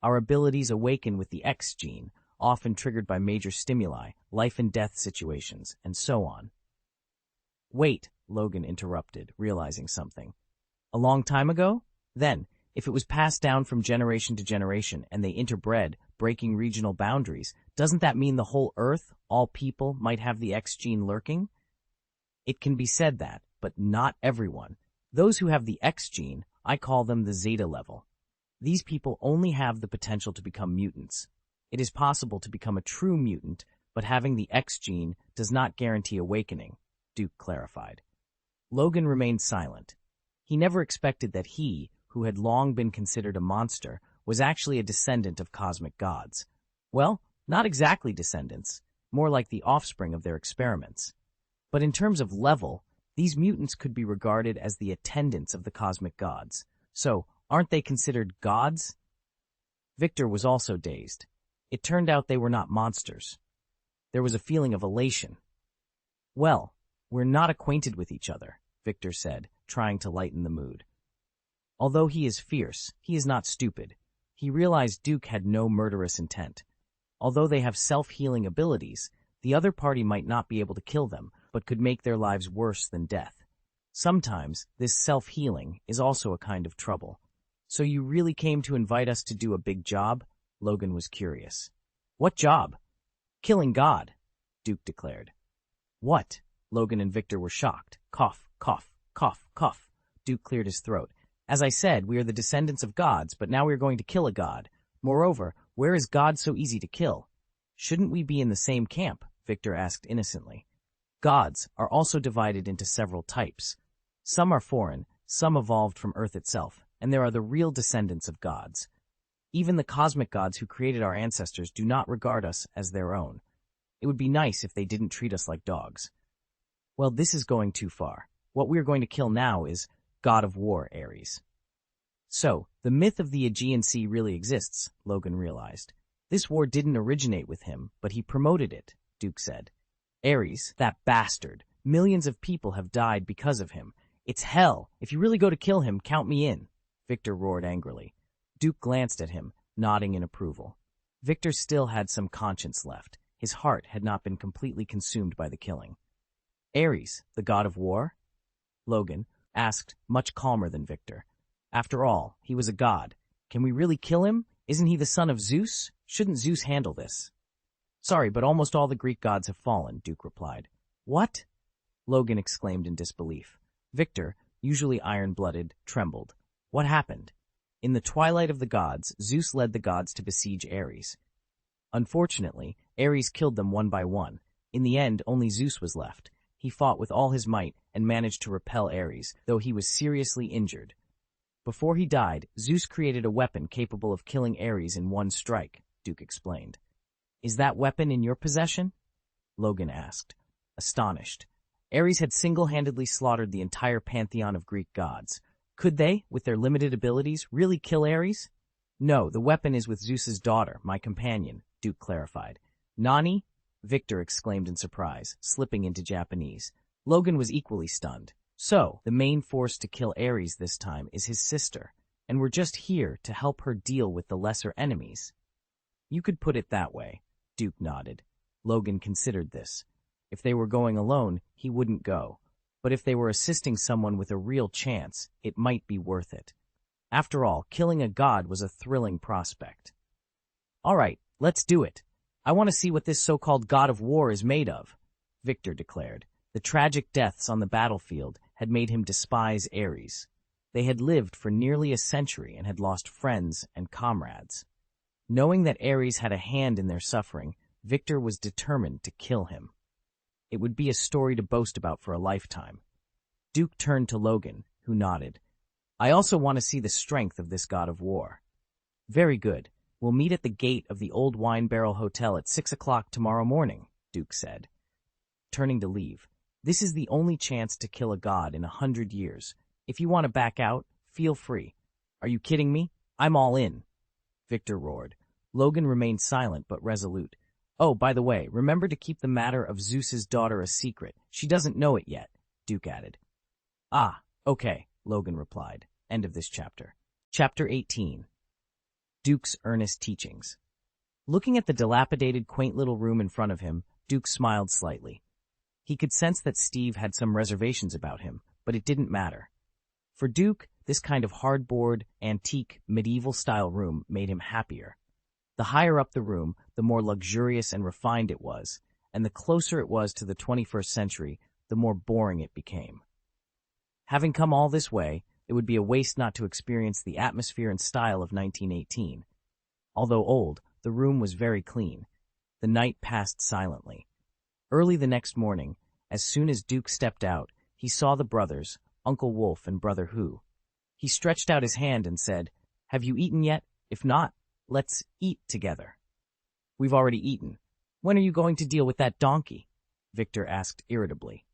Our abilities awaken with the X gene, often triggered by major stimuli, life and death situations, and so on. Wait, Logan interrupted, realizing something. A long time ago? Then, if it was passed down from generation to generation and they interbred, breaking regional boundaries, doesn't that mean the whole Earth, all people, might have the X gene lurking? It can be said that, but not everyone. Those who have the X gene, I call them the Zeta level. These people only have the potential to become mutants. It is possible to become a true mutant, but having the X gene does not guarantee awakening, Duke clarified. Logan remained silent. He never expected that he, who had long been considered a monster, was actually a descendant of cosmic gods. Well, not exactly descendants, more like the offspring of their experiments. But in terms of level, these mutants could be regarded as the attendants of the cosmic gods. So, aren't they considered gods? Victor was also dazed. It turned out they were not monsters. There was a feeling of elation. Well, we're not acquainted with each other, Victor said, trying to lighten the mood. Although he is fierce, he is not stupid. He realized Duke had no murderous intent. Although they have self-healing abilities, the other party might not be able to kill them, but could make their lives worse than death. Sometimes, this self-healing is also a kind of trouble. So you really came to invite us to do a big job? Logan was curious. What job? Killing God, Duke declared. What? Logan and Victor were shocked. Cough, cough, cough, cough. Duke cleared his throat. As I said, we are the descendants of gods, but now we are going to kill a god. Moreover, where is God so easy to kill? Shouldn't we be in the same camp? Victor asked innocently. Gods are also divided into several types. Some are foreign, some evolved from Earth itself, and there are the real descendants of gods. Even the cosmic gods who created our ancestors do not regard us as their own. It would be nice if they didn't treat us like dogs. Well, this is going too far. What we are going to kill now is God of War, Ares. So, the myth of the Aegean Sea really exists, Logan realized. This war didn't originate with him, but he promoted it, Duke said. Ares, that bastard. Millions of people have died because of him. It's hell. If you really go to kill him, count me in, Victor roared angrily. Duke glanced at him, nodding in approval. Victor still had some conscience left. His heart had not been completely consumed by the killing. Ares, the god of war? Logan asked, much calmer than Victor. After all, he was a god. Can we really kill him? Isn't he the son of Zeus? Shouldn't Zeus handle this? Sorry, but almost all the Greek gods have fallen, Duke replied. What? Logan exclaimed in disbelief. Victor, usually iron-blooded, trembled. What happened? In the twilight of the gods, Zeus led the gods to besiege Ares. Unfortunately, Ares killed them one by one. In the end, only Zeus was left. He fought with all his might and managed to repel Ares, though he was seriously injured. Before he died, Zeus created a weapon capable of killing Ares in one strike, Duke explained. Is that weapon in your possession? Logan asked, astonished. Ares had single-handedly slaughtered the entire pantheon of Greek gods. Could they, with their limited abilities, really kill Ares? No, the weapon is with Zeus's daughter, my companion, Duke clarified. Nani? Victor exclaimed in surprise, slipping into Japanese. Logan was equally stunned. So, the main force to kill Ares this time is his sister, and we're just here to help her deal with the lesser enemies. You could put it that way, Duke nodded. Logan considered this. If they were going alone, he wouldn't go. But if they were assisting someone with a real chance, it might be worth it. After all, killing a god was a thrilling prospect. All right, let's do it. I want to see what this so-called god of war is made of, Victor declared. The tragic deaths on the battlefield had made him despise Ares. They had lived for nearly a century and had lost friends and comrades. Knowing that Ares had a hand in their suffering, Victor was determined to kill him. It would be a story to boast about for a lifetime. Duke turned to Logan, who nodded. I also want to see the strength of this god of war. Very good. We'll meet at the gate of the Old Wine Barrel Hotel at 6 o'clock tomorrow morning, Duke said. Turning to leave, This is the only chance to kill a god in 100 years. If you want to back out, feel free. Are you kidding me? I'm all in. Victor roared. Logan remained silent but resolute. Oh, by the way, remember to keep the matter of Zeus's daughter a secret. She doesn't know it yet, Duke added. Ah, okay, Logan replied. End of this chapter. Chapter 18. Duke's earnest teachings. Looking at the dilapidated, quaint little room in front of him, Duke smiled slightly. He could sense that Steve had some reservations about him, but it didn't matter. For Duke, this kind of hardboard, antique, medieval-style room made him happier. The higher up the room, the more luxurious and refined it was, and the closer it was to the 21st century, the more boring it became. Having come all this way, it would be a waste not to experience the atmosphere and style of 1918. Although old, the room was very clean. The night passed silently. Early the next morning, as soon as Duke stepped out, he saw the brothers, Uncle Wolf and Brother Who. He stretched out his hand and said, "Have you eaten yet? If not, let's eat together." "We've already eaten. When are you going to deal with that donkey?" Victor asked irritably.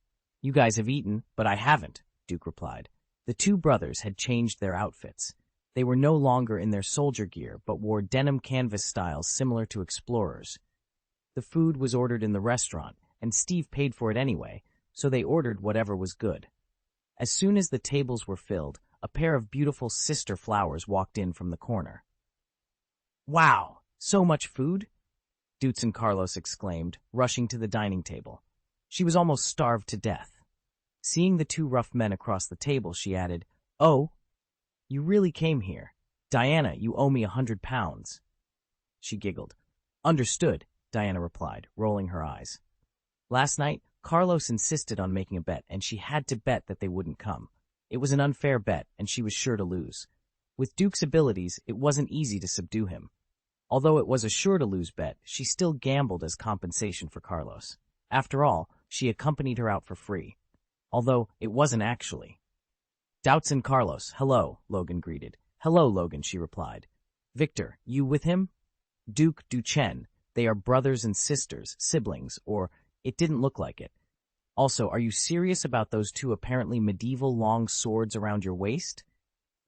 "You guys have eaten, but I haven't," Duke replied. The two brothers had changed their outfits. They were no longer in their soldier gear, but wore denim canvas styles similar to explorers. The food was ordered in the restaurant, and Steve paid for it anyway, so they ordered whatever was good. As soon as the tables were filled, a pair of beautiful sister flowers walked in from the corner. "Wow, so much food?" Dutz and Carlos exclaimed, rushing to the dining table. She was almost starved to death. Seeing the two rough men across the table, she added, "Oh, you really came here. Diana, you owe me 100 pounds. She giggled. "Understood," Diana replied, rolling her eyes. Last night, Carlos insisted on making a bet, and she had to bet that they wouldn't come. It was an unfair bet, and she was sure to lose. With Duke's abilities, it wasn't easy to subdue him. Although it was a sure-to-lose bet, she still gambled as compensation for Carlos. After all, she accompanied her out for free. Although it wasn't actually. "Doubts and Carlos, hello," Logan greeted. "Hello, Logan," she replied. "Victor, you with him?" "Duke Duchenne. They are brothers and sisters, siblings, or it didn't look like it. Also, are you serious about those two apparently medieval long swords around your waist?"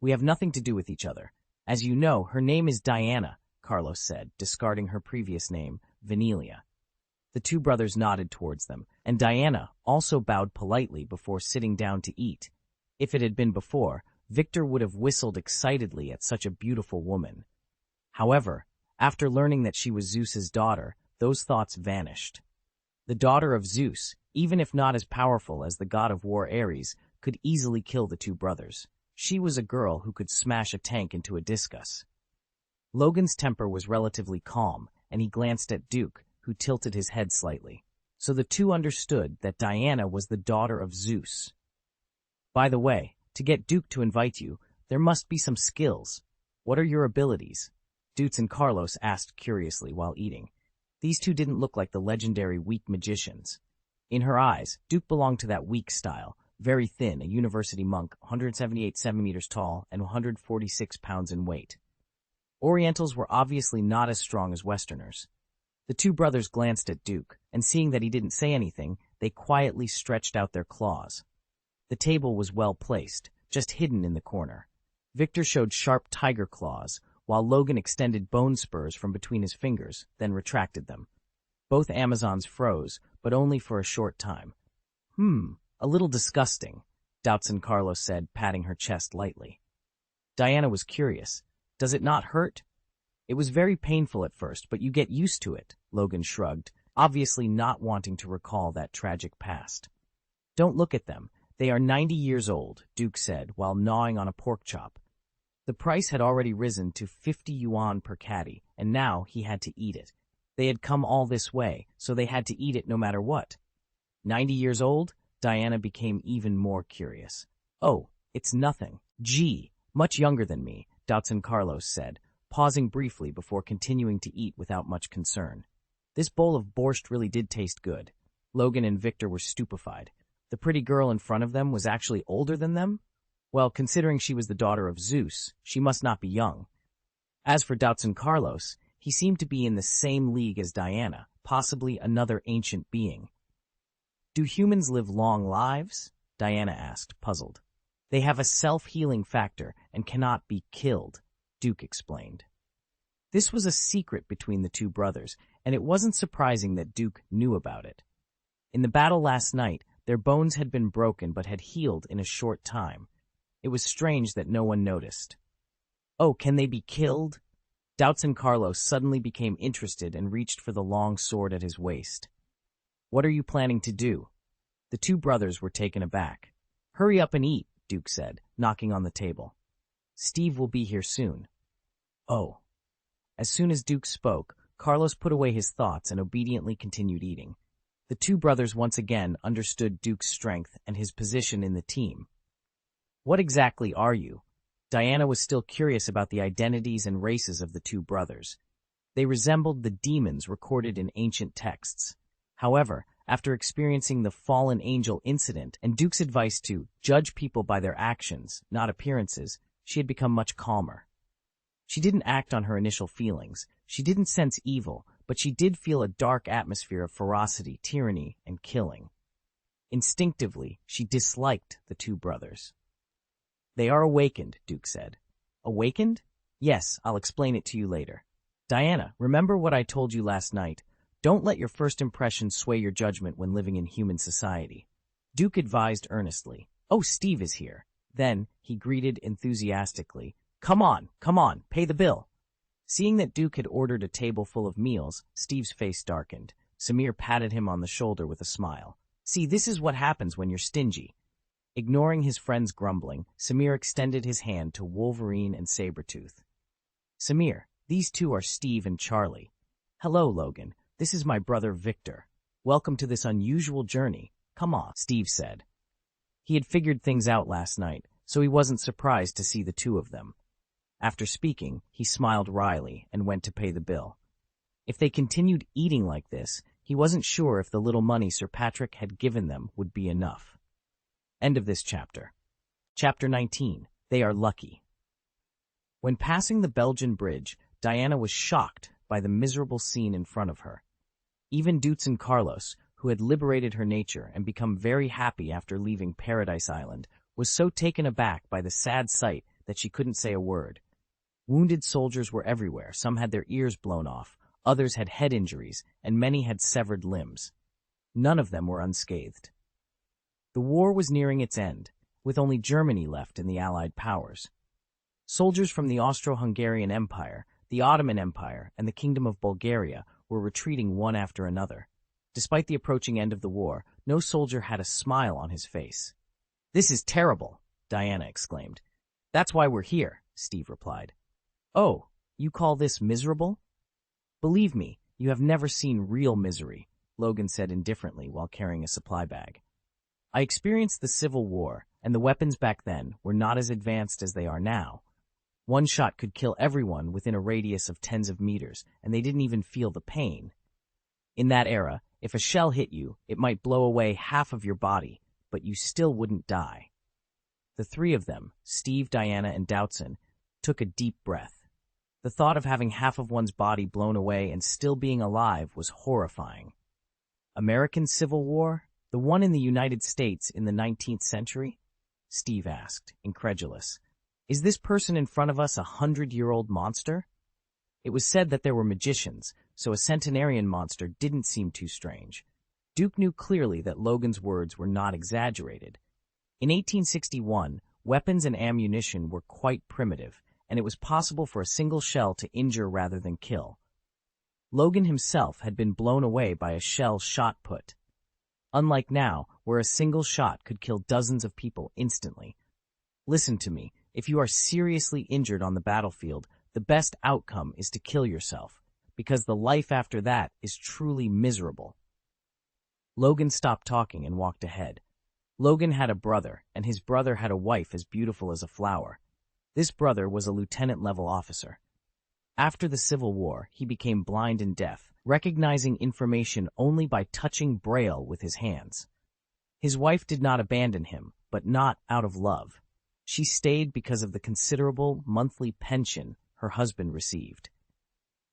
"We have nothing to do with each other. As you know, her name is Diana," Carlos said, discarding her previous name, Venelia. The two brothers nodded towards them, and Diana also bowed politely before sitting down to eat. If it had been before, Victor would have whistled excitedly at such a beautiful woman. However, after learning that she was Zeus's daughter, those thoughts vanished. The daughter of Zeus, even if not as powerful as the god of war Ares, could easily kill the two brothers. She was a girl who could smash a tank into a discus. Logan's temper was relatively calm, and he glanced at Duke, who tilted his head slightly. So the two understood that Diana was the daughter of Zeus. "By the way, to get Duke to invite you, there must be some skills. What are your abilities?" Dutz and Carlos asked curiously while eating. These two didn't look like the legendary weak magicians. In her eyes, Duke belonged to that weak style, very thin, a university monk, 178 centimeters tall and 146 pounds in weight. Orientals were obviously not as strong as Westerners. The two brothers glanced at Duke, and seeing that he didn't say anything, they quietly stretched out their claws. The table was well placed, just hidden in the corner. Victor showed sharp tiger claws, while Logan extended bone spurs from between his fingers, then retracted them. Both Amazons froze, but only for a short time. A little disgusting," Doubtson Carlos said, patting her chest lightly. Diana was curious. "Does it not hurt?" "It was very painful at first, but you get used to it," Logan shrugged, obviously not wanting to recall that tragic past. "Don't look at them. They are 90 years old," Duke said, while gnawing on a pork chop. The price had already risen to 50 yuan per caddy, and now he had to eat it. They had come all this way, so they had to eat it no matter what. 90 years old? Diana became even more curious. "Oh, it's nothing. Gee, much younger than me," Doubtson Carlos said, pausing briefly before continuing to eat without much concern. This bowl of borscht really did taste good. Logan and Victor were stupefied. The pretty girl in front of them was actually older than them? Well, considering she was the daughter of Zeus, she must not be young. As for Doubtson Carlos, he seemed to be in the same league as Diana, possibly another ancient being. Do humans live long lives? Diana asked, puzzled. They have a self-healing factor and cannot be killed, Duke explained. This was a secret between the two brothers, and it wasn't surprising that Duke knew about it. In the battle last night, their bones had been broken but had healed in a short time. It was strange that no one noticed. Oh, can they be killed? Doubtson Carlos suddenly became interested and reached for the long sword at his waist. What are you planning to do? The two brothers were taken aback. Hurry up and eat, Duke said, knocking on the table. Steve will be here soon. Oh. As soon as Duke spoke, Carlos put away his thoughts and obediently continued eating. The two brothers once again understood Duke's strength and his position in the team. What exactly are you? Diana was still curious about the identities and races of the two brothers. They resembled the demons recorded in ancient texts. However, after experiencing the fallen angel incident and Duke's advice to judge people by their actions, not appearances, she had become much calmer. She didn't act on her initial feelings. She didn't sense evil, but she did feel a dark atmosphere of ferocity, tyranny, and killing. Instinctively, she disliked the two brothers. They are awakened, Duke said. Awakened? Yes, I'll explain it to you later. Diana, remember what I told you last night? Don't let your first impression sway your judgment when living in human society. Duke advised earnestly. Oh, Steve is here. Then, he greeted enthusiastically. Come on, pay the bill. Seeing that Duke had ordered a table full of meals, Steve's face darkened. Samir patted him on the shoulder with a smile. See, this is what happens when you're stingy. Ignoring his friend's grumbling, Samir extended his hand to Wolverine and Sabretooth. Samir, these two are Steve and Charlie. Hello, Logan. This is my brother Victor. Welcome to this unusual journey. Come on, Steve said. He had figured things out last night, so he wasn't surprised to see the two of them. After speaking, he smiled wryly and went to pay the bill. If they continued eating like this, he wasn't sure if the little money Sir Patrick had given them would be enough. End of this chapter. Chapter 19. They are lucky. When passing the Belgian bridge, Diana was shocked by the miserable scene in front of her. Even Doutson Carlos, who had liberated her nature and become very happy after leaving Paradise Island, was so taken aback by the sad sight that she couldn't say a word. Wounded soldiers were everywhere. Some had their ears blown off, others had head injuries, and many had severed limbs. None of them were unscathed. The war was nearing its end, with only Germany left in the Allied powers. Soldiers from the Austro-Hungarian Empire, the Ottoman Empire, and the Kingdom of Bulgaria were retreating one after another. Despite the approaching end of the war, no soldier had a smile on his face. This is terrible, Diana exclaimed. That's why we're here, Steve replied. Oh, you call this miserable? Believe me, you have never seen real misery, Logan said indifferently while carrying a supply bag. I experienced the Civil War, and the weapons back then were not as advanced as they are now. One shot could kill everyone within a radius of tens of meters, and they didn't even feel the pain. In that era, if a shell hit you, it might blow away half of your body, but you still wouldn't die. The three of them, Steve, Diana, and Doutson, took a deep breath. The thought of having half of one's body blown away and still being alive was horrifying. American Civil War? The one in the United States in the 19th century? Steve asked, incredulous. Is this person in front of us a 100-year-old monster? It was said that there were magicians, so a centenarian monster didn't seem too strange. Duke knew clearly that Logan's words were not exaggerated. In 1861, weapons and ammunition were quite primitive, and it was possible for a single shell to injure rather than kill. Logan himself had been blown away by a shell shot put. Unlike now, where a single shot could kill dozens of people instantly. Listen to me, if you are seriously injured on the battlefield, the best outcome is to kill yourself, because the life after that is truly miserable. Logan stopped talking and walked ahead. Logan had a brother, and his brother had a wife as beautiful as a flower. This brother was a lieutenant-level officer. After the Civil War, he became blind and deaf, recognizing information only by touching Braille with his hands. His wife did not abandon him, but not out of love. She stayed because of the considerable monthly pension her husband received.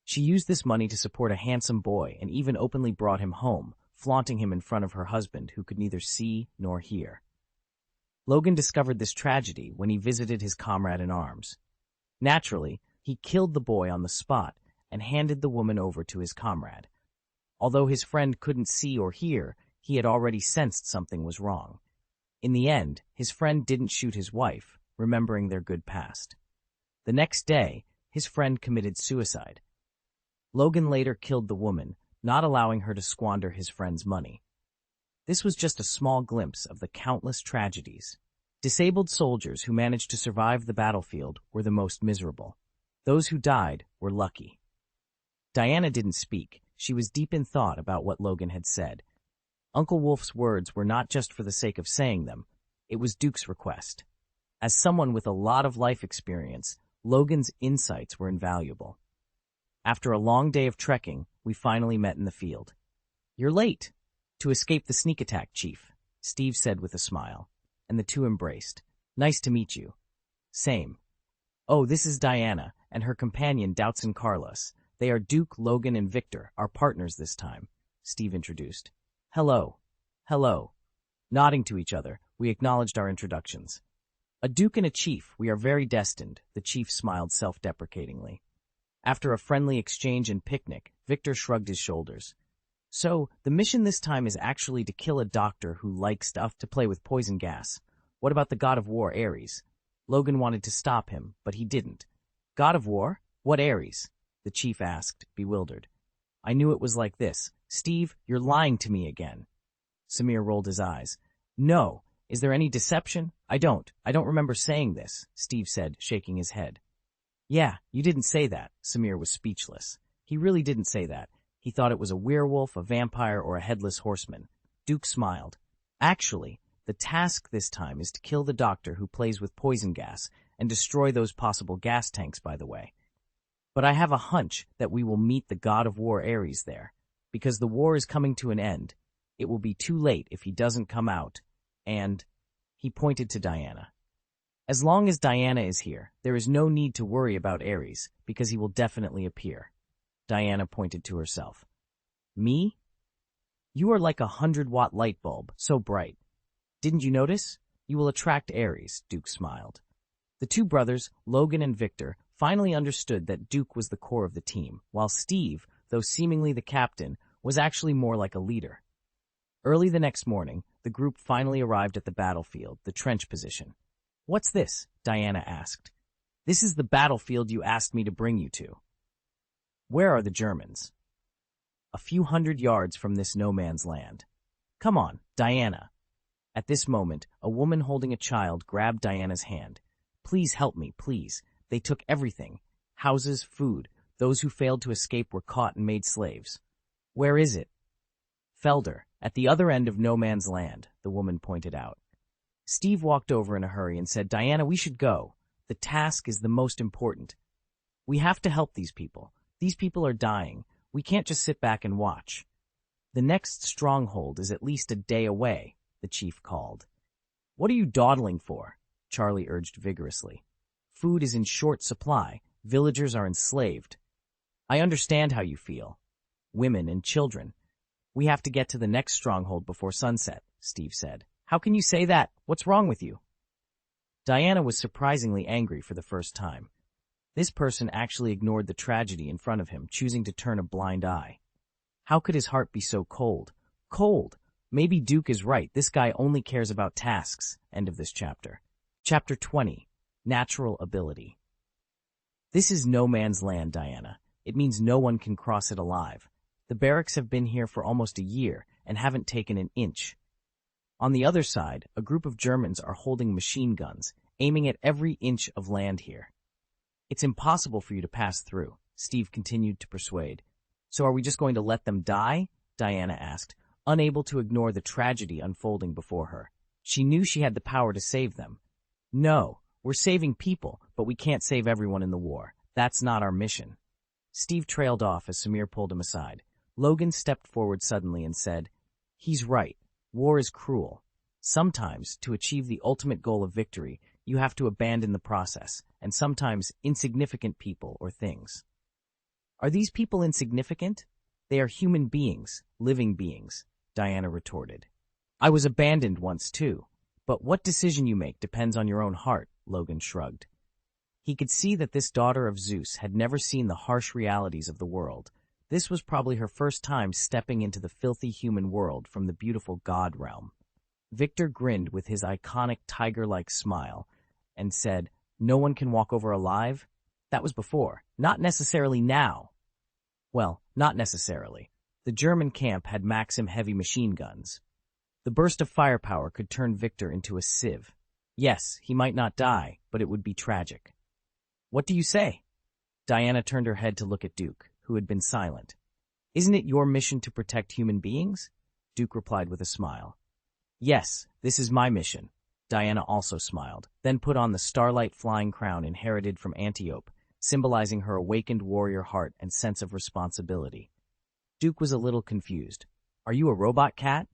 She used this money to support a handsome boy and even openly brought him home, flaunting him in front of her husband who could neither see nor hear. Logan discovered this tragedy when he visited his comrade in arms. Naturally, he killed the boy on the spot and handed the woman over to his comrade. Although his friend couldn't see or hear, he had already sensed something was wrong. In the end, his friend didn't shoot his wife, remembering their good past. The next day, his friend committed suicide. Logan later killed the woman, not allowing her to squander his friend's money. This was just a small glimpse of the countless tragedies. Disabled soldiers who managed to survive the battlefield were the most miserable. Those who died were lucky. Diana didn't speak. She was deep in thought about what Logan had said. Uncle Wolf's words were not just for the sake of saying them. It was Duke's request. As someone with a lot of life experience, Logan's insights were invaluable. After a long day of trekking, we finally met in the field. "You're late." "To escape the sneak attack, Chief," Steve said with a smile, and the two embraced. "Nice to meet you." "Same." "Oh, this is Diana, and her companion Doubtson Carlos. They are Duke, Logan, and Victor, our partners this time," Steve introduced. "Hello." "Hello." Nodding to each other, we acknowledged our introductions. "A Duke and a Chief, we are very destined," the Chief smiled self-deprecatingly. After a friendly exchange and picnic, Victor shrugged his shoulders. "So, the mission this time is actually to kill a doctor who likes to play with poison gas. What about the god of war, Ares?" Logan wanted to stop him, but he didn't. "God of war? What Ares?" the Chief asked, bewildered. "I knew it was like this. Steve, you're lying to me again." Samir rolled his eyes. "No. Is there any deception?" I don't remember saying this," Steve said, shaking his head. "Yeah, you didn't say that." Samir was speechless. He really didn't say that. He thought it was a werewolf, a vampire, or a headless horseman. Duke smiled. "Actually, the task this time is to kill the doctor who plays with poison gas and destroy those possible gas tanks, by the way. But I have a hunch that we will meet the god of war Ares there. Because the war is coming to an end, it will be too late if he doesn't come out, and..." He pointed to Diana. "As long as Diana is here, there is no need to worry about Ares, because he will definitely appear." Diana pointed to herself. "Me? You are like a 100-watt light bulb, so bright. Didn't you notice? You will attract Ares," Duke smiled. The two brothers, Logan and Victor, finally understood that Duke was the core of the team, while Steve, though seemingly the captain, was actually more like a leader. Early the next morning, the group finally arrived at the battlefield, the trench position. "What's this?" Diana asked. "This is the battlefield you asked me to bring you to." "Where are the Germans?" "A few hundred yards from this no-man's land." "Come on, Diana." At this moment, a woman holding a child grabbed Diana's hand. "Please help me, please. They took everything. Houses, food. Those who failed to escape were caught and made slaves." "Where is it?" "Felder, at the other end of no man's land," the woman pointed out. Steve walked over in a hurry and said, "Diana, we should go. The task is the most important. We have to help these people. These people are dying. We can't just sit back and watch." "The next stronghold is at least a day away," the Chief called. "What are you dawdling for?" Charlie urged vigorously. "Food is in short supply. Villagers are enslaved." "I understand how you feel. Women and children. We have to get to the next stronghold before sunset," Steve said. "How can you say that? What's wrong with you?" Diana was surprisingly angry for the first time. This person actually ignored the tragedy in front of him, choosing to turn a blind eye. How could his heart be so cold? Cold! Maybe Duke is right. This guy only cares about tasks. End of this chapter. Chapter 20. Natural Ability. "This is no man's land, Diana. It means no one can cross it alive. The barracks have been here for almost a year and haven't taken an inch. On the other side, a group of Germans are holding machine guns, aiming at every inch of land here. It's impossible for you to pass through," Steve continued to persuade. "So are we just going to let them die?" Diana asked, unable to ignore the tragedy unfolding before her. She knew she had the power to save them. "No, we're saving people, but we can't save everyone in the war. That's not our mission." Steve trailed off as Samir pulled him aside. Logan stepped forward suddenly and said, "He's right. War is cruel. Sometimes, to achieve the ultimate goal of victory, you have to abandon the process, and sometimes insignificant people or things." "Are these people insignificant?" "They are human beings, living beings. Diana retorted. I was abandoned once too, but what decision you make depends on your own heart, Logan shrugged. He could see that this daughter of Zeus had never seen the harsh realities of the world. This was probably her first time stepping into the filthy human world from the beautiful god realm. Victor grinned with his iconic tiger-like smile and said, "No one can walk over alive?" That was before. Not necessarily now. Well, not necessarily. The German camp had Maxim heavy machine guns. The burst of firepower could turn Victor into a sieve. Yes, he might not die, but it would be tragic. What do you say? Diana turned her head to look at Duke, who had been silent. Isn't it your mission to protect human beings? Duke replied with a smile. Yes, this is my mission. Diana also smiled, then put on the starlight flying crown inherited from Antiope, symbolizing her awakened warrior heart and sense of responsibility. Duke was a little confused. Are you a robot cat?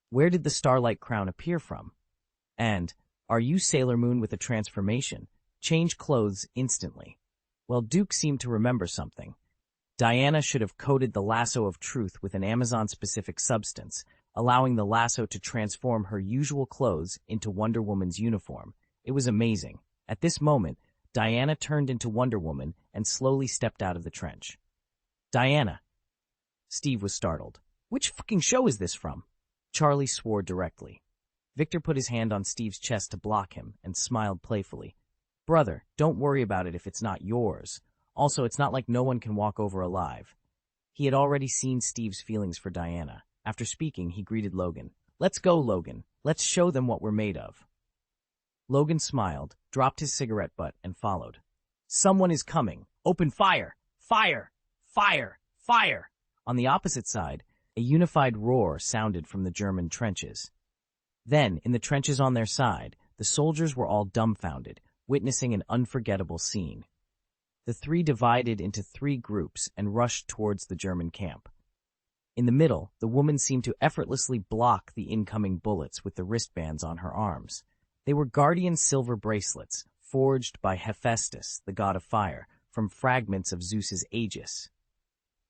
Where did the starlight crown appear from? And, are you Sailor Moon with a transformation? Change clothes instantly. Well, Duke seemed to remember something. Diana should have coated the lasso of truth with an Amazon-specific substance, allowing the lasso to transform her usual clothes into Wonder Woman's uniform. It was amazing. At this moment, Diana turned into Wonder Woman and slowly stepped out of the trench. Diana. Steve was startled. Which fucking show is this from? Charlie swore directly. Victor put his hand on Steve's chest to block him and smiled playfully. Brother, don't worry about it if it's not yours. Also, it's not like no one can walk over alive. He had already seen Steve's feelings for Diana. After speaking, he greeted Logan. Let's go, Logan. Let's show them what we're made of. Logan smiled, dropped his cigarette butt, and followed. Someone is coming. Open fire! Fire! Fire! Fire! On the opposite side, a unified roar sounded from the German trenches. Then, in the trenches on their side, the soldiers were all dumbfounded, witnessing an unforgettable scene. The three divided into 3 groups and rushed towards the German camp. In the middle, the woman seemed to effortlessly block the incoming bullets with the wristbands on her arms. They were guardian silver bracelets, forged by Hephaestus, the god of fire, from fragments of Zeus's aegis.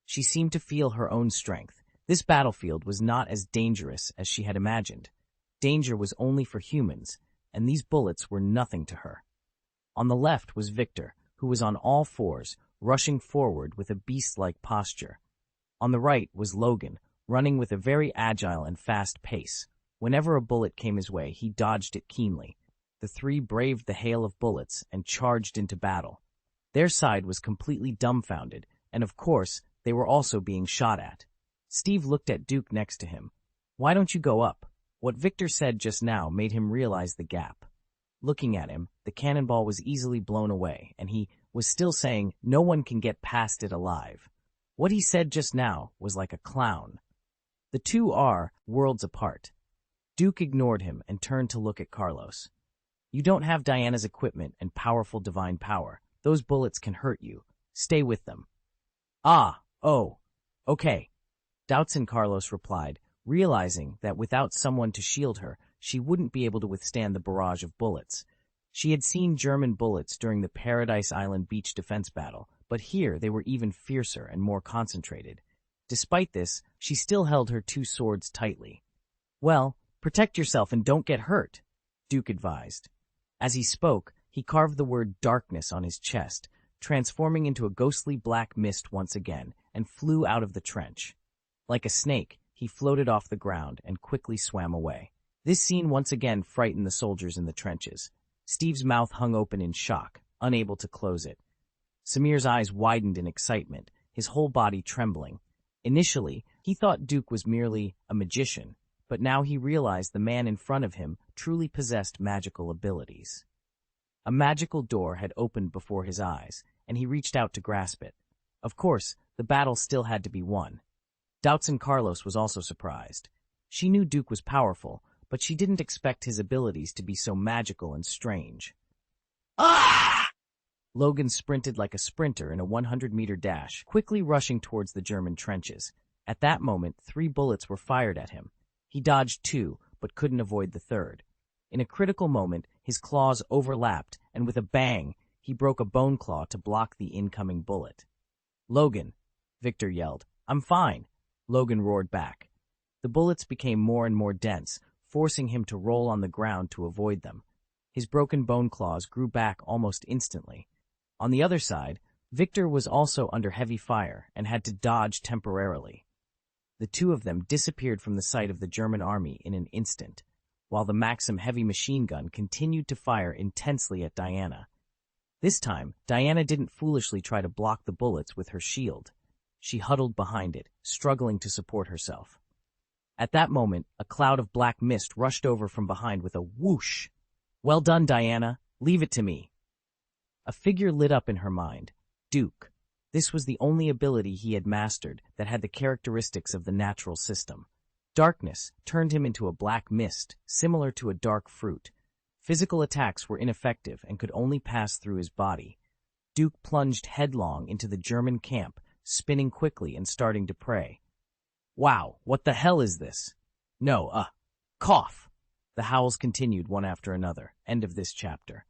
She seemed to feel her own strength. This battlefield was not as dangerous as she had imagined. Danger was only for humans, and these bullets were nothing to her. On the left was Victor, who was on all fours, rushing forward with a beast-like posture. On the right was Logan, running with a very agile and fast pace. Whenever a bullet came his way, he dodged it keenly. The 3 braved the hail of bullets and charged into battle. Their side was completely dumbfounded, and of course, they were also being shot at. Steve looked at Duke next to him. Why don't you go up? What Victor said just now made him realize the gap. Looking at him, the cannonball was easily blown away, and he was still saying, no one can get past it alive. What he said just now was like a clown. The two are worlds apart. Duke ignored him and turned to look at Carlos. You don't have Diana's equipment and powerful divine power. Those bullets can hurt you. Stay with them. Okay. Doubtson Carlos replied, realizing that without someone to shield her, she wouldn't be able to withstand the barrage of bullets. She had seen German bullets during the Paradise Island beach defense battle, but here they were even fiercer and more concentrated. Despite this, she still held her 2 swords tightly. Well, protect yourself and don't get hurt, Duke advised. As he spoke, he carved the word darkness on his chest, transforming into a ghostly black mist once again, and flew out of the trench. Like a snake, he floated off the ground and quickly swam away. This scene once again frightened the soldiers in the trenches. Steve's mouth hung open in shock, unable to close it. Samir's eyes widened in excitement, his whole body trembling. Initially, he thought Duke was merely a magician, but now he realized the man in front of him truly possessed magical abilities. A magical door had opened before his eyes, and he reached out to grasp it. Of course, the battle still had to be won. Doubtson Carlos was also surprised. She knew Duke was powerful, but she didn't expect his abilities to be so magical and strange. Ah! Logan sprinted like a sprinter in a 100-meter dash, quickly rushing towards the German trenches. At that moment, 3 bullets were fired at him. He dodged 2, but couldn't avoid the 3rd. In a critical moment, his claws overlapped, and with a bang, he broke a bone claw to block the incoming bullet. Logan, Victor yelled. I'm fine, Logan roared back. The bullets became more and more dense, forcing him to roll on the ground to avoid them. His broken bone claws grew back almost instantly. On the other side, Victor was also under heavy fire and had to dodge temporarily. The two of them disappeared from the sight of the German army in an instant, while the Maxim heavy machine gun continued to fire intensely at Diana. This time, Diana didn't foolishly try to block the bullets with her shield. She huddled behind it, struggling to support herself. At that moment, a cloud of black mist rushed over from behind with a whoosh. "Well done, Diana. Leave it to me." A figure lit up in her mind. Duke. This was the only ability he had mastered that had the characteristics of the natural system. Darkness turned him into a black mist, similar to a dark fruit. Physical attacks were ineffective and could only pass through his body. Duke plunged headlong into the German camp, spinning quickly and starting to pray. "Wow, what the hell is this?" "No, cough." The howls continued one after another. End of this chapter.